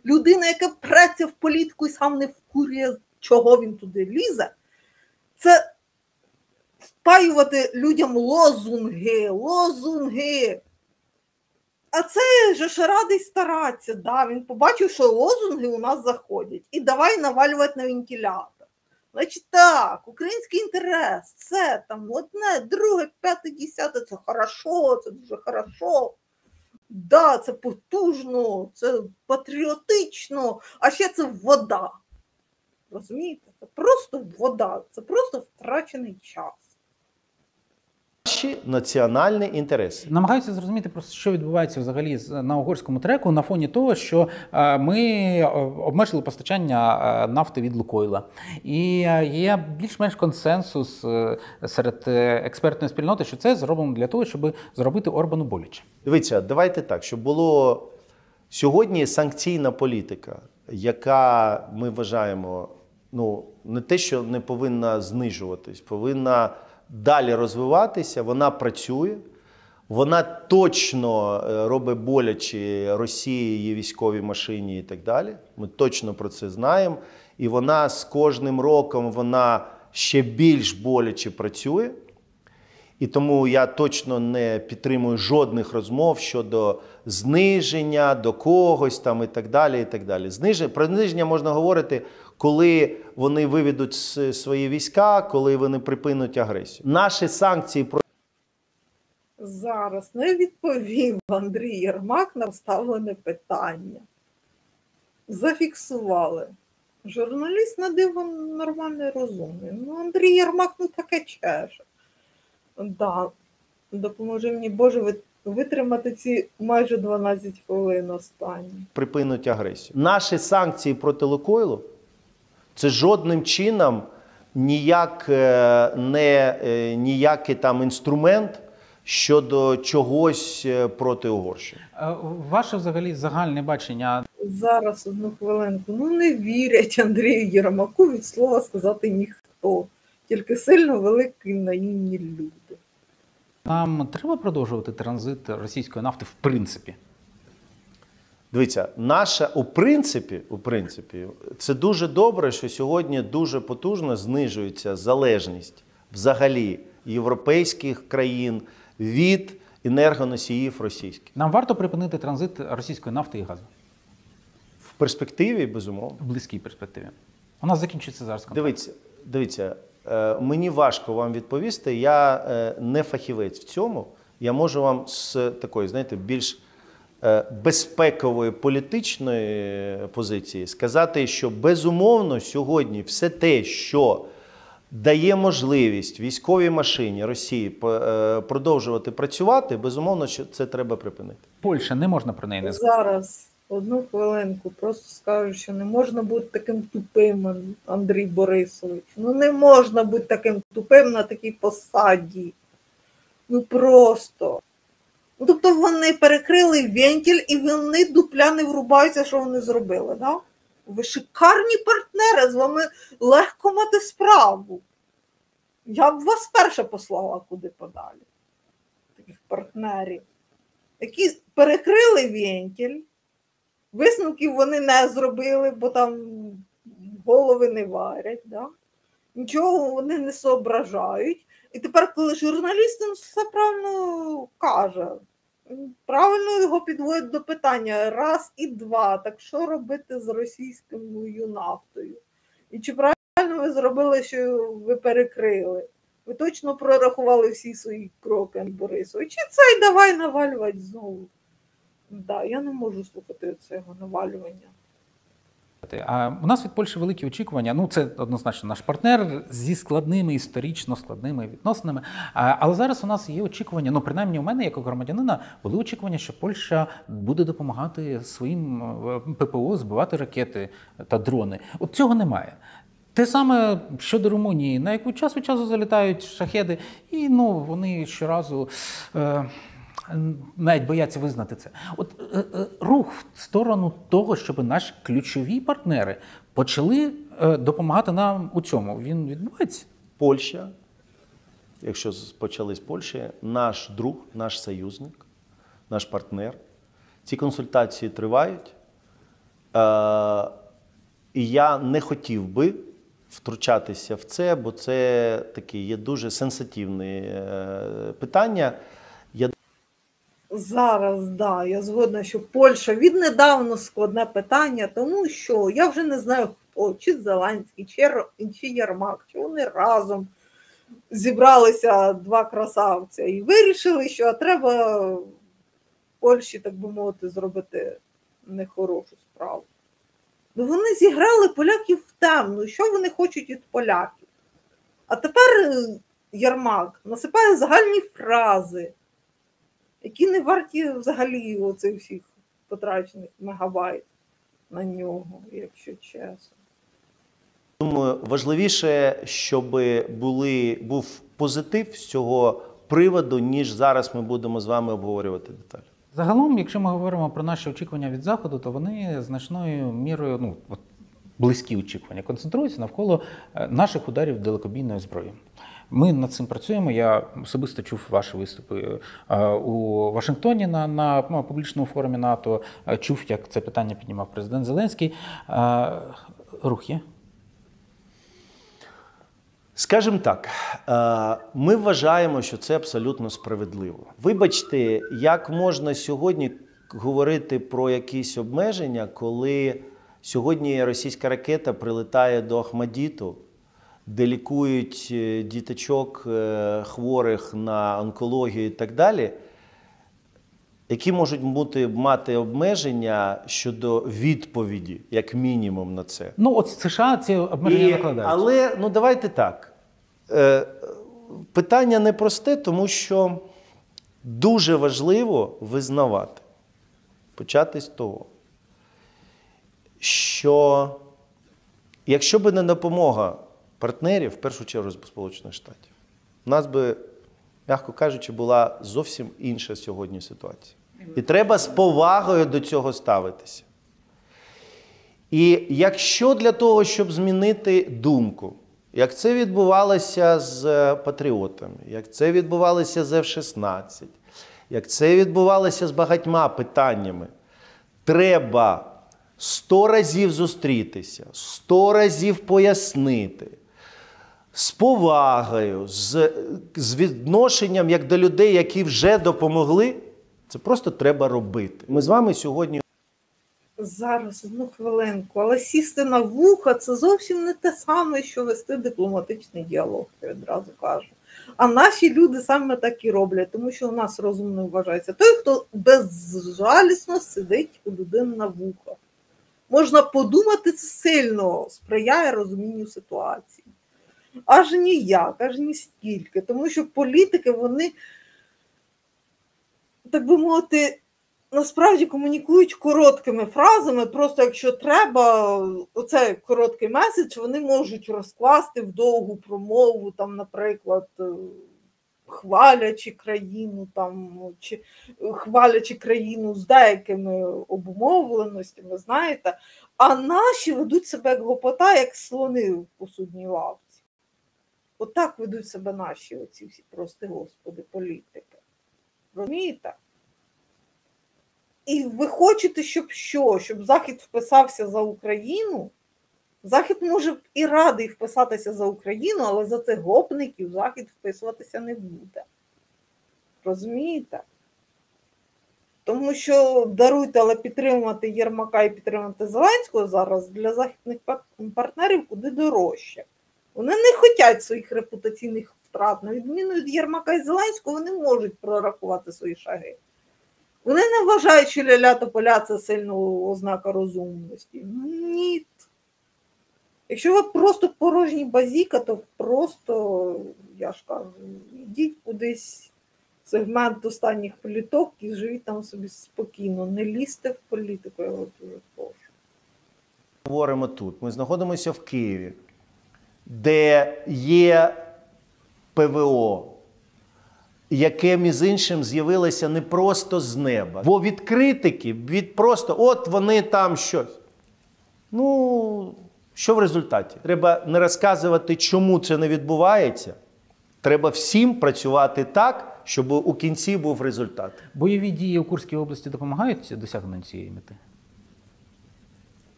Людина, яка преться в політику і сам не вкурює, чого він туди лізе. Це впаювати людям лозунги. А це же ж радий старатися. Да, він побачив, що лозунги у нас заходять. І давай навалювати на вентилятор. Значить так, український інтерес, це там одне, друге, п'яте, десяте, це хорошо, це дуже хорошо. Да, це потужно, це патріотично, а ще це вода. Розумієте? Це просто вода, це просто втрачений час. Наші національні інтереси. Намагаюся зрозуміти, просто що відбувається взагалі на угорському треку на фоні того, що ми обмежили постачання нафти від Лукойла. І є більш-менш консенсус серед експертної спільноти, що це зроблено для того, щоб зробити Орбану боляче. Дивіться, давайте так, щоб було сьогодні санкційна політика, яка ми вважаємо, ну, не те, що не повинна знижуватись, повинна далі розвиватися, вона працює, вона точно робить боляче Росії, її військовій машині і так далі. Ми точно про це знаємо. І вона з кожним роком вона ще більш боляче працює. І тому я точно не підтримую жодних розмов щодо зниження до когось там і так далі, і так далі. Про зниження можна говорити, коли вони виведуть свої війська, коли вони припинять агресію. Наші санкції про... Зараз не відповів Андрій Єрмак на поставлене питання. Зафіксували. Журналіст на диво нормальний, розумний. Ну, Андрій Єрмак, ну таке чеше. Да, допоможи мені, Боже, витримати ці майже 12 хвилин останні. Припинуть агресію. Наші санкції проти Лукойлу – це жодним чином ніякий там інструмент щодо чогось проти Угорщини. Ваше взагалі загальне бачення? Зараз, одну хвилинку. Ну не вірять Андрію Єрмаку від слова сказати ніхто. Тільки сильно великі наївні люди. Нам треба продовжувати транзит російської нафти в принципі? Дивіться, у принципі, це дуже добре, що сьогодні дуже потужно знижується залежність взагалі європейських країн від енергоносіїв російських. Нам варто припинити транзит російської нафти і газу? В перспективі, безумовно. В близькій перспективі. У нас закінчується зараз контракт. Дивіться, мені важко вам відповісти, я не фахівець в цьому. Я можу вам з такої, знаєте, більш безпекової політичної позиції сказати, що безумовно сьогодні все те, що дає можливість військовій машині Росії продовжувати працювати, безумовно, що це треба припинити. Польща, не можна про неї не сказати. Зараз Одну хвилинку, просто скажу, що не можна бути таким тупим, Андрій Борисович. Ну не можна бути таким тупим на такій посаді. Ну просто. Ну, тобто вони перекрили вентиль і вони дупля не врубаються, що вони зробили, да? Ви шикарні партнери, з вами легко мати справу. Я б вас перша послала куди подалі. Таких партнерів, які перекрили вентиль. Висновків вони не зробили, бо там голови не варять, да? Нічого вони не соображають. І тепер, коли журналіст все правильно каже, правильно його підводять до питання раз і два, так що робити з російською нафтою? І чи правильно ви зробили, що ви перекрили? Ви точно прорахували всі свої кроки, Борисович? Чи це й давай навалювати знову? Да, я не можу слухати цього навалювання. А у нас від Польщі великі очікування. Ну, це однозначно наш партнер зі складними, історично складними відносинами. Але зараз у нас є очікування, ну, принаймні у мене, як у громадянина, були очікування, що Польща буде допомагати своїм ППО збивати ракети та дрони. От цього немає. Те саме щодо Румунії, на яку час від часу залітають шахеди, і ну, вони щоразу навіть бояться визнати це. От рух в сторону того, щоб наші ключові партнери почали допомагати нам у цьому, він відбувається? Польща, якщо почали з Польщі, наш друг, наш союзник, наш партнер. Ці консультації тривають. І я не хотів би втручатися в це, бо це таке є дуже сенситивне питання. Зараз, да, я згодна, що Польща віднедавна складне питання, тому що я вже не знаю, хто, чи Зеленський, чи Єрмак, чи вони разом зібралися два красавця і вирішили, що треба Польщі, так би мовити, зробити нехорошу справу. Ну вони зіграли поляків в темну, що вони хочуть від поляків. А тепер Єрмак насипає загальні фрази, які не варті взагалі оцих всіх потрачених мегабайт на нього, якщо чесно. Думаю, важливіше, щоб був позитив з цього приводу, ніж зараз ми будемо з вами обговорювати деталі. Загалом, якщо ми говоримо про наші очікування від Заходу, то вони значною мірою, ну, от, близькі очікування, концентруються навколо наших ударів далекобійною зброєю. Ми над цим працюємо. Я особисто чув ваші виступи у Вашингтоні на публічному форумі НАТО, чув, як це питання піднімав президент Зеленський. Рух є? Скажімо так, ми вважаємо, що це абсолютно справедливо. Вибачте, як можна сьогодні говорити про якісь обмеження, коли сьогодні російська ракета прилітає до Ахмадіту, де лікують діточок хворих на онкологію і так далі, які можуть мати обмеження щодо відповіді, як мінімум, на це. Ну, от США ці обмеження накладають. Але, ну, давайте так. Питання непросте, тому що дуже важливо визнавати, почати з того, що якщо б не допомога партнерів, в першу чергу з Сполучених Штатів, у нас би, м'яко кажучи, була зовсім інша сьогодні ситуація. І треба з повагою до цього ставитися. І якщо для того, щоб змінити думку, як це відбувалося з патріотами, як це відбувалося з F-16, як це відбувалося з багатьма питаннями, треба 100 разів зустрітися, 100 разів пояснити, з повагою, з відношенням як до людей, які вже допомогли, це просто треба робити. Ми з вами сьогодні... Зараз, одну хвилинку, але сісти на вуха – це зовсім не те саме, що вести дипломатичний діалог, я одразу кажу. А наші люди саме так і роблять, тому що у нас розумно вважається той, хто безжалісно сидить у людини на вухах. Можна подумати, це сильно сприяє розумінню ситуації. Аж ніяк, аж ні стільки. Тому що політики, вони, так би мовити, насправді комунікують короткими фразами, просто якщо треба, оцей короткий меседж вони можуть розкласти в довгу промову, там, наприклад, хвалячи країну, там, чи хвалячи країну з деякими обумовленостями, знаєте, а наші ведуть себе як гопота, як слони в посудній лавці. Отак ведуть себе наші оці всі, прости господи, політики. Розумієте? І ви хочете, щоб що? Щоб Захід вписався за Україну? Захід може і радий вписатися за Україну, але за цих гопників Захід вписуватися не буде. Розумієте? Тому що, даруйте, але підтримувати Єрмака і підтримувати Зеленського зараз для західних партнерів куди дорожче. Вони не хочуть своїх репутаційних втрат. На відміну від Єрмака і Зеленського, вони можуть прорахувати свої шаги. Вони не вважають, що ля-ля тополя – це сильна ознака розумності. Ні. Якщо ви просто порожні базіка, то просто, я ж кажу, йдіть кудись в сегмент останніх політок і живіть там собі спокійно. Не лізьте в політику, я вас дуже прошу. Говоримо тут. Ми знаходимося в Києві, де є ПВО, яке, між іншим, з'явилося не просто з неба. Бо від критиків, від просто, от вони там щось. Ну, що в результаті? Треба не розказувати, чому це не відбувається. Треба всім працювати так, щоб у кінці був результат. Бойові дії у Курській області допомагають досягненню цієї мети?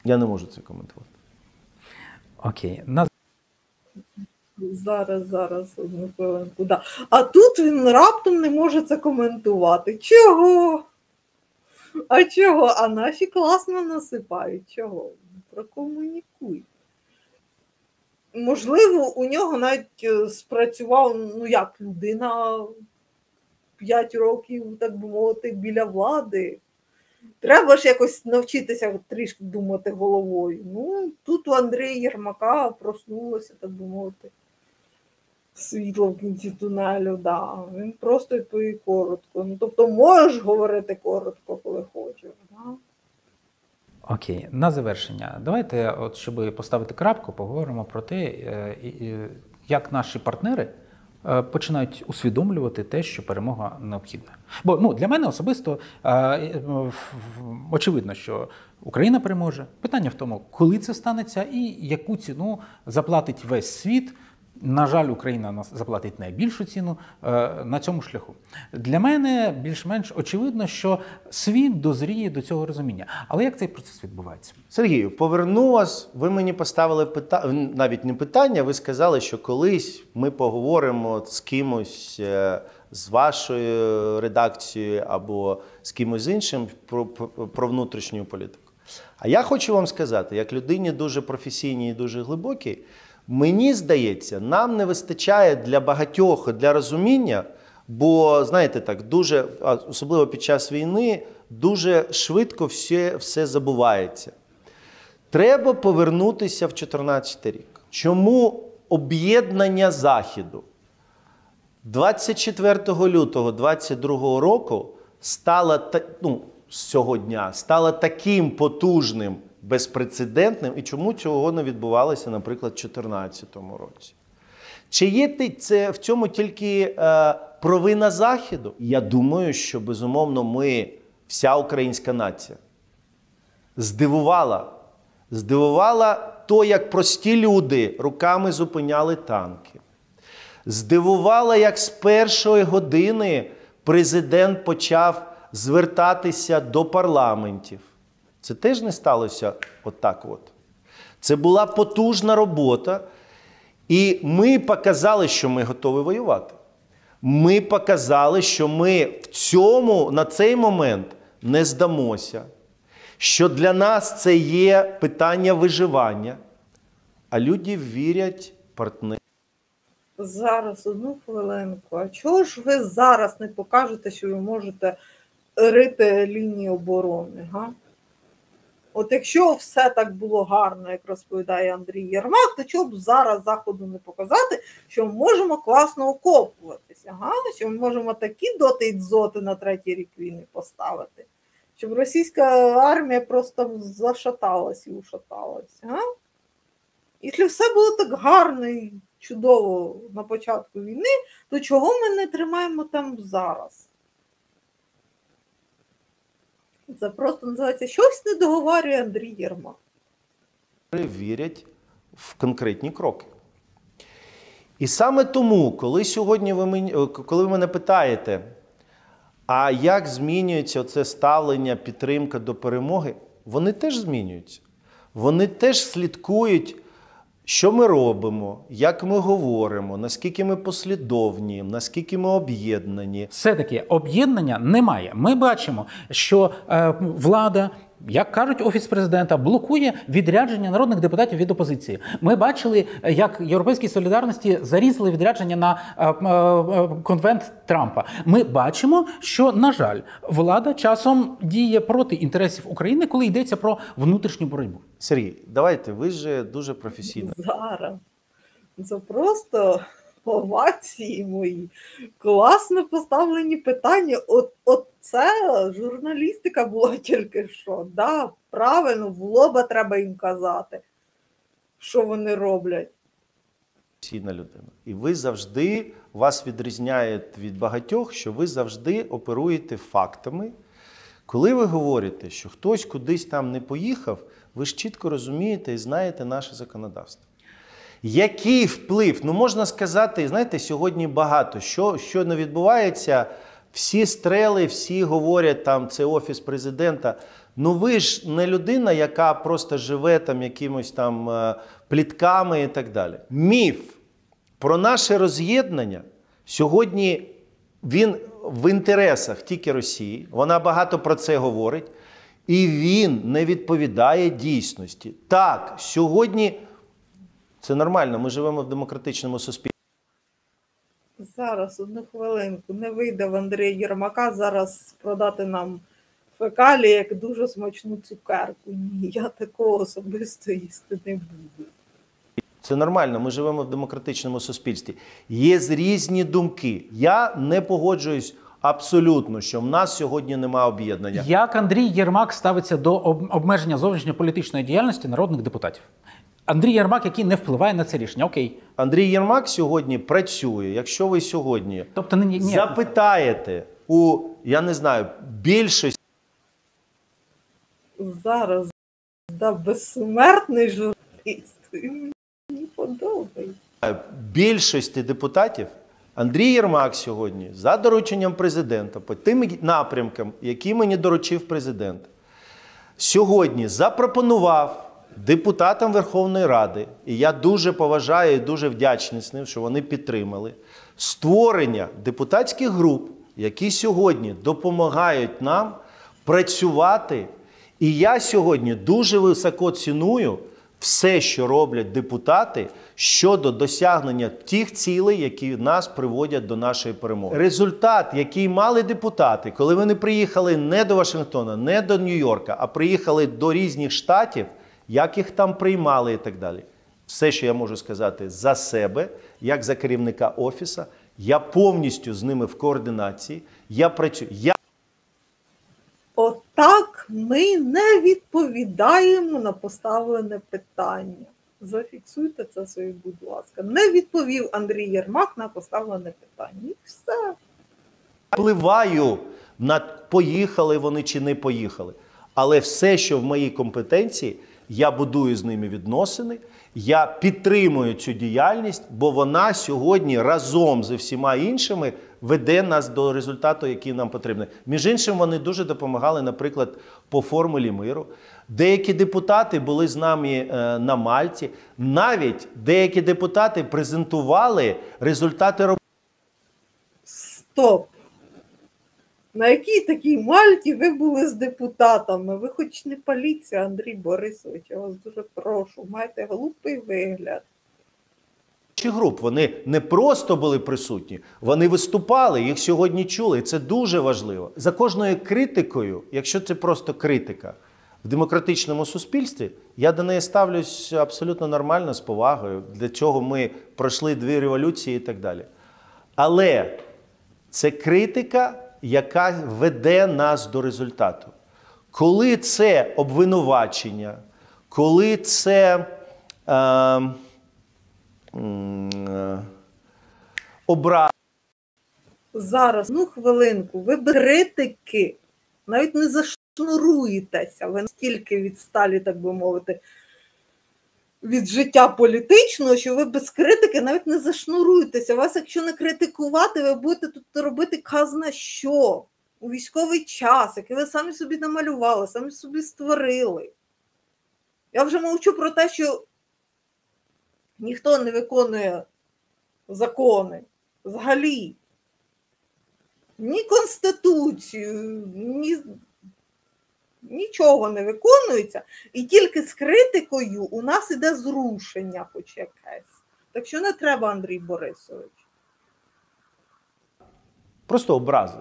Я не можу це коментувати. Окей. Зараз, одну хвилинку. Да. А тут він раптом не може це коментувати. Чого? А чого? А наші класно насипають. Чого? Прокомунікуй. Можливо, у нього навіть спрацював, ну як, людина 5 років, так би мовити, біля влади. Треба ж якось навчитися трішки думати головою. Ну, тут у Андрія Єрмака проснулося, так би мовити, світло в кінці тунелю, да. Він просто відповів коротко. Ну, тобто можеш говорити коротко, коли хочеш. Да? Окей, на завершення. Давайте, от, щоб поставити крапку, поговоримо про те, як наші партнери починають усвідомлювати те, що перемога необхідна. Бо для мене особисто очевидно, що Україна переможе. Питання в тому, коли це станеться і яку ціну заплатить весь світ. На жаль, Україна заплатить найбільшу ціну на цьому шляху. Для мене більш-менш очевидно, що світ дозріє до цього розуміння. Але як цей процес відбувається? Сергію, поверну вас. Ви мені поставили навіть не питання, ви сказали, що колись ми поговоримо з кимось з вашою редакцією або з кимось іншим про внутрішню політику. А я хочу вам сказати, як людині дуже професійній і дуже глибокій, мені здається, нам не вистачає для багатьох, для розуміння, бо, знаєте, так, дуже, особливо під час війни, дуже швидко все забувається. Треба повернутися в 2014 рік. Чому об'єднання Заходу 24 лютого 2022 року стало, з цього дня, стало таким потужним, безпрецедентним, і чому цього не відбувалося, наприклад, у 2014 році? Чи є це в цьому тільки провина Заходу? Я думаю, що, безумовно, вся українська нація здивувала то, як прості люди руками зупиняли танки. Здивувала, як з першої години президент почав звертатися до парламентів. Це теж не сталося отак от. Це була потужна робота. І ми показали, що ми готові воювати. Ми показали, що ми на цей момент не здамося. Що для нас це є питання виживання. А люди вірять партнерам. Зараз, одну хвилинку. А чого ж ви зараз не покажете, що ви можете рити лінії оборони, га? От якщо все так було гарно, як розповідає Андрій Єрмак, то чого б зараз Заходу не показати, що ми можемо класно окопуватися, га? Що ми можемо такі доти і дзоти на 3-й рік війни поставити, Щоб російська армія просто зашаталась і ушаталась. А? Якщо все було так гарно і чудово на початку війни, то чого ми не тримаємо там зараз? Це просто називається «щось не договорює Андрій Єрмак». Вірять в конкретні кроки. І саме тому, коли сьогодні коли ви мене питаєте, а як змінюється це ставлення, підтримка до перемоги, вони теж змінюються. Вони теж слідкують, що ми робимо, як ми говоримо, наскільки ми послідовні, наскільки ми об'єднані. Все-таки об'єднання немає. Ми бачимо, що влада, як кажуть Офіс президента, блокує відрядження народних депутатів від опозиції. Ми бачили, як Європейській солідарності зарізали відрядження на конвент Трампа. Ми бачимо, що, на жаль, влада часом діє проти інтересів України, коли йдеться про внутрішню боротьбу. Сергій, давайте, ви ж дуже професійно. Зараз. Це просто овації мої. Класно поставлені питання. От це журналістика була тільки що. Да, правильно, в лоба треба їм казати, що вони роблять. Професійна людина. І ви завжди, вас відрізняє від багатьох, що ви завжди оперуєте фактами. Коли ви говорите, що хтось кудись там не поїхав, ви ж чітко розумієте і знаєте наше законодавство. Який вплив? Ну, можна сказати, знаєте, сьогодні багато. Що не відбувається, всі стрели, всі говорять, там, це Офіс президента. Ну, ви ж не людина, яка просто живе там якимось там плітками і так далі. Міф про наше роз'єднання сьогодні він в інтересах тільки Росії. Вона багато про це говорить. І він не відповідає дійсності. Так, сьогодні це нормально, ми живемо в демократичному суспільстві. Зараз, одну хвилинку, не вийде в Андрія Єрмака зараз продати нам фекалії як дуже смачну цукерку. Ні, я такого особисто їсти не буду. Це нормально, ми живемо в демократичному суспільстві. Є різні думки. Я не погоджуюсь абсолютно, що в нас сьогодні немає об'єднання. Як Андрій Єрмак ставиться до обмеження зовнішньополітичної діяльності народних депутатів? Андрій Єрмак, який не впливає на це рішення, окей. Андрій Єрмак сьогодні працює. Якщо ви сьогодні Тобто, запитаєте у, я не знаю, більшості... Зараз, да, безсмертний журналіст. Мені подобається. Більшості депутатів Андрій Єрмак сьогодні за дорученням президента, по тим напрямкам, які мені доручив президент, сьогодні запропонував депутатам Верховної Ради, і я дуже поважаю і дуже вдячний з ним, що вони підтримали, створення депутатських груп, які сьогодні допомагають нам працювати. І я сьогодні дуже високо ціную все, що роблять депутати щодо досягнення тих цілей, які нас приводять до нашої перемоги. Результат, який мали депутати, коли вони приїхали не до Вашингтона, не до Нью-Йорка, а приїхали до різних штатів, як їх там приймали і так далі. Все, що я можу сказати за себе, як за керівника Офісу, я повністю з ними в координації, я працюю. Отак ми не відповідаємо на поставлене питання. Зафіксуйте це собі, будь ласка. Не відповів Андрій Єрмак на поставлене питання. І все. Впливаю на поїхали вони чи не поїхали. Але все, що в моїй компетенції, я будую з ними відносини, я підтримую цю діяльність, бо вона сьогодні разом зі всіма іншими веде нас до результату, який нам потрібен. Між іншим, вони дуже допомагали, наприклад, по формулі миру. Деякі депутати були з нами на Мальті. Навіть деякі депутати презентували результати роботи. Стоп! На якій такій Мальті ви були з депутатами? Ви хоч не поліція, Андрій Борисович, я вас дуже прошу. Маєте глупий вигляд. Груп, вони не просто були присутні, вони виступали, їх сьогодні чули, і це дуже важливо. За кожною критикою, якщо це просто критика в демократичному суспільстві, я до неї ставлюсь абсолютно нормально, з повагою. Для цього ми пройшли 2 революції і так далі. Але це критика, яка веде нас до результату. Коли це обвинувачення, коли це образ. Зараз, ну хвилинку, ви без критики навіть не зашнуруєтеся, ви настільки відсталі, так би мовити, від життя політичного, що ви без критики навіть не зашнуруєтеся. Вас, якщо не критикувати, ви будете тут робити казна що у військовий час, який ви самі собі намалювали, самі собі створили. Я вже мовчу про те, що ніхто не виконує закони взагалі. Ні Конституцію, нічого не виконується. І тільки з критикою у нас іде зрушення хоч якесь. Так що не треба, Андрій Борисович. Просто образи.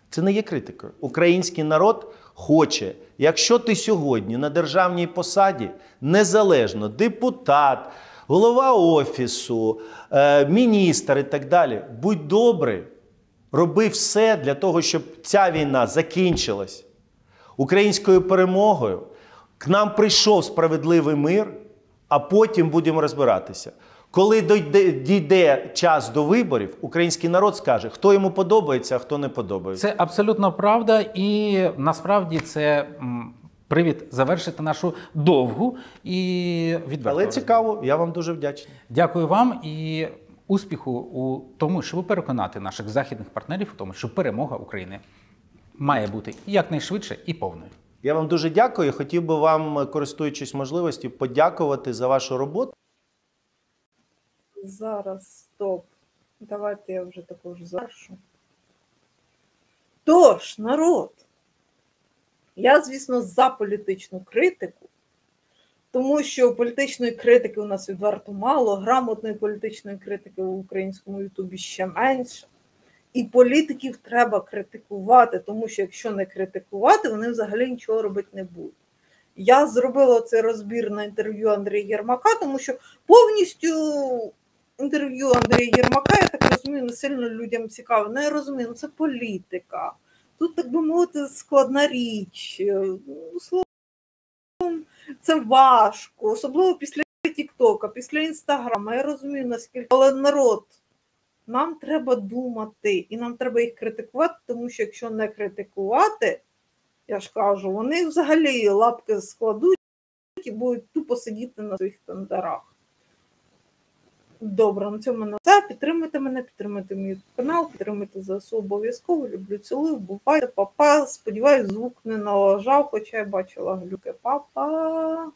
Це не є критикою. Український народ хоче, якщо ти сьогодні на державній посаді, незалежно, депутат, голова офісу, міністр і так далі, будь добрий, роби все для того, щоб ця війна закінчилась українською перемогою, к нам прийшов справедливий мир, а потім будемо розбиратися. Коли дійде час до виборів, український народ скаже, хто йому подобається, а хто не подобається. Це абсолютно правда, і насправді це привід завершити нашу довгу і відверту. Але цікаво, я вам дуже вдячний. Дякую вам і успіху у тому, щоб переконати наших західних партнерів у тому, що перемога України має бути якнайшвидше і повною. Я вам дуже дякую. Хотів би вам, користуючись можливістю, подякувати за вашу роботу. Зараз, стоп. Давайте я вже також завершу. Тож, народ, я, звісно, за політичну критику, тому що політичної критики у нас відверто мало, грамотної політичної критики в українському ютубі ще менше. І політиків треба критикувати, тому що якщо не критикувати, вони взагалі нічого робити не будуть. Я зробила цей розбір на інтерв'ю Андрія Єрмака, тому що повністю інтерв'ю Андрія Єрмака, я так розумію, не сильно людям цікаво. Ну, я розумію, це політика. Тут, так би мовити, складна річ. Словом, це важко, особливо після Тік-Тока, після Інстаграма. Я розумію, наскільки. Але народ, нам треба думати, і нам треба їх критикувати, тому що якщо не критикувати, я ж кажу, вони взагалі лапки складуть і будуть тупо сидіти на своїх тендерах. Добре, на цьому на все. Підтримуйте мене, підтримуйте мій канал, підтримуйте ЗСУ обов'язково. Люблю, цілую, бувайте, папа. Сподіваюсь, звук не налажав, хоча я бачила глюки. Папа.